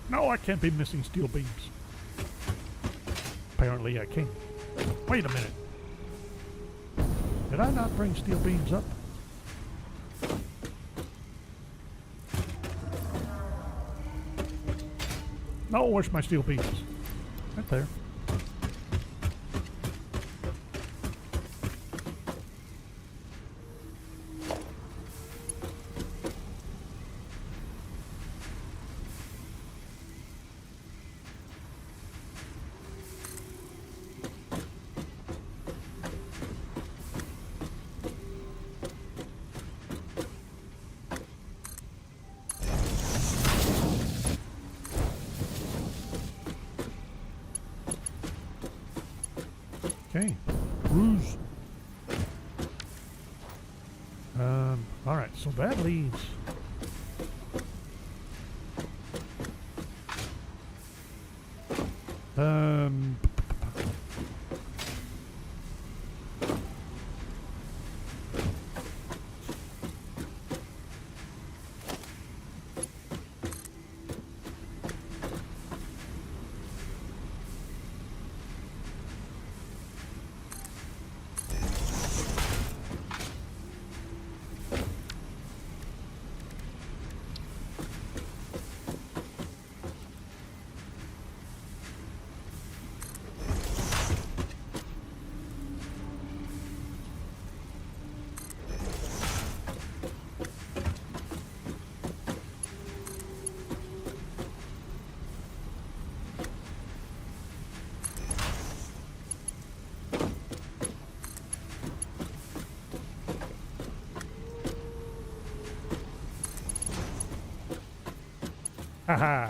No, I can't be missing steel beams. Apparently I can. Wait a minute. Did I not bring steel beams up? No, where's my steel beams? Right there. Okay, cruise. All right, so that leaves Um, haha.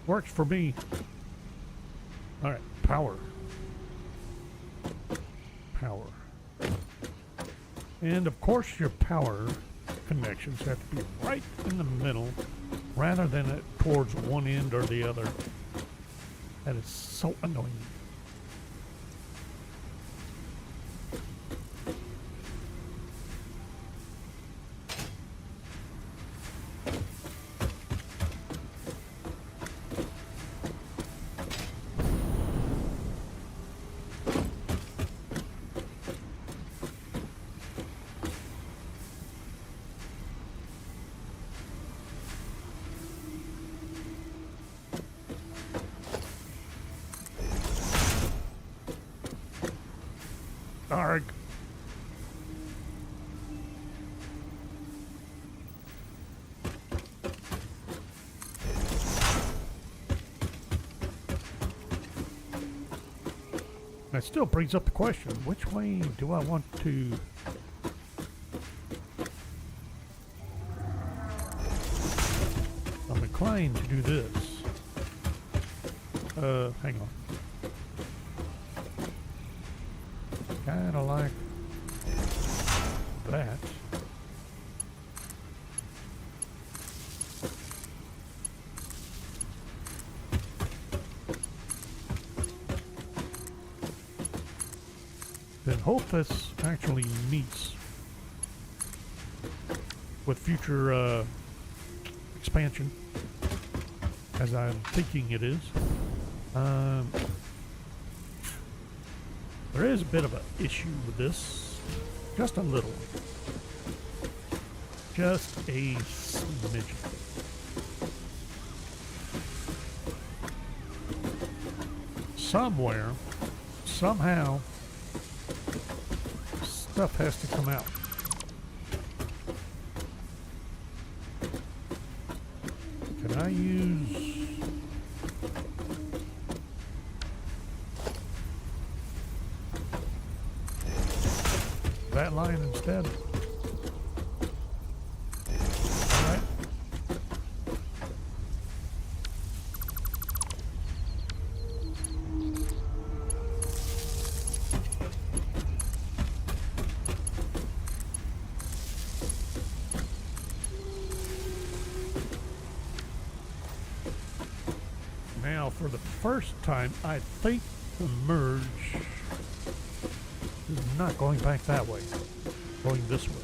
Works for me. All right, power. Power. And of course your power connections have to be right in the middle rather than it towards one end or the other. That is so annoying. Arg. That still brings up the question, which way do I want to... I'm inclined to do this. Hang on. Kinda like that. Then hope this actually meets with future expansion, as I'm thinking it is. There is a bit of an issue with this, just a little, just a smidgen. Somewhere, somehow, stuff has to come out. Can I use... that line instead? Alright. Now for the first time, I think the merge is not going back that way, going this way.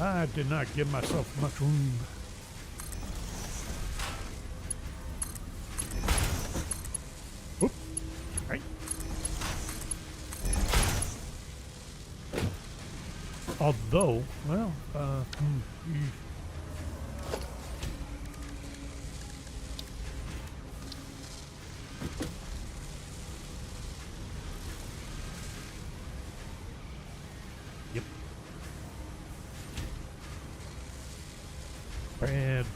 I did not give myself much room. Oop. Right. Although, well, yep. Bad.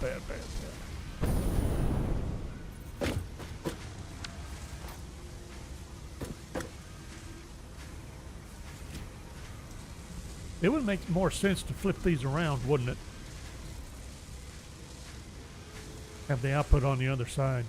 It would make more sense to flip these around, wouldn't it? have the output on the other side.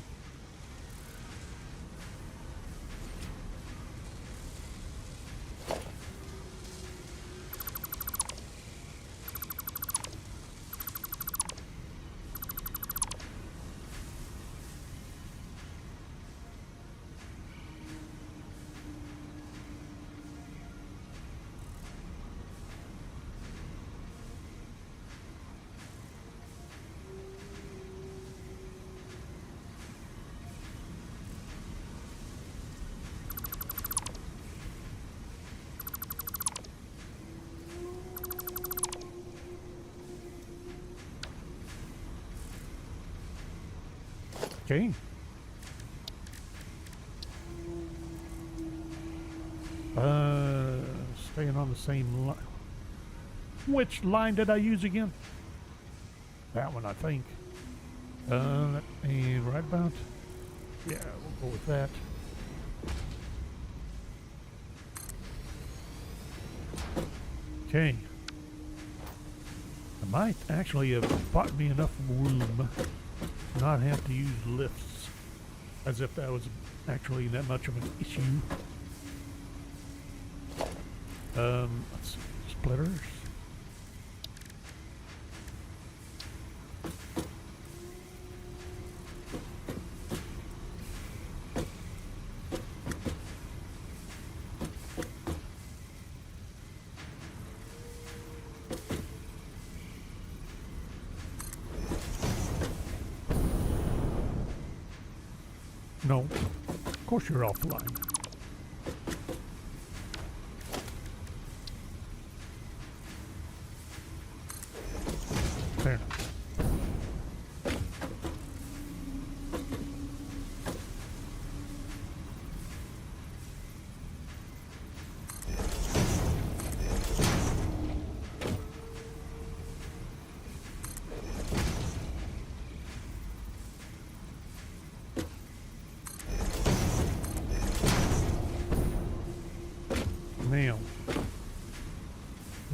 Okay. Staying on the same line. Which line did I use again? That one, I think. And right about. Yeah, we'll go with that. Okay. I might actually have bought me enough room to not have to use lifts, as if that was actually that much of an issue. Let's see, splitters. No, of course you're offline. Fair enough.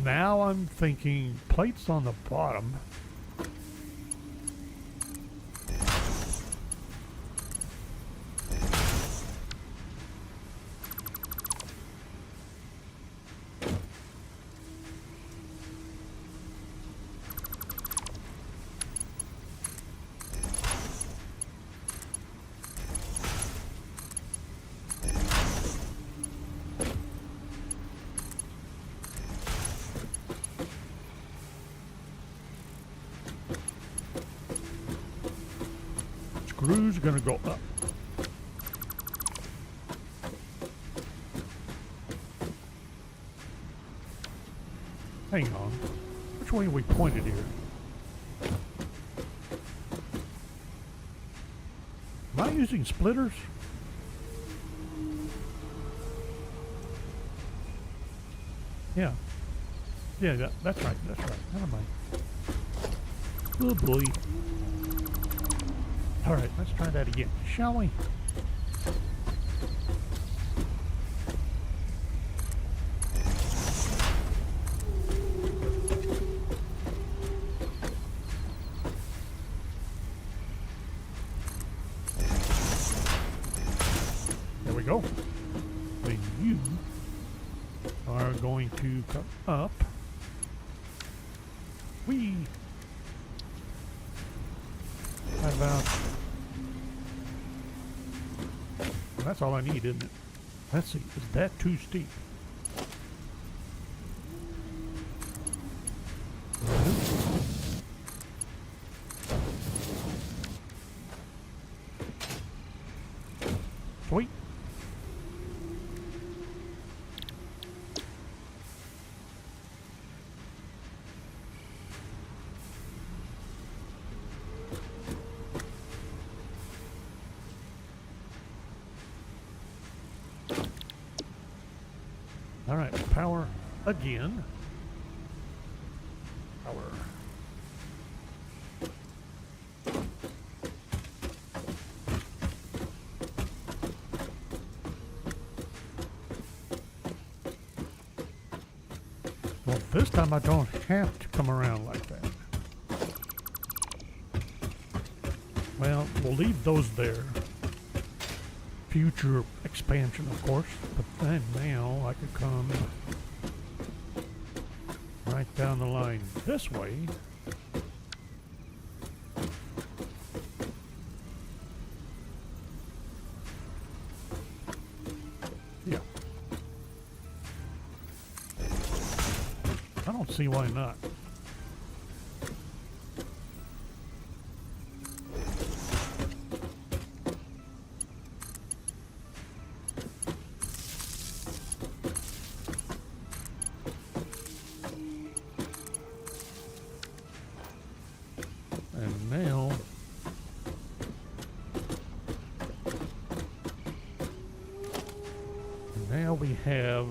Now I'm thinking plates on the bottom. Screws are gonna go up. Hang on. Which way are we pointed here? Am I using splitters? Yeah. Yeah, that's right, that's right. Never mind. Oh boy. Alright, let's try that again, shall we? There we go. Then you are going to come up. How about... That's all I need, isn't it? Let's see, is that too steep? Sweet. All right, power again. Power. Well, this time I don't have to come around like that. Well, we'll leave those there. Future expansion, of course. But then now I could come right down the line this way. Yeah. I don't see why not. Now we have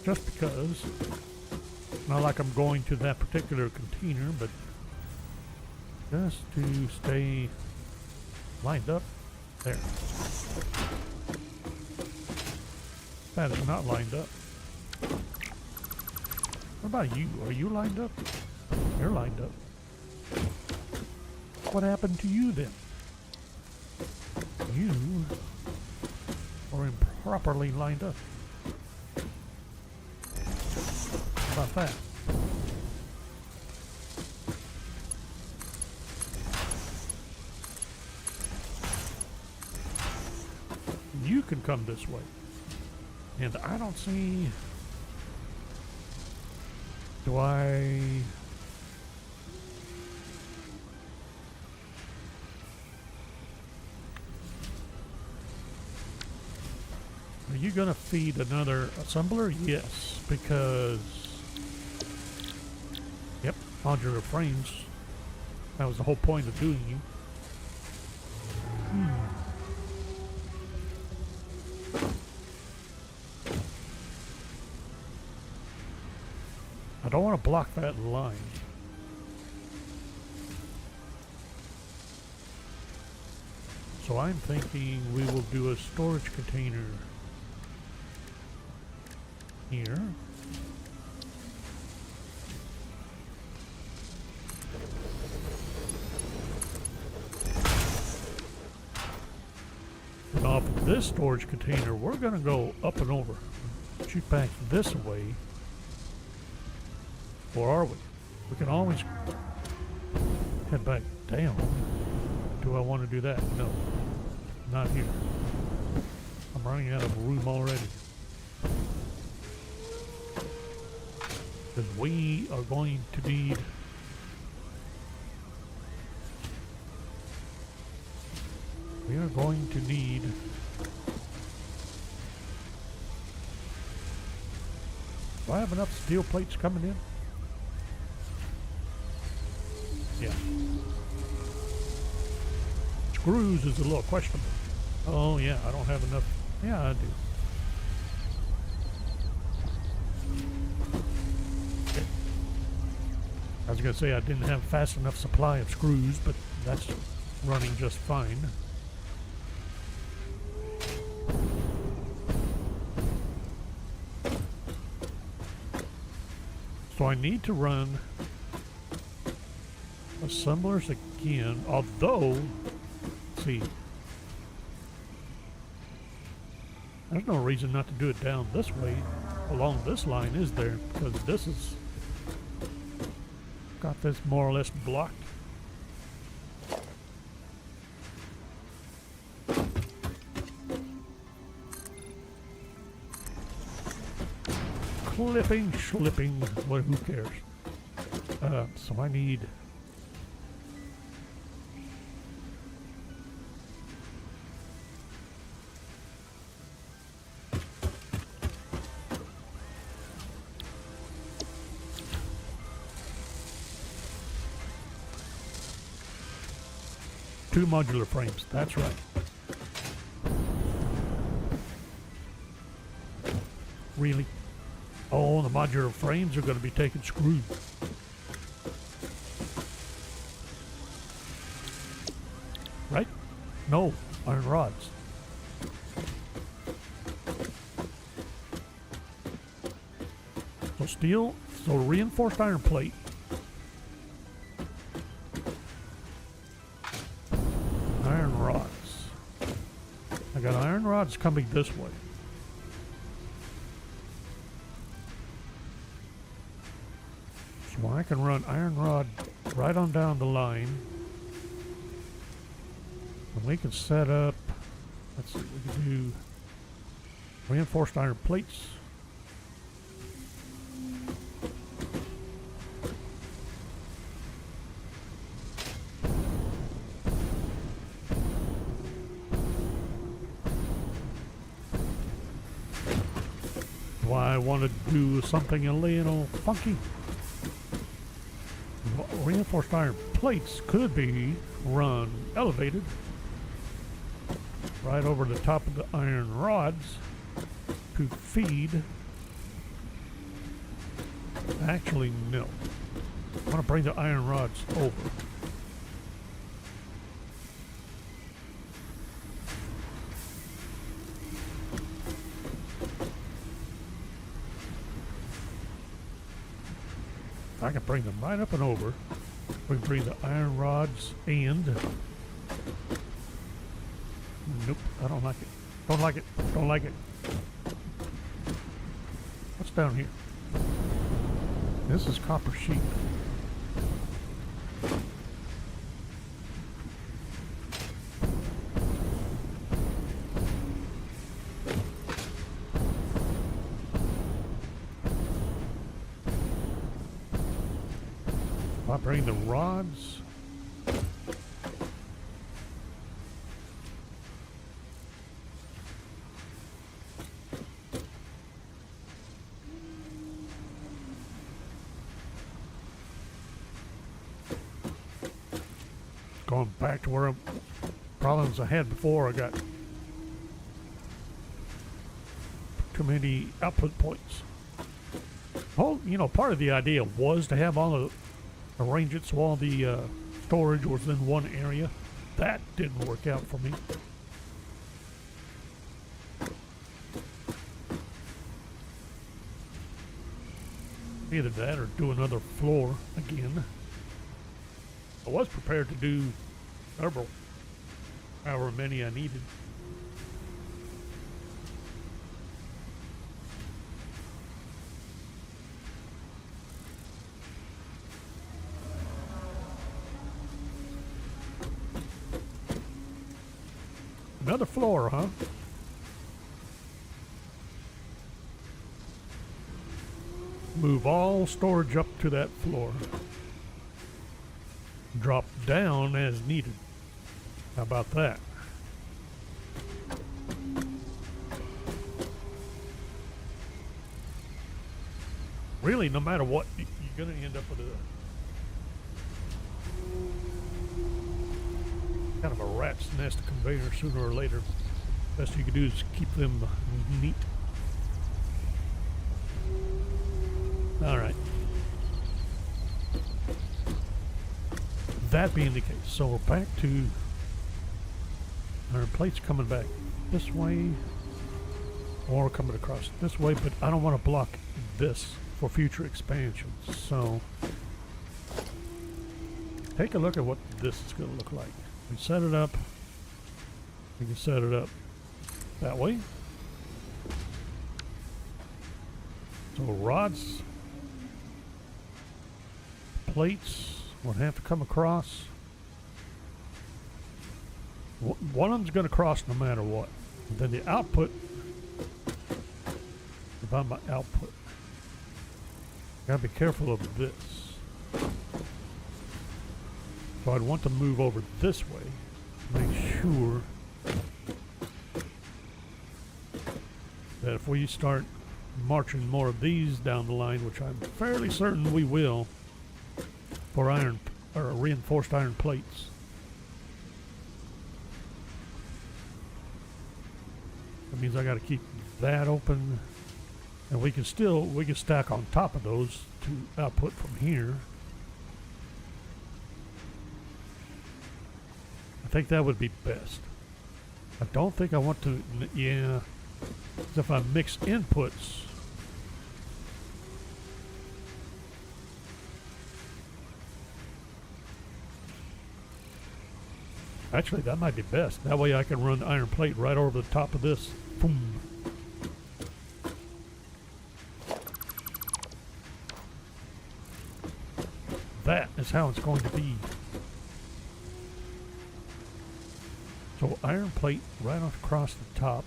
just because, not like I'm going to that particular container, but just to stay lined up there. That is not lined up. What about you? Are you lined up? You're lined up. What happened to you then? You are improperly lined up. How about that? You can come this way. And I don't see... Do I... Are you gonna feed another assembler? Yes, because... Yep, modular frames. That was the whole point of doing you. I don't want to block that line. So I'm thinking we will do a storage container here. And off of this storage container, we're going to go up and over. Shoot back this way. Or are we? We can always head back down. Do I want to do that? No. Not here. I'm running out of room already. Because we are going to need... We are going to need... Do I have enough steel plates coming in? Yeah. Screws is a little questionable. Oh yeah, I don't have enough. Yeah, I do. Okay. I was gonna say I didn't have fast enough supply of screws, but that's running just fine. So I need to run assemblers again, although, let's see, there's no reason not to do it down this way, along this line, is there? Because this is, got this more or less blocked. Clipping, schlipping, what, who cares? So I need... two modular frames, that's right. Really? Oh, the modular frames are going to be taking screws. No, iron rods. So steel, so reinforced iron plate. Iron rods. I got iron rods coming this way. So I can run iron rod right on down the line. And we can set up, let's see, we can do reinforced iron plates. Why I want to do something a little funky. Reinforced iron plates could be run elevated right over the top of the iron rods to feed. Actually, no. I want to bring the iron rods over. I can bring them right up and over. We can bring the iron rods and... Nope, I don't like it. Don't like it. Don't like it. What's down here? This is copper sheet. I bring the rods. Going back to where problems I had before. I got too many output points. Whole, you know, part of the idea was to have all the arrange it so all the storage was in one area. That didn't work out for me. Either that or do another floor again. I was prepared to do several, however many I needed. Another floor, huh? Move all storage up to that floor. Drop down as needed. How about that? Really, no matter what, you're going to end up with a kind of a rat's nest conveyor sooner or later. Best you can do is keep them neat. All right. That being the case, so we're back to our plates coming back this way or coming across this way, but I don't want to block this for future expansions. So take a look at what this is going to look like. We set it up. We can set it up that way. So rods, plates would have to come across. One of them's going to cross no matter what. And then the output, about my output, gotta be careful of this. So I'd want to move over this way to make sure that if we start marching more of these down the line, which I'm fairly certain we will, for iron or reinforced iron plates. That means I got to keep that open, and we can stack on top of those to output from here. I think that would be best. I don't think I want to, yeah, 'cause if I mix inputs, actually that might be best. That way I can run the iron plate right over the top of this. Boom. That is how it's going to be. So iron plate right across the top.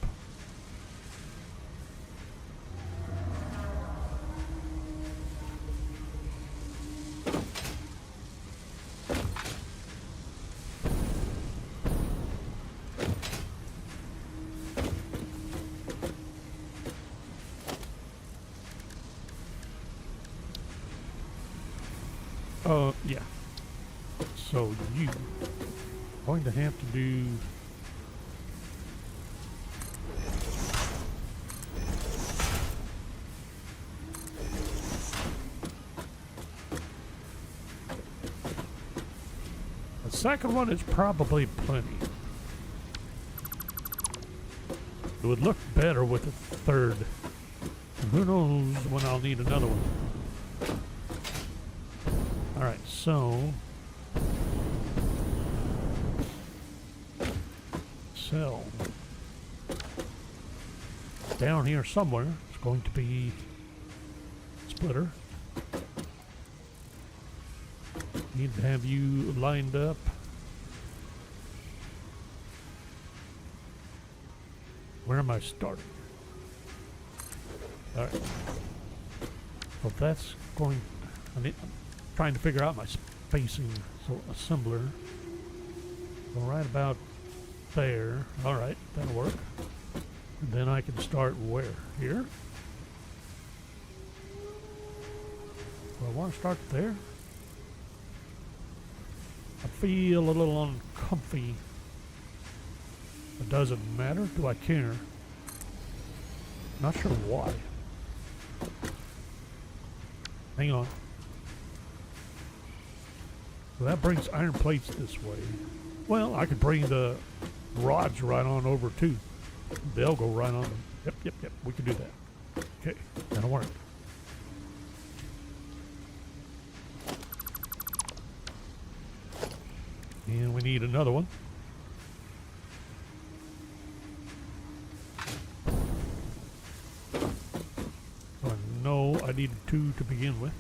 Yeah. So you going to have to do the second one is probably plenty. It would look better with a third. And who knows when I'll need another one. Alright, so cell down here somewhere is going to be splitter. Need to have you lined up. Where am I starting? Alright. Well, that's going. I'm trying to figure out my spacing. So, assembler. So, right about there. Alright, that'll work. And then I can start where? Here? Do I want to start there? I feel a little uncomfy. It doesn't matter. Do I care? Not sure why. Hang on. So that brings iron plates this way. Well, I could bring the rods right on over too. They'll go right on them. Yep. We can do that. Okay, that'll work. And we need another one. So I know I needed two to begin with.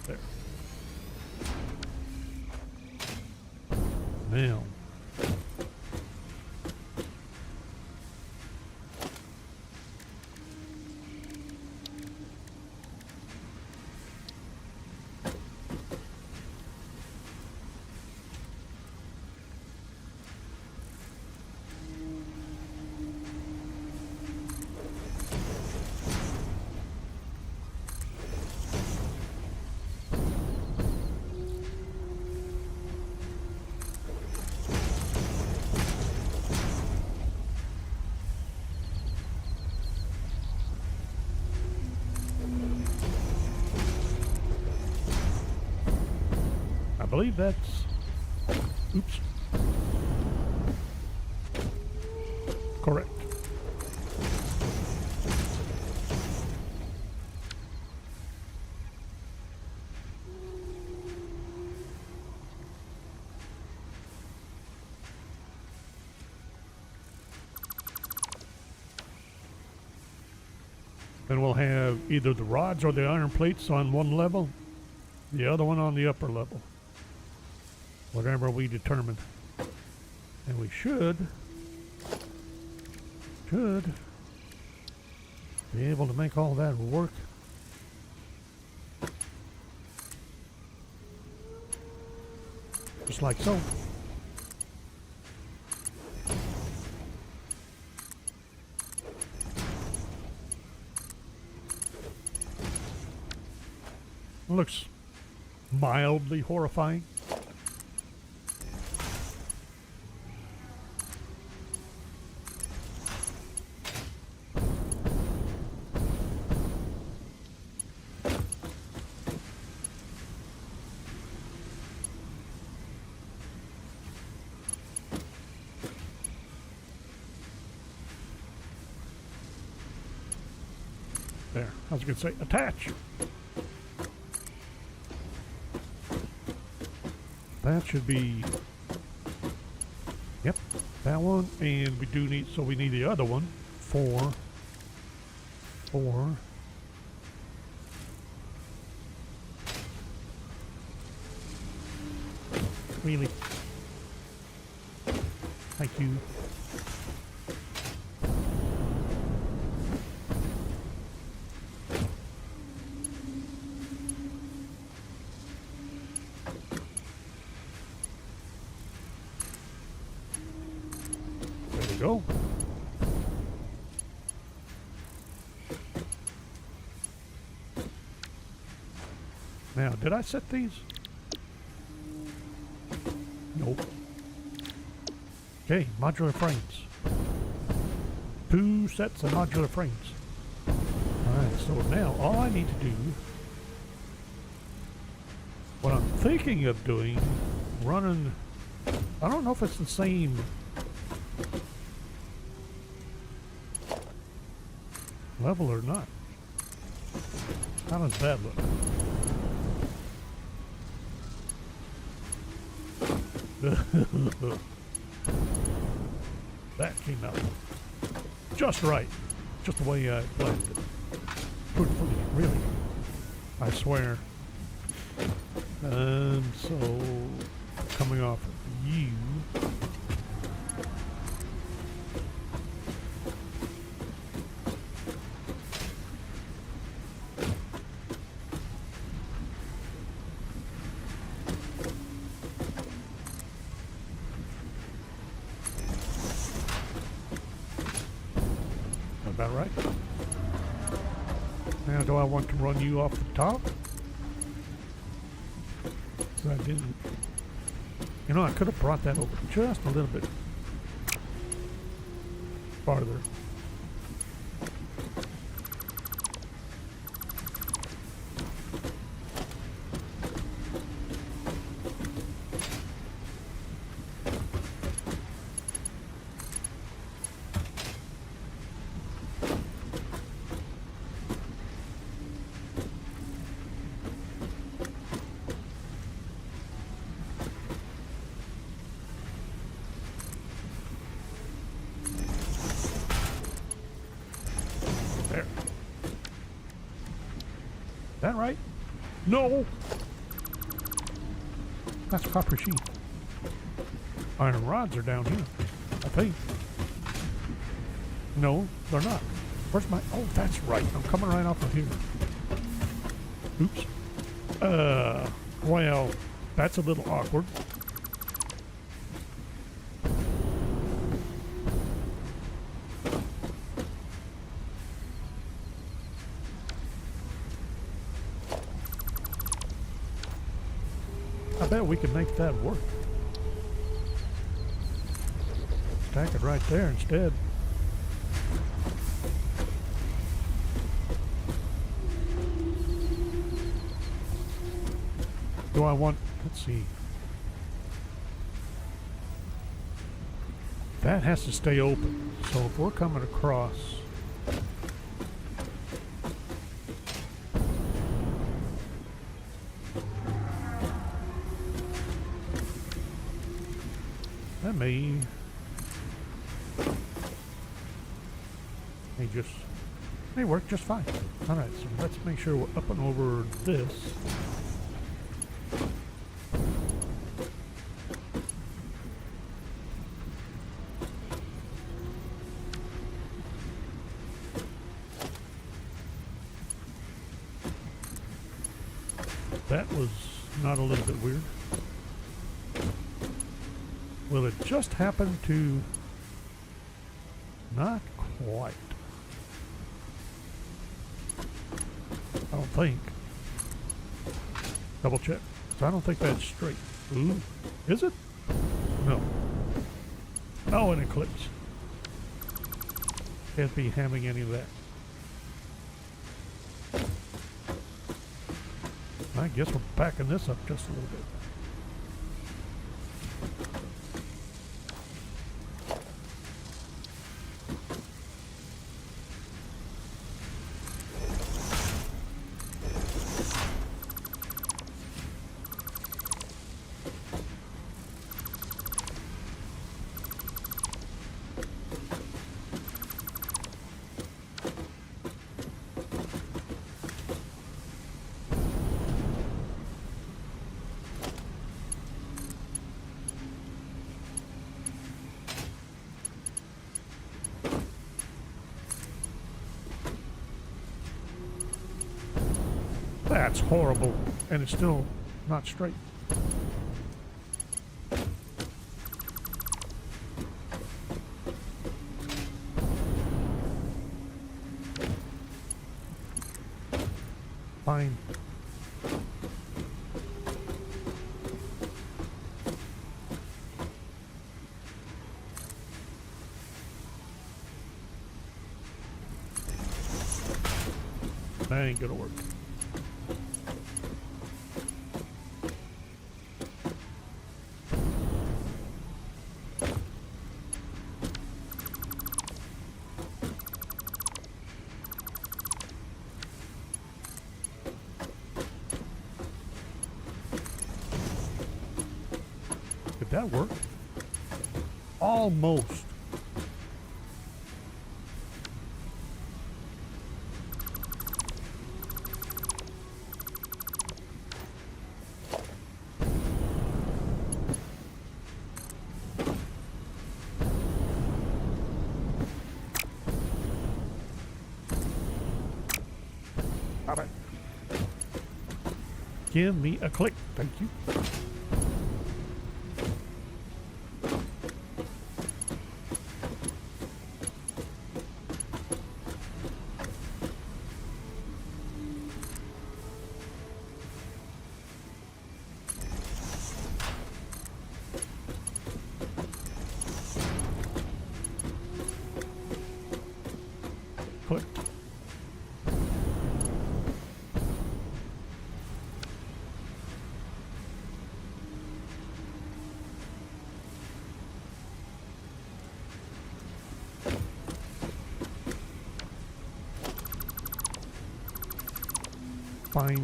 There. Now. I believe that's, oops, correct. Then we'll have either the rods or the iron plates on one level, the other one on the upper level. Whatever we determine. And we should be able to make all that work. Just like so. Looks mildly horrifying. there. I was going to say attach. That should be, yep, that one. And we do need, so we need the other one. 4. Really? Thank you. There we go. Now, did I set these? Nope. Okay, modular frames. 2 sets of modular frames. Alright, so now all I need to do, what I'm thinking of doing, running, I don't know if it's the same level or not. How does that look? That came out just right. Just the way I planned it. Truthfully, really. I swear. So, coming off of you. About right. Now, do I want to run you off the top? I didn't. You know, I could have brought that over just a little bit farther. There. That right? No! That's copper sheet. Iron rods are down here, I think. No, they're not. Where's my... Oh, that's right. I'm coming right off of here. Oops. Well, that's a little awkward. I bet we can make that work. Stack it right there instead. Do I want, let's see. That has to stay open. So if we're coming across, that may work just fine. All right, so let's make sure we're up and over this. That was not a little bit weird. Will it just happen to not quite? I don't think. Double check. So I don't think that's straight. Ooh, is it? No. Oh, an eclipse. Can't be having any of that. I guess we're backing this up just a little bit. That's horrible. And it's still not straight. Fine. That ain't gonna work. Did that work? Almost. Stop it. Give me a click. Thank you. Click. Fine.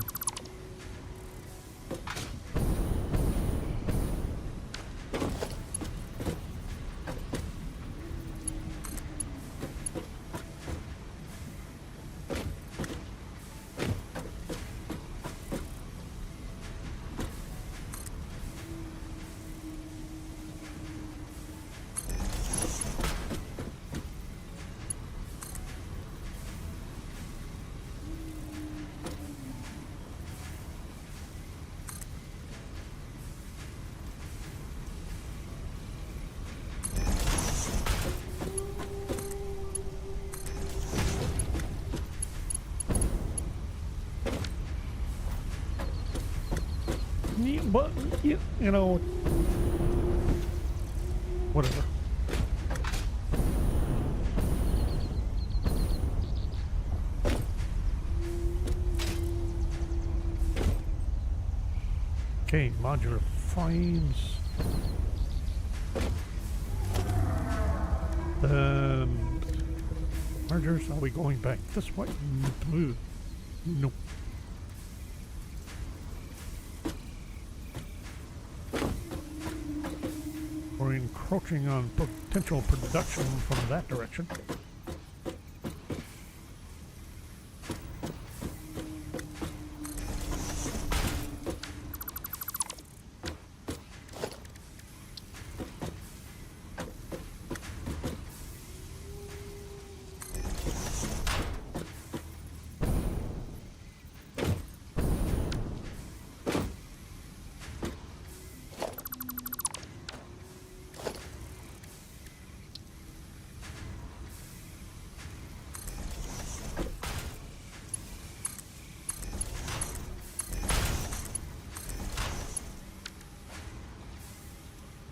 But, you know, whatever. Okay, modular frames. Mergers, are we going back this way? Nope. We're encroaching on potential production from that direction.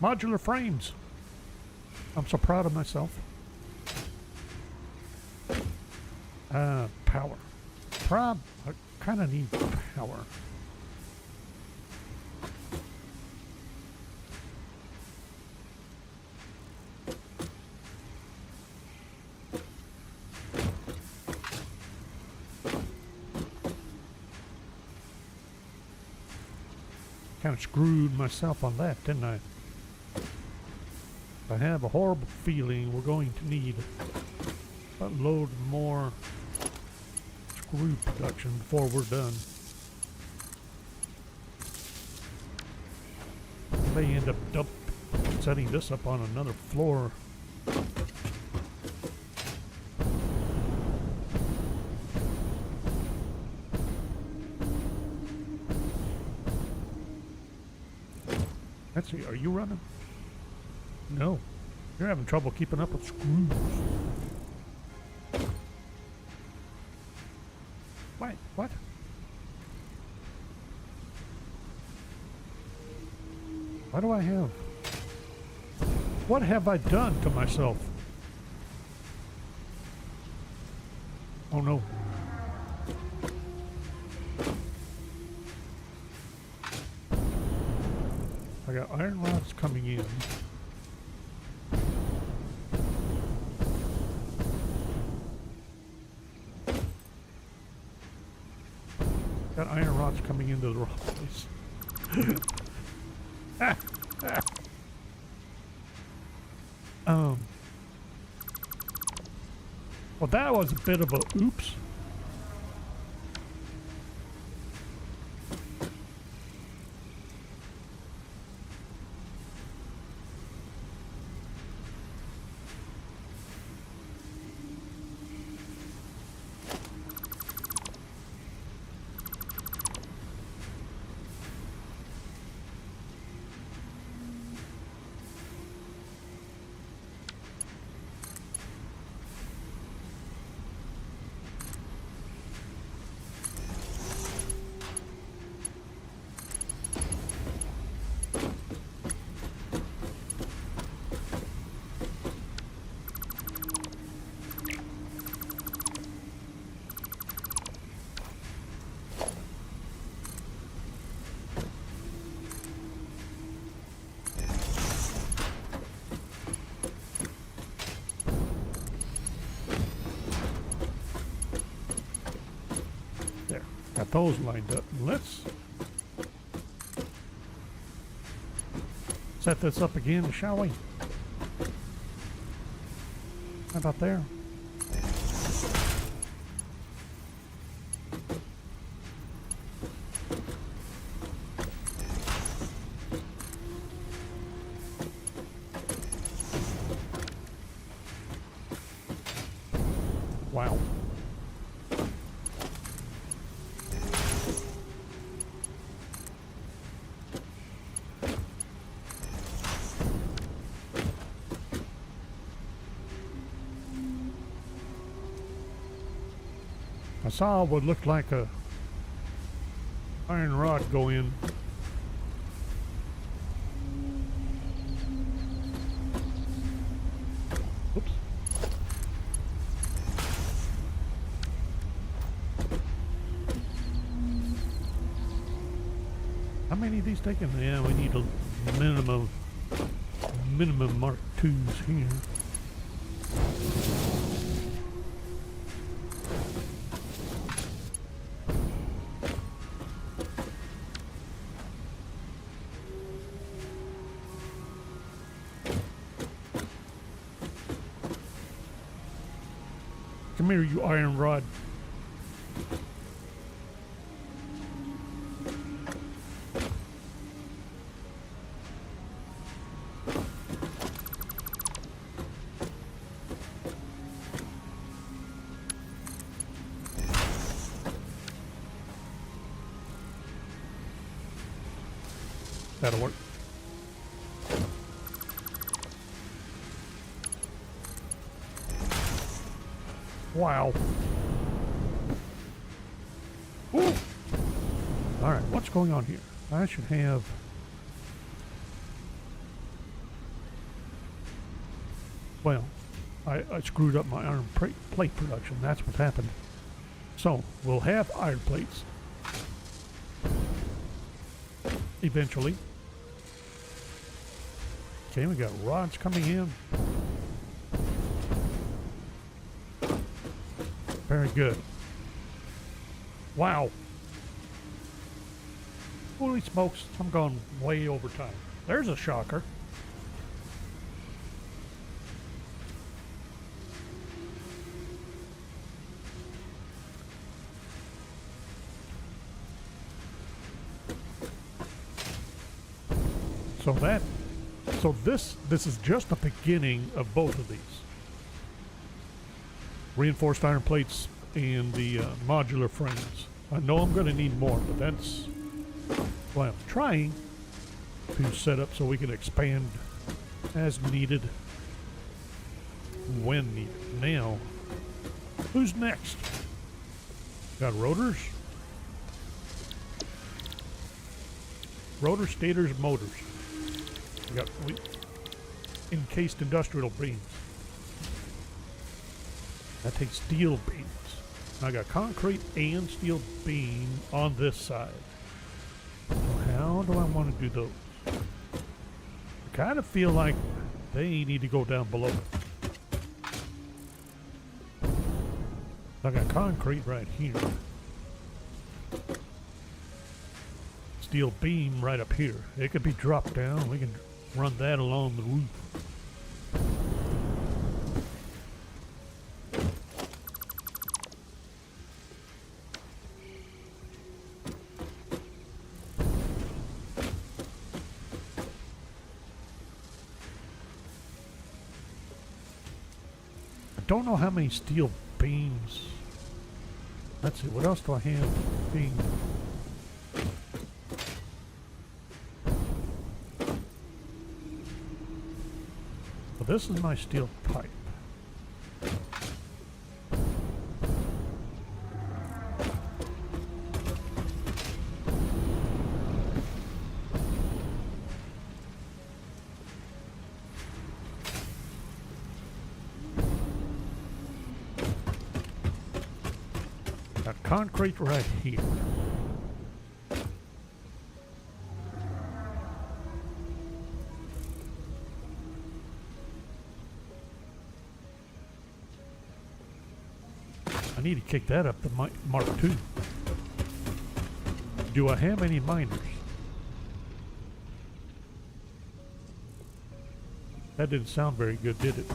Modular frames. I'm so proud of myself. Power. I kind of need power. Kind of screwed myself on that, didn't I? I have a horrible feeling we're going to need a load more screw production before we're done. I may end up setting this up on another floor. Let's see, are you running? No. You're having trouble keeping up with screws. Wait, what? Why do I have... What have I done to myself? Oh no. I got iron rods coming in. Got iron rods coming into the wrong place. Well, that was a bit of a oops. Got those lined up. Let's set this up again, shall we? How about there? Wow. I saw what looked like a iron rod go in. Oops. How many of these taking? Yeah, we need a minimum Mark IIs here. Come here, you iron rod. That'll work. Wow. Ooh. All right, what's going on here? I should have... Well, I screwed up my iron plate production. That's what happened. So, we'll have iron plates. Eventually. Okay, we got rods coming in. Very good. Wow. Holy smokes, I'm going way over time. There's a shocker. So this is just the beginning of both of these. Reinforced iron plates and the modular frames. I know I'm going to need more, but that's, well, I'm trying. to set up so we can expand as needed when needed. Now, who's next? Got rotors? Rotor, stators, motors. We got encased industrial beams. That takes steel beams. I got concrete and steel beam on this side. So how do I want to do those? I kind of feel like they need to go down below. I got concrete right here. Steel beam right up here. It could be dropped down. We can run that along the roof. I don't know how many steel beams. Let's see, what else do I have? Beam. Well, this is my steel pipe. Got concrete right here. I need to kick that up to Mark II. Do I have any miners? That didn't sound very good, did it?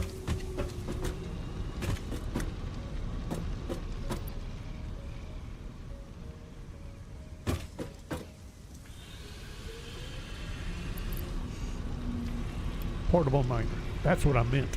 Portable miner. That's what I meant.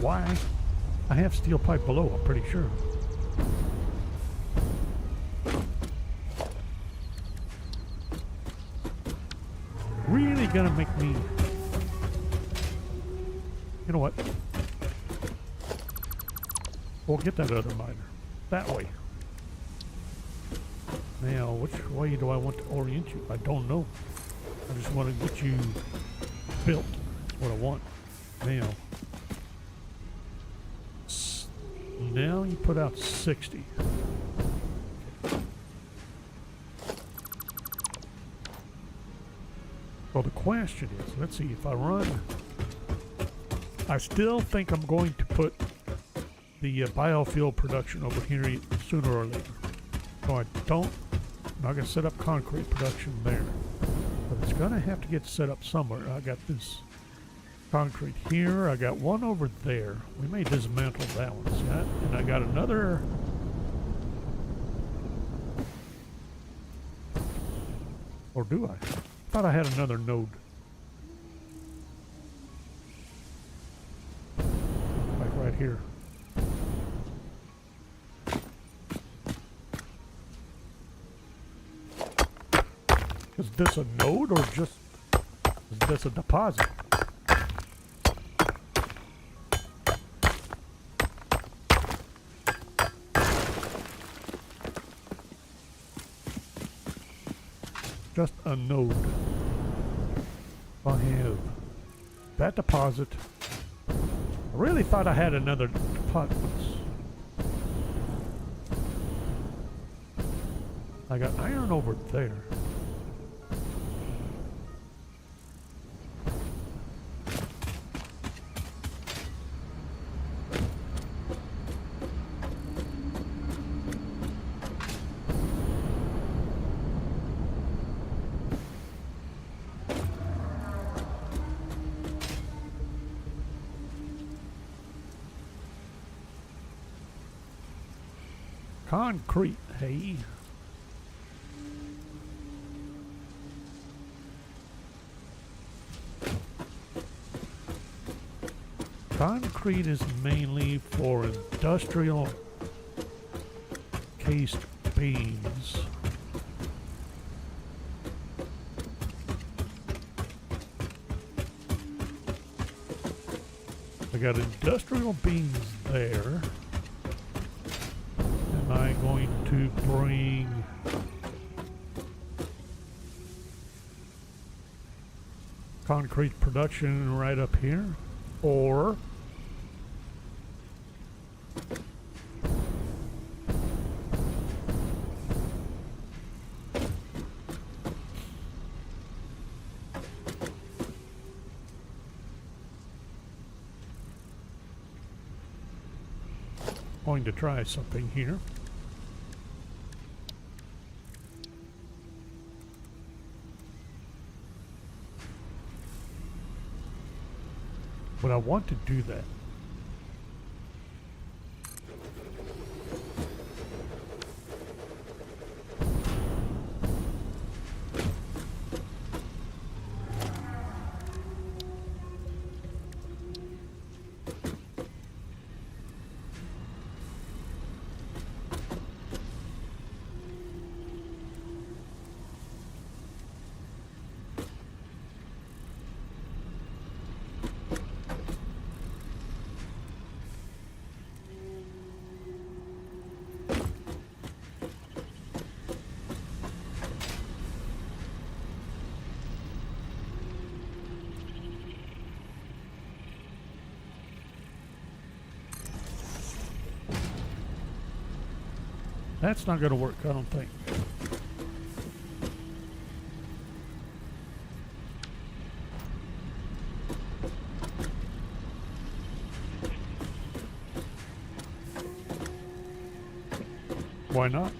Why? I have steel pipe below, I'm pretty sure. Really gonna make me... You know what? We'll get that other miner. That way. Now, which way do I want to orient you? I don't know. I just want to get you built. That's what I want. Now. Now you put out 60. Well, the question is, let's see, if I run, I still think I'm going to put the biofuel production over here sooner or later. So I'm not going to set up concrete production there. But it's going to have to get set up somewhere. I got this concrete here. I got one over there. We may dismantle that one. See that? And I got another. Or do I? I thought I had another node. Like right here. Is this a node or just is this a deposit? Just a node. I have that deposit. I really thought I had another deposit. I got iron over there. Concrete, hey. Concrete is mainly for industrial cased beams. I got industrial beams there. Am I going to bring concrete production right up here? Or going to try something here. But I want to do that. That's not going to work, I don't think. Why not?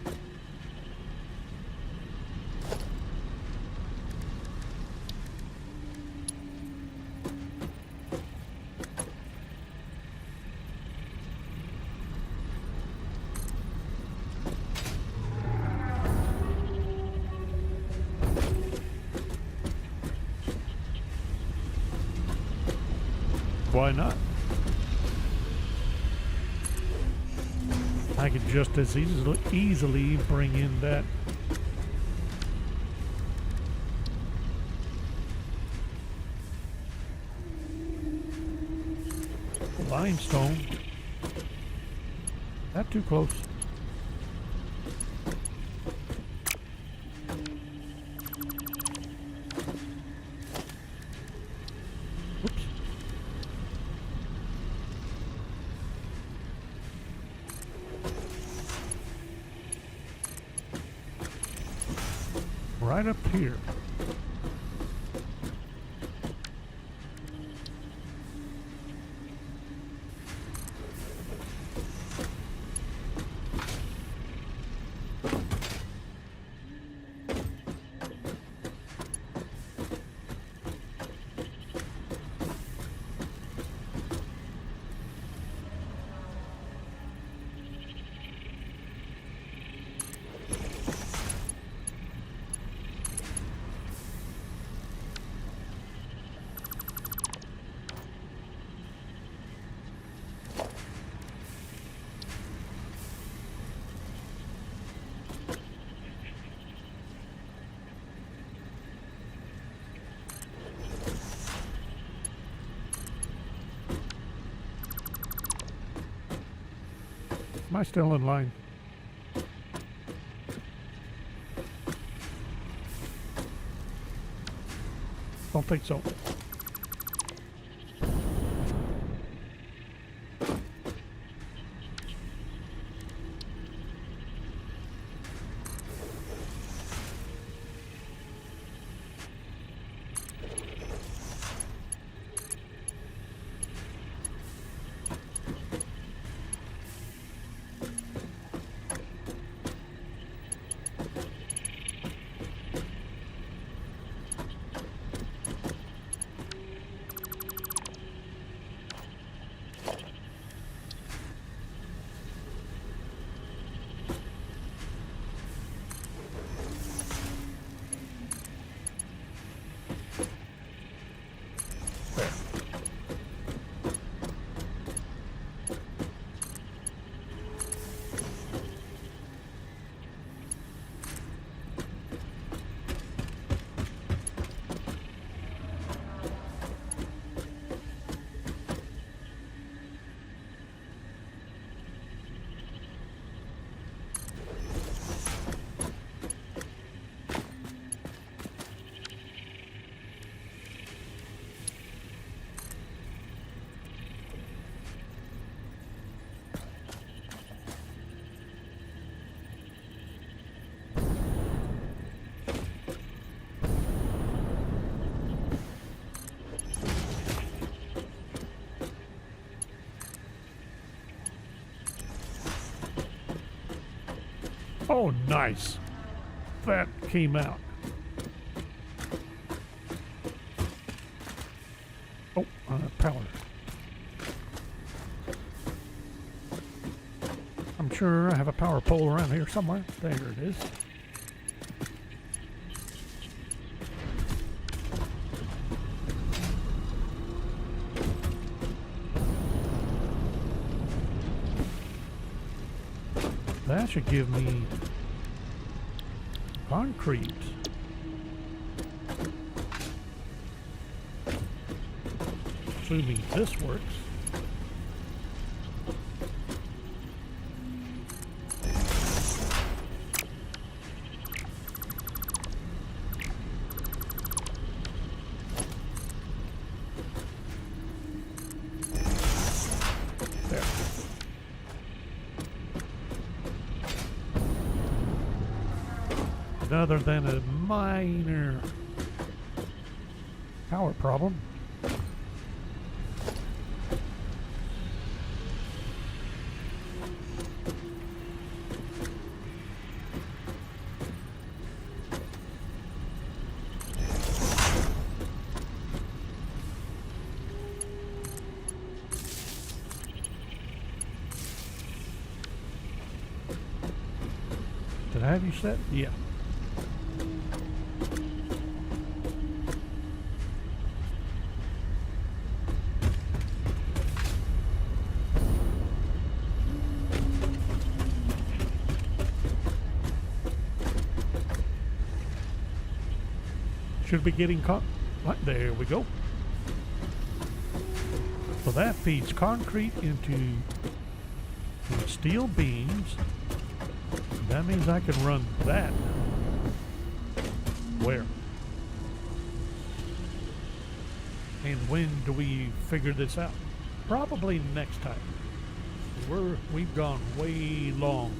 Why not? I could just as easily bring in that limestone. Not too close. Right up here. Am I still in line? Don't think so. Oh, nice. That came out. Oh, power. I'm sure I have a power pole around here somewhere. There it is. That should give me concrete. Assuming this works. There. Other than a minor power problem. Did I have you set? Yeah. Should be getting there we go. So that feeds concrete into steel beams. That means I can run that. Where? And when do we figure this out? Probably next time. We've gone way long.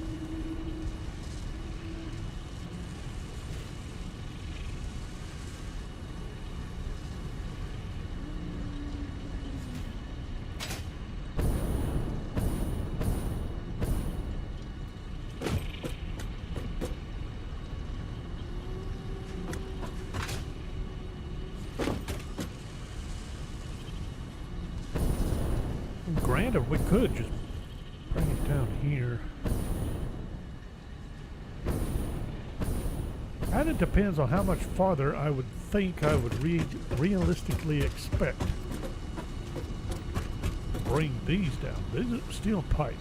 Granted, we could just bring it down here. And it depends on how much farther I would think I would realistically expect. Bring these down. These are steel pipes.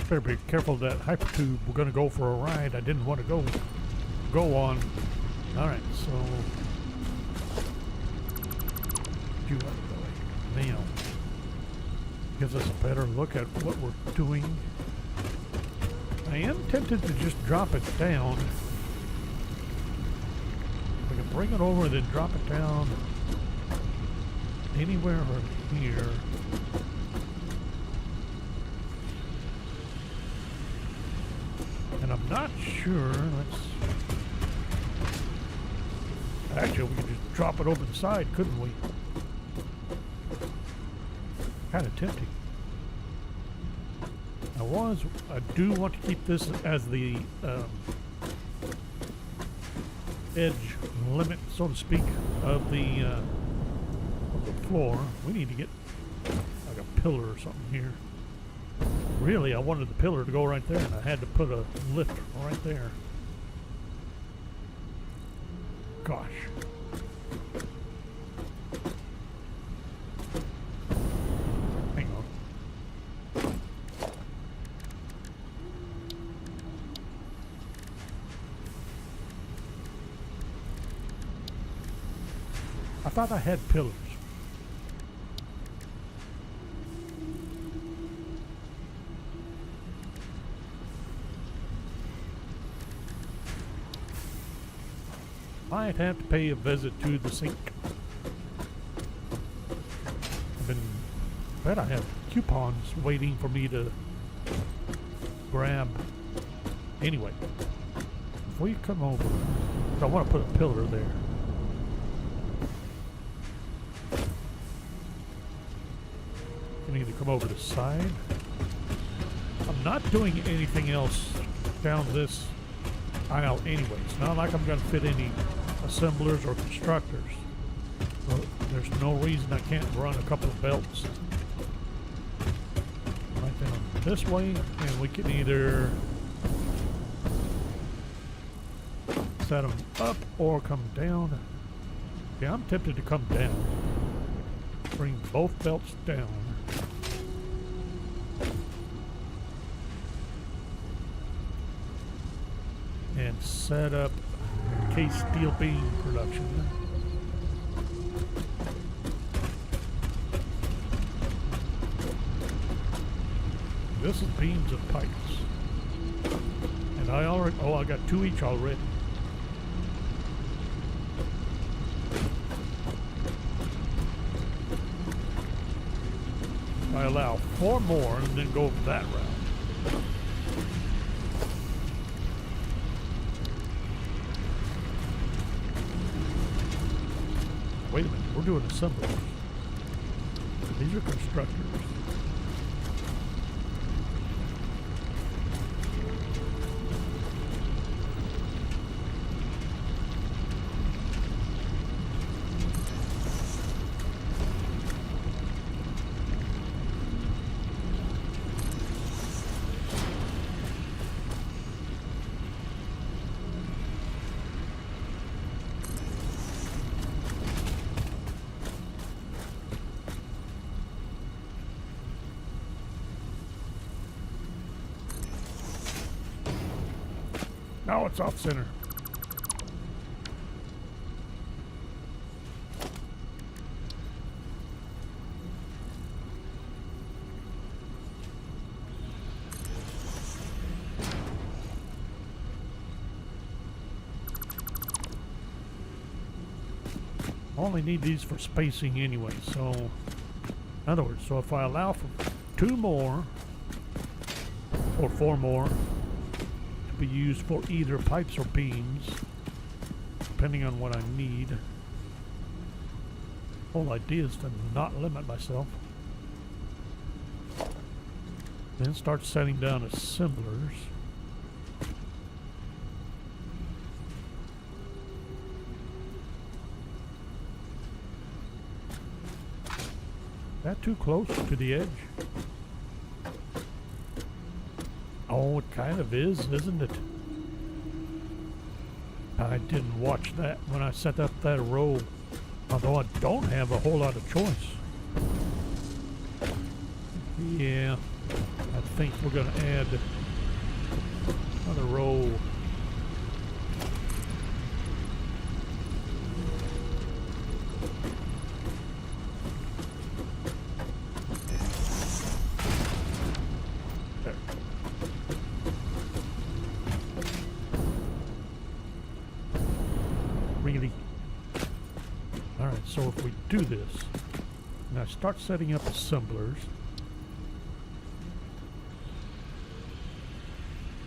Better be careful that hypertube. We're going to go for a ride I didn't want to go on. All right, so do it now. Gives us a better look at what we're doing. I am tempted to just drop it down. We can bring it over and then drop it down anywhere over here. And I'm not sure. Actually, we could just drop it over the side, couldn't we? Kind of tempting. I do want to keep this as the edge limit, so to speak, of the of the floor. We need to get like a pillar or something here. Really, I wanted the pillar to go right there, and I had to put a lift right there. Gosh. Hang on. I thought I had pillars. Might have to pay a visit to the sink. Bet I have coupons waiting for me to grab. Anyway, if we come over, I want to put a pillar there. You need to come over the side. I'm not doing anything else down this aisle anyway. It's not like I'm going to fit any assemblers or constructors. So there's no reason I can't run a couple of belts right down this way, and we can either set them up or come down. Yeah, I'm tempted to come down. Bring both belts down. And set up case steel beam production. This is beams of pipes. And I got 2 each already. I allow 4 more and then go that route. Wait a minute, we're doing assemblers. These are constructors. Now it's off center. Only need these for spacing anyway, so in other words, so if I allow for 2 more or 4 more be used for either pipes or beams, depending on what I need. Whole idea is to not limit myself. Then start setting down assemblers. That too close to the edge? Oh, it kind of is, isn't it? I didn't watch that when I set up that row, although I don't have a whole lot of choice. Yeah, I think we're going to add another row. Really? Alright, so if we do this, and I start setting up assemblers,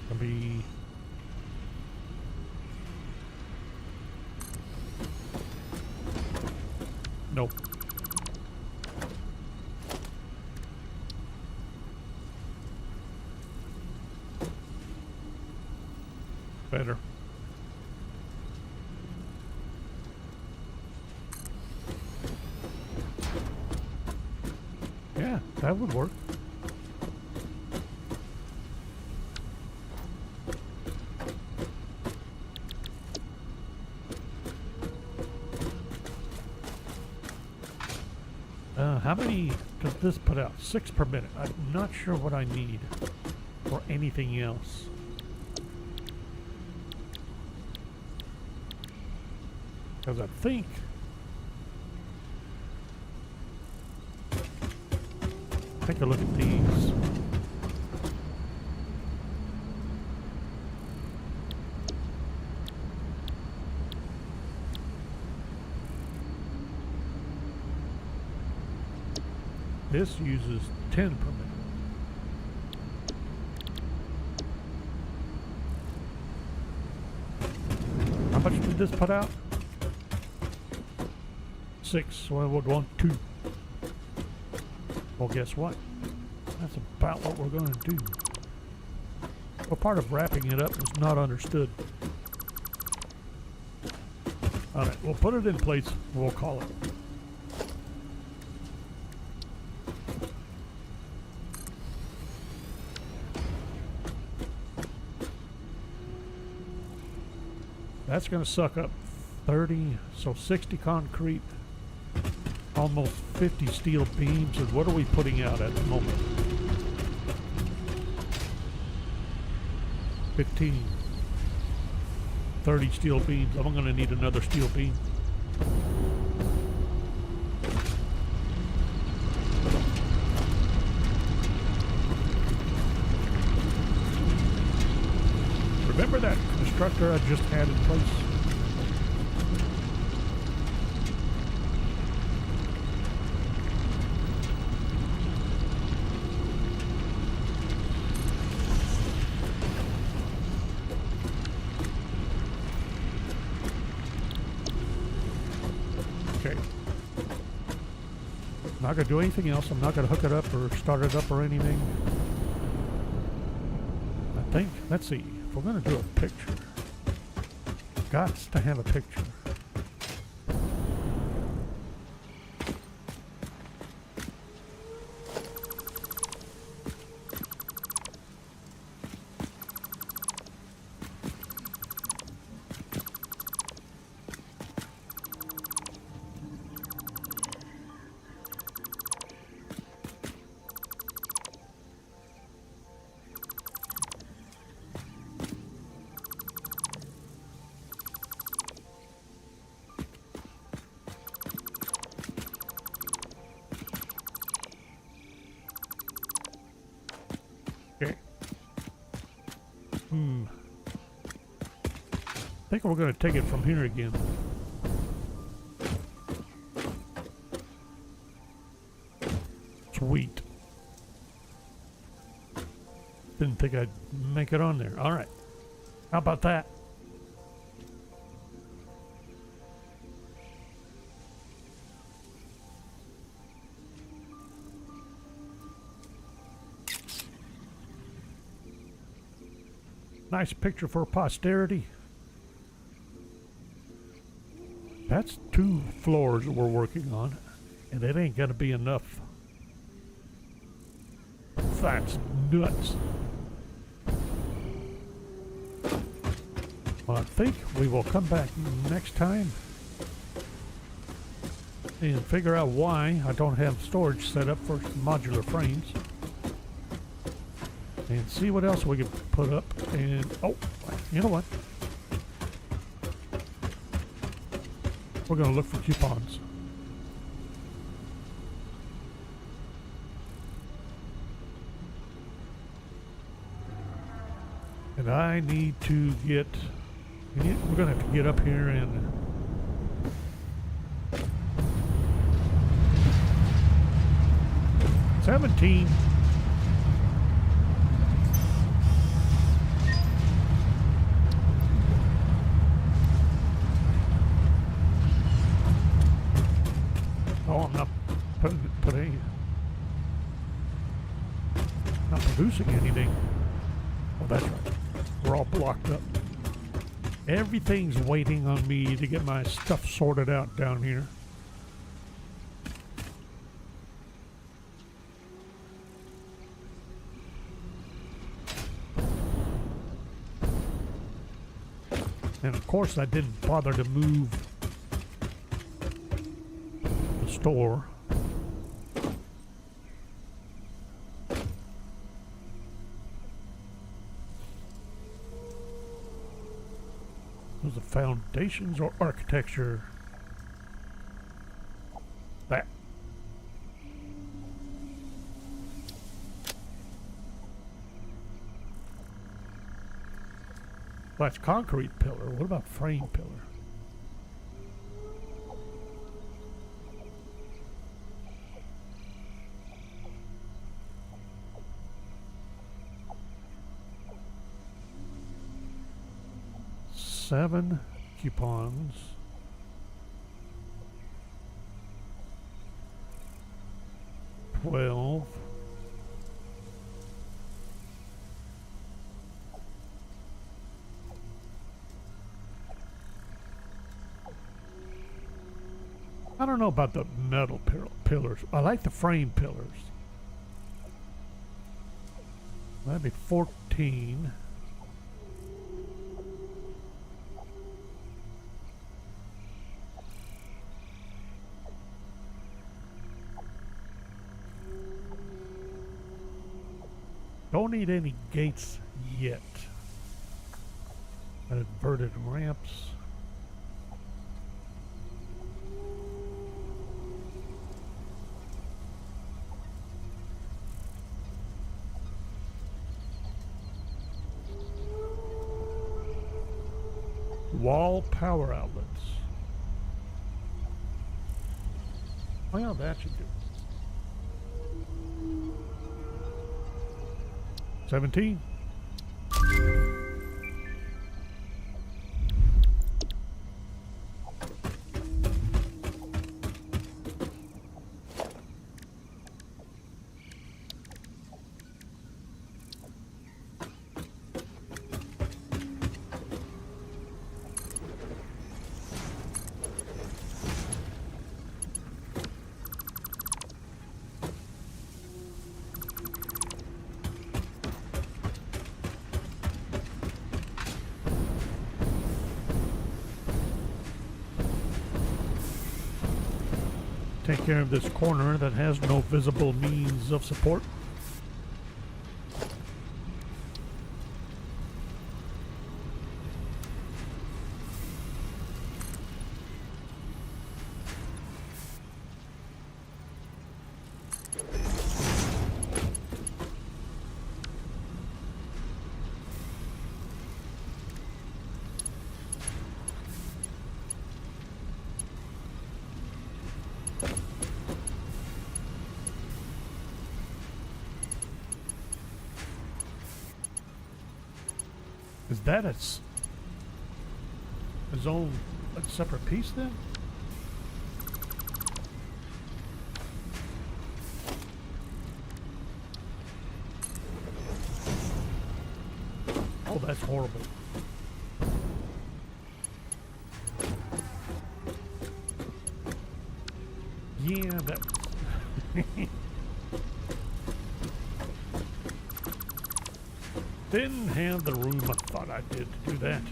it'll be nope. Better. That would work. How many does this put out? 6 per minute. I'm not sure what I need or anything else. Because I think take a look at these. This uses 10 per minute. How much did this put out? 6. So I would want 2. Well, guess what? That's about what we're going to do. Well, part of wrapping it up was not understood. Alright, we'll put it in place. We'll call it. That's going to suck up 30, so 60 concrete, almost 50 steel beams. And what are we putting out at the moment? 15, 30 steel beams. I'm going to need another steel beam. Remember that constructor I just had in place? Okay. Not going to do anything else. I'm not going to hook it up or start it up or anything. I think, let's see. If we're going to do a picture, got to have a picture. Okay. I think we're going to take it from here again. Sweet. Didn't think I'd make it on there. All right. How about that? Nice picture for posterity. That's 2 floors that we're working on, and it ain't gonna be enough. That's nuts. Well, I think we will come back next time and figure out why I don't have storage set up for modular frames. And see what else we can put up. And oh, you know what? We're going to look for coupons. And I need to get, we're going to have to get up here and $17. Oh, I'm not not producing anything. Oh, that's right. We're all blocked up. Everything's waiting on me to get my stuff sorted out down here. course, I didn't bother to move the store. Those are foundations or architecture? That. That's concrete pillar. What about frame pillar? Seven coupons. $12. I don't know about the metal pillars. I like the frame pillars. That'd be 14. Don't need any gates yet. Inverted ramps. Wall power outlets. Well, that should do. 17. Take care of this corner that has no visible means of support. Is that its own separate piece then? Oh, that's horrible. Yeah, that... Didn't have the room I thought I did to do that.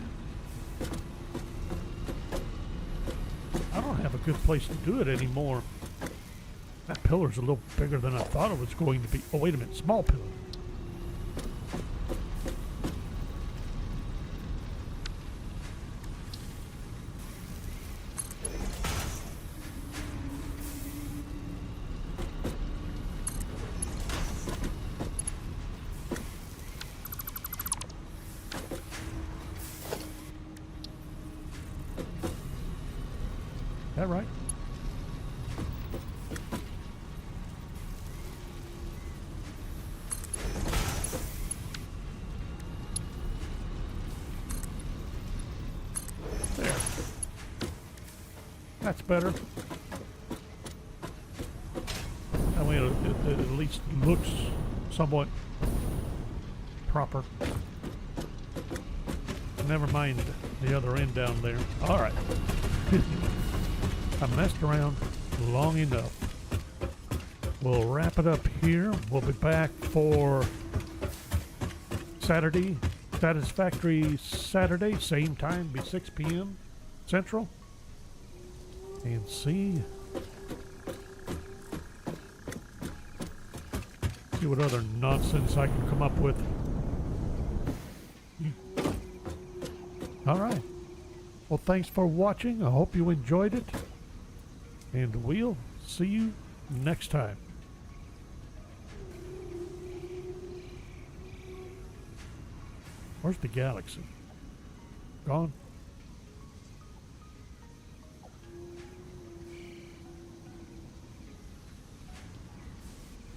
I don't have a good place to do it anymore. That pillar's a little bigger than I thought it was going to be. Oh, wait a minute. Small pillar. Is that right? There. That's better. That way it at least looks somewhat proper. Never mind the other end down there. All right. I messed around long enough. We'll wrap it up here. We'll be back for Saturday Satisfactory Saturday, same time, be 6 p.m. Central. And see what other nonsense I can come up with. All right. Well, thanks for watching. I hope you enjoyed it. And we'll see you next time. Where's the galaxy? Gone?